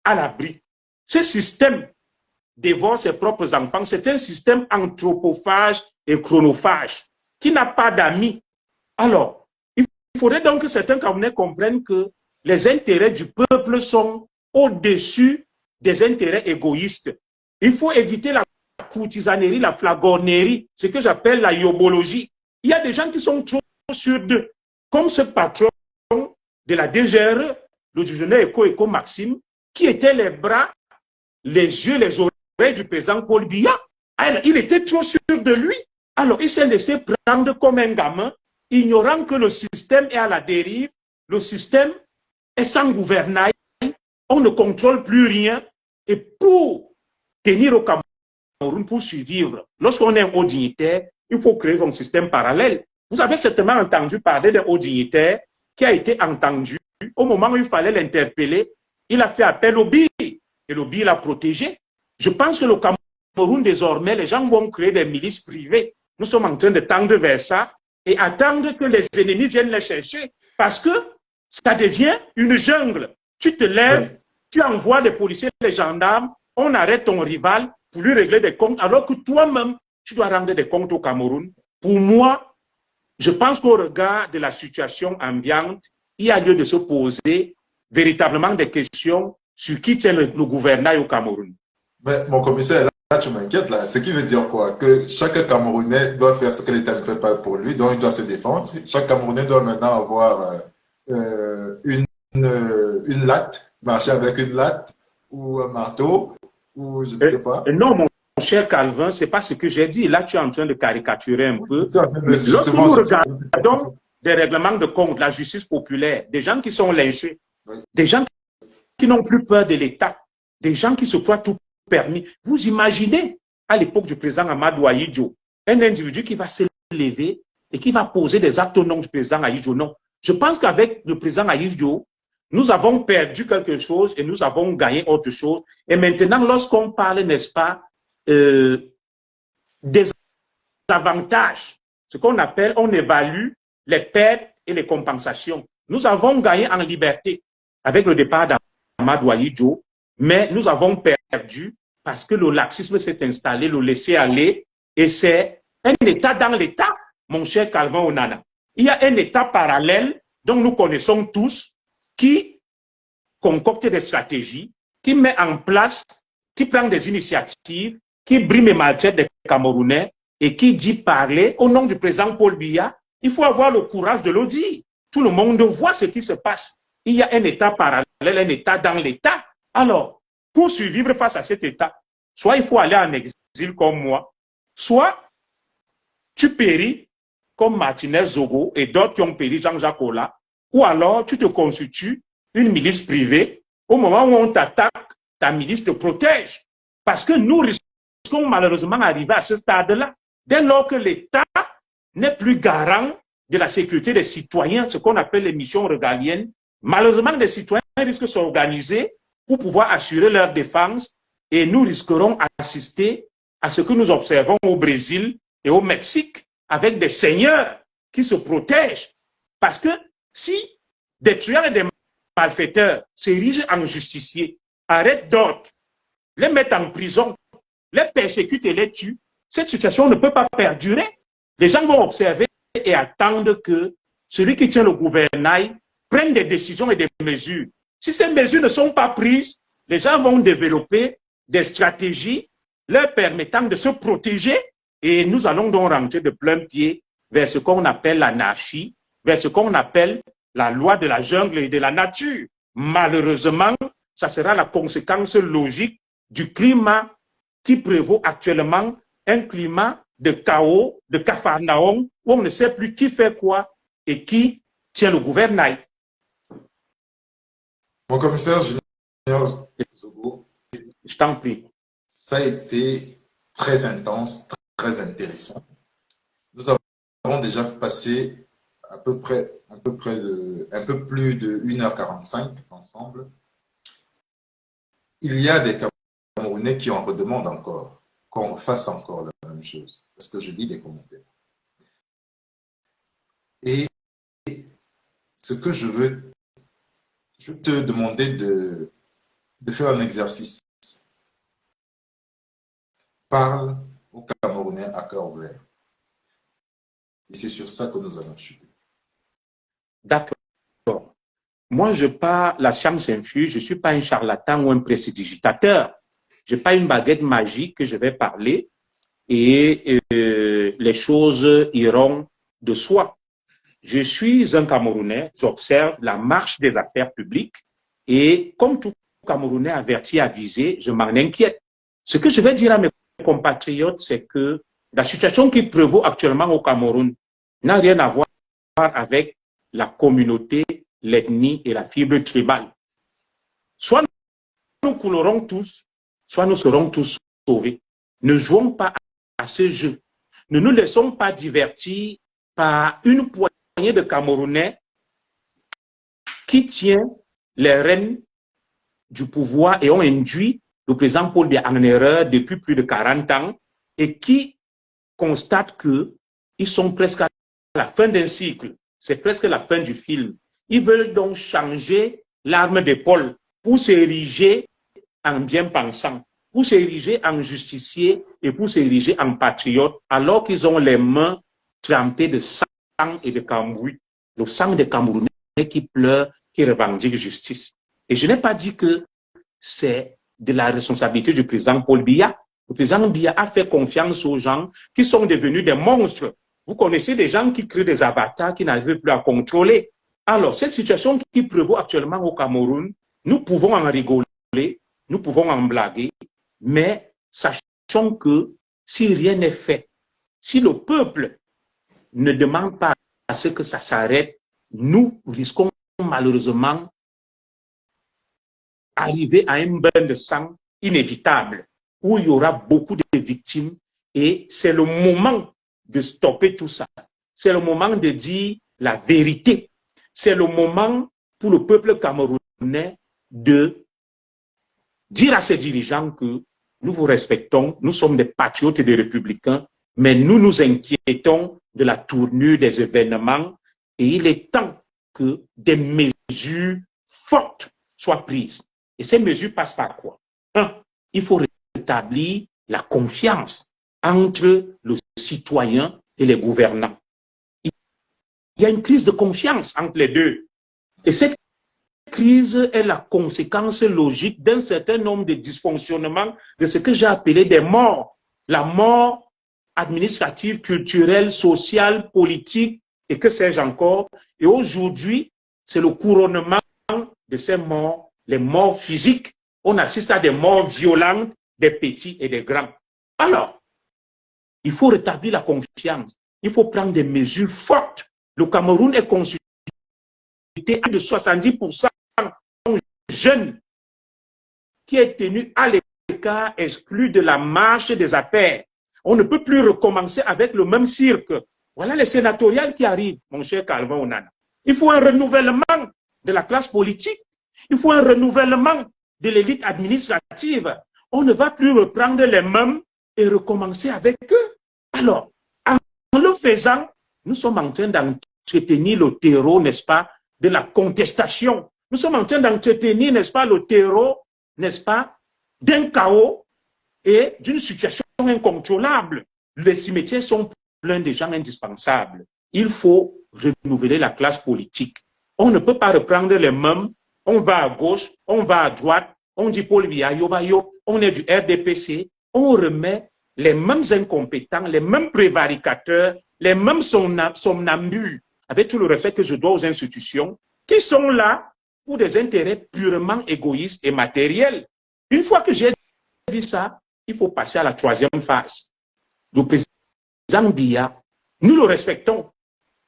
[SPEAKER 2] à l'abri. Ce système dévore ses propres enfants. C'est un système anthropophage et chronophage qui n'a pas d'amis. Alors, il faudrait donc que certains Camerounais comprennent que les intérêts du peuple sont au-dessus des intérêts égoïstes. Il faut éviter la courtisanerie, la flagornerie, ce que j'appelle la yobologie. Il y a des gens qui sont trop sûrs d'eux, comme ce patron de la DGRE, le divisionnaire Eko Maxime, qui était les bras, les yeux, les oreilles du président Paul Biya. Alors, il était trop sûr de lui. Alors, il s'est laissé prendre comme un gamin, ignorant que le système est à la dérive, le système est sans gouvernail, on ne contrôle plus rien. Et pour tenir au Cameroun, pour survivre, lorsqu'on est un haut dignitaire, il faut créer un système parallèle. Vous avez certainement entendu parler d'un haut dignitaire qui a été entendu au moment où il fallait l'interpeller. Il a fait appel au BI et le BI l'a protégé. Je pense que le Cameroun, désormais, les gens vont créer des milices privées. Nous sommes en train de tendre vers ça et attendre que les ennemis viennent les chercher parce que ça devient une jungle. Tu te lèves, tu envoies des policiers, des gendarmes, on arrête ton rival pour lui régler des comptes alors que toi-même, tu dois rendre des comptes au Cameroun. Pour moi, je pense qu'au regard de la situation ambiante, il y a lieu de se poser véritablement des questions sur qui tient le gouvernail au Cameroun.
[SPEAKER 1] Mais mon commissaire, là tu m'inquiètes, là. Ce qui veut dire quoi? Que chaque Camerounais doit faire ce que l'État ne fait pas pour lui, donc il doit se défendre. Chaque Camerounais doit maintenant avoir une latte, marcher avec une latte ou un marteau, ou je ne sais pas.
[SPEAKER 2] Non, mon cher Calvin, ce n'est pas ce que j'ai dit. Là, tu es en train de caricaturer un peu. Lorsque
[SPEAKER 1] Justement,
[SPEAKER 2] nous regardons des règlements de compte, la justice populaire, des gens qui sont lynchés, des gens qui n'ont plus peur de l'État, des gens qui se croient tout permis. Vous imaginez, à l'époque du président Amadou Ahidjo, un individu qui va se lever et qui va poser des actes au nom du président Ahidjo. Non. Je pense qu'avec le président Ahidjo, nous avons perdu quelque chose et nous avons gagné autre chose. Et maintenant, lorsqu'on parle, n'est-ce pas, des avantages, ce qu'on appelle, on évalue les pertes et les compensations. Nous avons gagné en liberté avec le départ d'Amadou Ahidjo, mais nous avons perdu parce que le laxisme s'est installé, le laisser aller, et c'est un État dans l'État, mon cher Calvin Onana. Il y a un État parallèle dont nous connaissons tous qui concocte des stratégies, qui met en place, qui prend des initiatives, qui brime et maltraite des Camerounais et qui dit parler au nom du président Paul Biya. Il faut avoir le courage de le dire. Tout le monde voit ce qui se passe. Il y a un État parallèle, un État dans l'État. Alors, pour survivre face à cet État, soit il faut aller en exil comme moi, soit tu péris comme Martinez Zogo et d'autres qui ont péri, Jean-Jacques Ola, ou alors tu te constitues une milice privée. Au moment où on t'attaque, ta milice te protège. Parce que nous risquons malheureusement d'arriver à ce stade-là. Dès lors que l'État n'est plus garant de la sécurité des citoyens, ce qu'on appelle les missions régaliennes, malheureusement, les citoyens risquent de s'organiser pour pouvoir assurer leur défense et nous risquerons d'assister à ce que nous observons au Brésil et au Mexique avec des seigneurs qui se protègent. Parce que si des tueurs et des malfaiteurs s'érigent en justiciers, arrêtent d'autres, les mettent en prison, les persécutent et les tuent, cette situation ne peut pas perdurer. Les gens vont observer et attendre que celui qui tient le gouvernail prenne des décisions et des mesures. Si ces mesures ne sont pas prises, les gens vont développer des stratégies leur permettant de se protéger et nous allons donc rentrer de plein pied vers ce qu'on appelle l'anarchie, vers ce qu'on appelle la loi de la jungle et de la nature. Malheureusement, ça sera la conséquence logique du climat qui prévaut actuellement, un climat de chaos, de capharnaüm, où on ne sait plus qui fait quoi et qui tient le gouvernail.
[SPEAKER 1] Mon commissaire général Zogo,
[SPEAKER 2] Je t'en prie.
[SPEAKER 1] ça a été très intense, très intéressant. Nous avons déjà passé un peu plus de 1h45 ensemble. Il y a des Camerounais qui en redemandent encore, qu'on fasse encore la même chose, parce que je lis des commentaires. Et ce que je veux te demander de faire un exercice. Parle aux Camerounais à cœur ouvert. Et c'est sur ça que nous allons chuter.
[SPEAKER 2] D'accord. Moi, je pas la science infuse, je ne suis pas un charlatan ou un prestidigitateur. Je n'ai pas une baguette magique que je vais parler et les choses iront de soi. Je suis un Camerounais, j'observe la marche des affaires publiques et comme tout Camerounais averti, avisé, je m'en inquiète. Ce que je vais dire à mes compatriotes, c'est que la situation qui prévaut actuellement au Cameroun n'a rien à voir avec la communauté, l'ethnie et la fibre tribale. Soit nous coulerons tous, soit nous serons tous sauvés. Ne jouons pas à ce jeu. Ne nous laissons pas divertir par une poignée de Camerounais qui tient les rênes du pouvoir et ont induit le président Paul Biya en erreur depuis plus de 40 ans et qui constatent qu'ils sont presque à la fin d'un cycle. C'est presque la fin du film. Ils veulent donc changer l'arme d'épaule pour s'ériger en bien-pensant, pour s'ériger en justicier et pour s'ériger en patriote, alors qu'ils ont les mains trempées de sang et de cambouis. Le sang des Camerounais qui pleurent, qui revendiquent justice. Et je n'ai pas dit que c'est de la responsabilité du président Paul Biya. Le président Biya a fait confiance aux gens qui sont devenus des monstres. Vous connaissez des gens qui créent des avatars qui n'arrivent plus à contrôler. Alors, cette situation qui prévaut actuellement au Cameroun, nous pouvons en rigoler, nous pouvons en blaguer, mais sachons que si rien n'est fait, si le peuple ne demande pas à ce que ça s'arrête, nous risquons malheureusement d'arriver à un bain de sang inévitable, où il y aura beaucoup de victimes, et c'est le moment de stopper tout ça. C'est le moment de dire la vérité. C'est le moment pour le peuple camerounais de dire à ses dirigeants que nous vous respectons, nous sommes des patriotes et des républicains, mais nous nous inquiétons de la tournure des événements et il est temps que des mesures fortes soient prises. Et ces mesures passent par quoi? Un, il faut rétablir la confiance entre le citoyen et les gouvernants. Il y a une crise de confiance entre les deux. Et cette crise est la conséquence logique d'un certain nombre de dysfonctionnements de ce que j'ai appelé des morts. La mort administrative, culturelle, sociale, politique et que sais-je encore. Et aujourd'hui, c'est le couronnement de ces morts, les morts physiques. On assiste à des morts violentes des petits et des grands. Alors, il faut rétablir la confiance. Il faut prendre des mesures fortes. Le Cameroun est constitué de 70% jeunes. qui est tenu à l'écart, exclu de la marche des affaires. On ne peut plus recommencer avec le même cirque. Voilà les sénatoriales qui arrivent, mon cher Calvin Onana. Il faut un renouvellement de la classe politique. Il faut un renouvellement de l'élite administrative. On ne va plus reprendre les mêmes et recommencer avec eux. Alors, en le faisant, nous sommes en train d'entretenir le terreau, n'est-ce pas, de la contestation. Nous sommes en train d'entretenir, n'est-ce pas, le terreau, n'est-ce pas, d'un chaos et d'une situation incontrôlable. Les cimetières sont pleins de gens indispensables. Il faut renouveler la classe politique. On ne peut pas reprendre les mêmes. On va à gauche, on va à droite, on dit Paul Biya, Yobayo, on est du RDPC, on remet les mêmes incompétents, les mêmes prévaricateurs, les mêmes somnambules, avec tout le respect que je dois aux institutions, qui sont là pour des intérêts purement égoïstes et matériels. Une fois que j'ai dit ça, il faut passer à la troisième phase. Le président Biya, nous le respectons.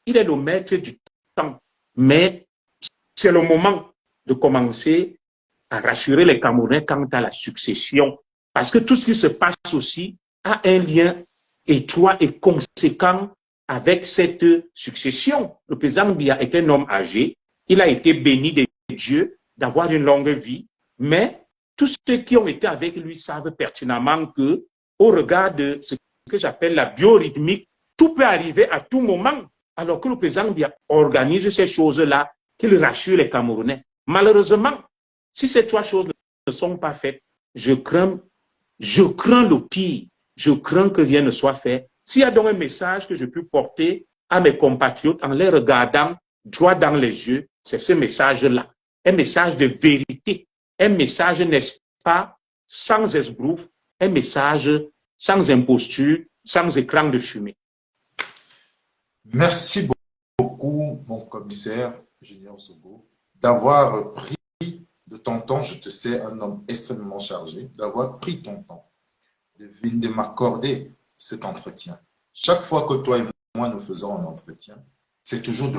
[SPEAKER 2] Il est le maître du temps. Mais c'est le moment de commencer à rassurer les Camerounais quant à la succession. Parce que tout ce qui se passe aussi a un lien étroit et conséquent avec cette succession. Le président Biya est un homme âgé. Il a été béni de Dieu d'avoir une longue vie. Mais tous ceux qui ont été avec lui savent pertinemment que, au regard de ce que j'appelle la biorhythmique, tout peut arriver à tout moment. Alors que le président Biya organise ces choses-là, qu'il rassure les Camerounais. Malheureusement, si ces trois choses ne sont pas faites, je crains le pire. Je crains que rien ne soit fait. S'il y a donc un message que je peux porter à mes compatriotes en les regardant droit dans les yeux, c'est ce message-là. Un message de vérité. Un message, n'est-ce pas, sans esbrouf. Un message sans imposture, sans écran de fumée.
[SPEAKER 1] Merci beaucoup, mon commissaire Junior Zogo, d'avoir pris de ton temps. Je te sais un homme extrêmement chargé, d'avoir pris ton temps, de m'accorder cet entretien. Chaque fois que toi et moi nous faisons un entretien, c'est toujours de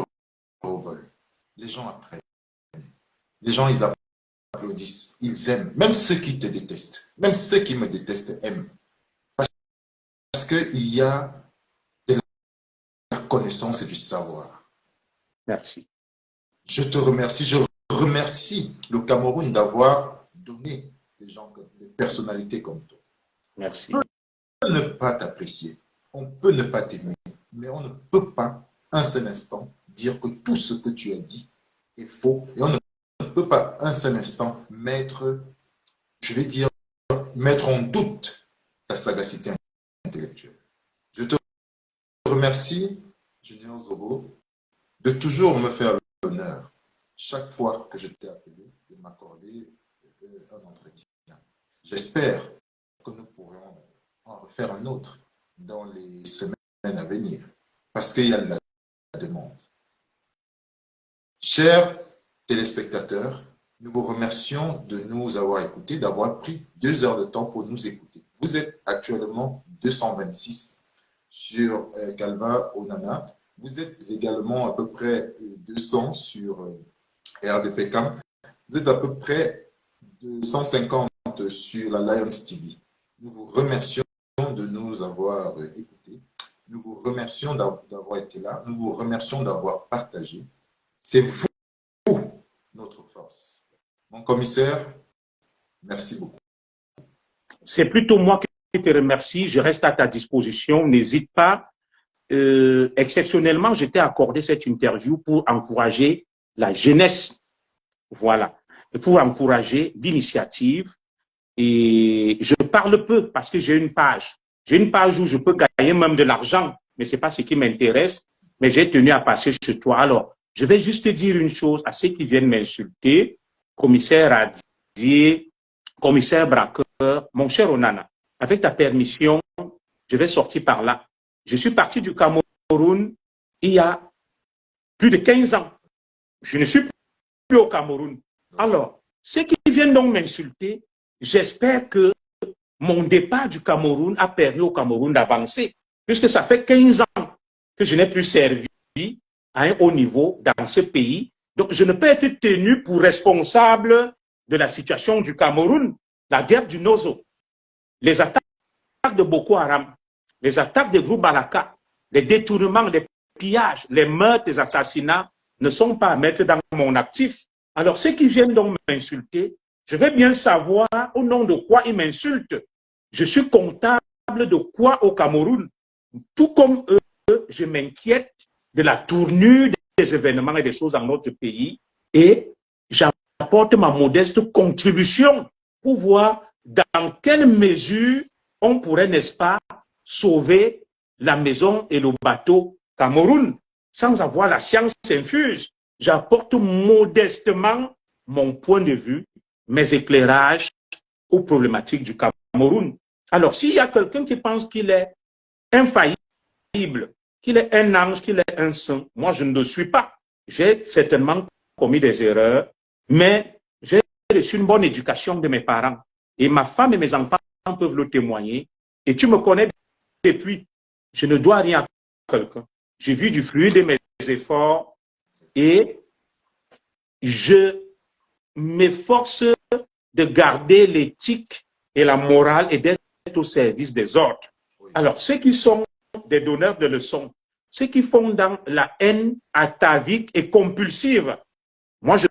[SPEAKER 1] haut vol. Les gens apprennent. Les gens, ils applaudissent, ils aiment. Même ceux qui te détestent, même ceux qui me détestent aiment. Parce qu'il y a de la connaissance et du savoir.
[SPEAKER 2] Merci.
[SPEAKER 1] Je te remercie. Je remercie le Cameroun d'avoir donné des personnalités comme toi.
[SPEAKER 2] Merci.
[SPEAKER 1] On peut ne pas t'apprécier, on peut ne pas t'aimer, mais on ne peut pas un seul instant dire que tout ce que tu as dit est faux. Et on ne peut pas un seul instant mettre en doute ta sagacité intellectuelle. Je te remercie, Junior Zogo, de toujours me faire l'honneur, chaque fois que je t'ai appelé, de m'accorder un entretien. J'espère que nous pourrons en refaire un autre dans les semaines à venir, parce qu'il y a la demande. Chers téléspectateurs, nous vous remercions de nous avoir écoutés, d'avoir pris 2 heures de temps pour nous écouter. Vous êtes actuellement 226 sur Calvin Onana. Vous êtes également à peu près 200 sur RDPCAM. Vous êtes à peu près 150 sur la Lions TV. Nous vous remercions de nous avoir écoutés. Nous vous remercions d'avoir été là. Nous vous remercions d'avoir partagé. C'est vous, notre force. Mon commissaire, merci beaucoup.
[SPEAKER 2] C'est plutôt moi qui te remercie. Je reste à ta disposition. N'hésite pas. Exceptionnellement, je t'ai accordé cette interview pour encourager la jeunesse. Voilà. Et pour encourager l'initiative. Et je parle peu parce que j'ai une page. J'ai une page où je peux gagner même de l'argent, mais ce n'est pas ce qui m'intéresse. Mais j'ai tenu à passer chez toi. Alors, je vais juste te dire une chose à ceux qui viennent m'insulter. Commissaire a dit, commissaire braqueur, mon cher Onana, avec ta permission, je vais sortir par là. Je suis parti du Cameroun il y a plus de 15 ans. Je ne suis plus au Cameroun. Alors, ceux qui viennent donc m'insulter, j'espère que mon départ du Cameroun a permis au Cameroun d'avancer, puisque ça fait 15 ans que je n'ai plus servi à un haut niveau dans ce pays. Donc, je ne peux être tenu pour responsable de la situation du Cameroun. la guerre du Nozo, les attaques de Boko Haram, les attaques des groupes Balaka, les détournements, les pillages, les meurtres, les assassinats ne sont pas à mettre dans mon actif. Alors, ceux qui viennent donc m'insulter, je veux bien savoir au nom de quoi ils m'insultent. Je suis comptable de quoi au Cameroun? Tout comme eux, je m'inquiète de la tournure des événements et des choses dans notre pays et j'apporte ma modeste contribution pour voir dans quelle mesure on pourrait, n'est-ce pas, sauver la maison et le bateau Cameroun sans avoir la science infuse. J'apporte modestement mon point de vue, mes éclairages aux problématiques du Cameroun. Alors, s'il y a quelqu'un qui pense qu'il est infaillible, qu'il est un ange, qu'il est un saint, moi, je ne le suis pas. J'ai certainement commis des erreurs, mais j'ai reçu une bonne éducation de mes parents. Et ma femme et mes enfants peuvent le témoigner. Et tu me connais depuis. Je ne dois rien à quelqu'un. J'ai vu du fruit de mes efforts et je m'efforce de garder l'éthique et la morale et d'être au service des autres. Alors, ceux qui sont des donneurs de leçons, ceux qui font dans la haine atavique et compulsive, moi, je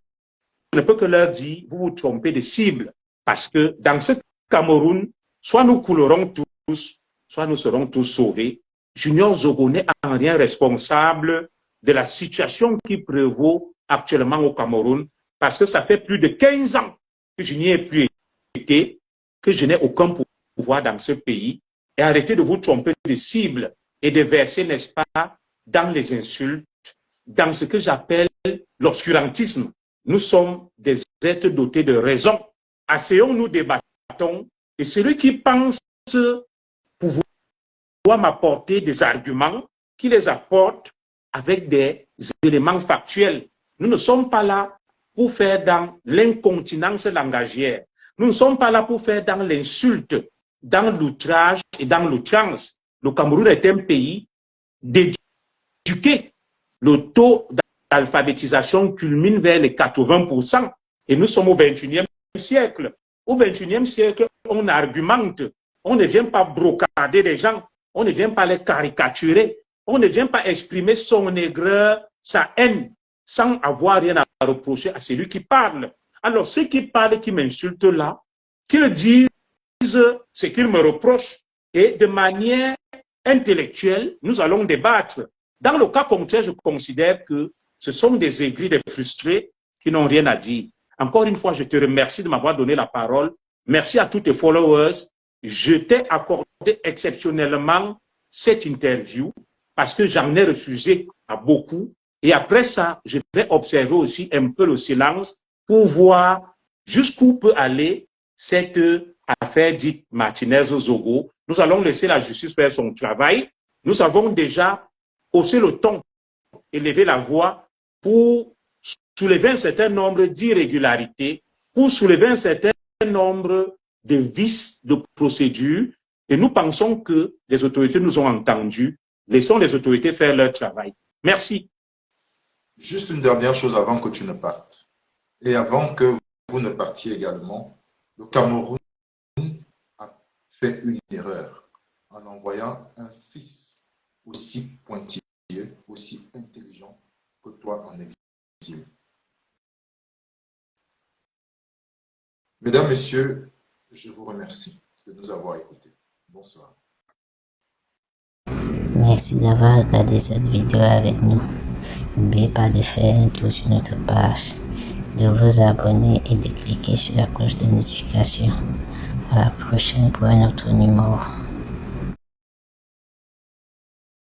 [SPEAKER 2] ne peux que leur dire, vous vous trompez de cible, parce que dans ce Cameroun, soit nous coulerons tous, soit nous serons tous sauvés. Junior Zogo n'est en rien responsable de la situation qui prévaut actuellement au Cameroun, parce que ça fait plus de 15 ans que je n'y ai plus été, que je n'ai aucun pouvoir dans ce pays. Et arrêtez de vous tromper de cible et de verser, n'est-ce pas, dans les insultes, dans ce que j'appelle l'obscurantisme. Nous sommes des êtres dotés de raison. Asseyons-nous, débattons, et celui qui pense pouvoir m'apporter des arguments, qui les apporte avec des éléments factuels. Nous ne sommes pas là pour faire dans l'incontinence langagière. Nous ne sommes pas là pour faire dans l'insulte, dans l'outrage et dans l'outrance. Le Cameroun est un pays d'éduqués. Le taux d'alphabétisation culmine vers les 80% et nous sommes au 21e siècle. Au 21e siècle, on argumente. On ne vient pas brocader les gens. On ne vient pas les caricaturer. On ne vient pas exprimer son aigreur, sa haine, sans avoir rien à reprocher à celui qui parle. Alors, ceux qui parlent, qui m'insultent là, qu'ils disent ce qu'ils me reprochent et de manière intellectuelle, nous allons débattre. Dans le cas contraire, je considère que ce sont des aigris, des frustrés qui n'ont rien à dire. Encore une fois, je te remercie de m'avoir donné la parole. Merci à tous tes followers. Je t'ai accordé exceptionnellement cette interview parce que j'en ai refusé à beaucoup. Et après ça, je vais observer aussi un peu le silence pour voir jusqu'où peut aller cette affaire dite Martinez-Zogo. Nous allons laisser la justice faire son travail. Nous avons déjà haussé le ton, élevé la voix pour soulever un certain nombre d'irrégularités, pour soulever un certain nombre de vices de procédure. Et nous pensons que les autorités nous ont entendus. Laissons les autorités faire leur travail. Merci.
[SPEAKER 1] Juste une dernière chose avant que tu ne partes. Et avant que vous ne partiez également, le Cameroun a fait une erreur en envoyant un fils aussi pointilleux, aussi intelligent que toi en exil. Mesdames, Messieurs, je vous remercie de nous avoir écoutés. Bonsoir.
[SPEAKER 3] Merci d'avoir regardé cette vidéo avec nous. N'oubliez pas de faire un tour sur notre page, de vous abonner et de cliquer sur la cloche de notification. À la prochaine pour un autre numéro.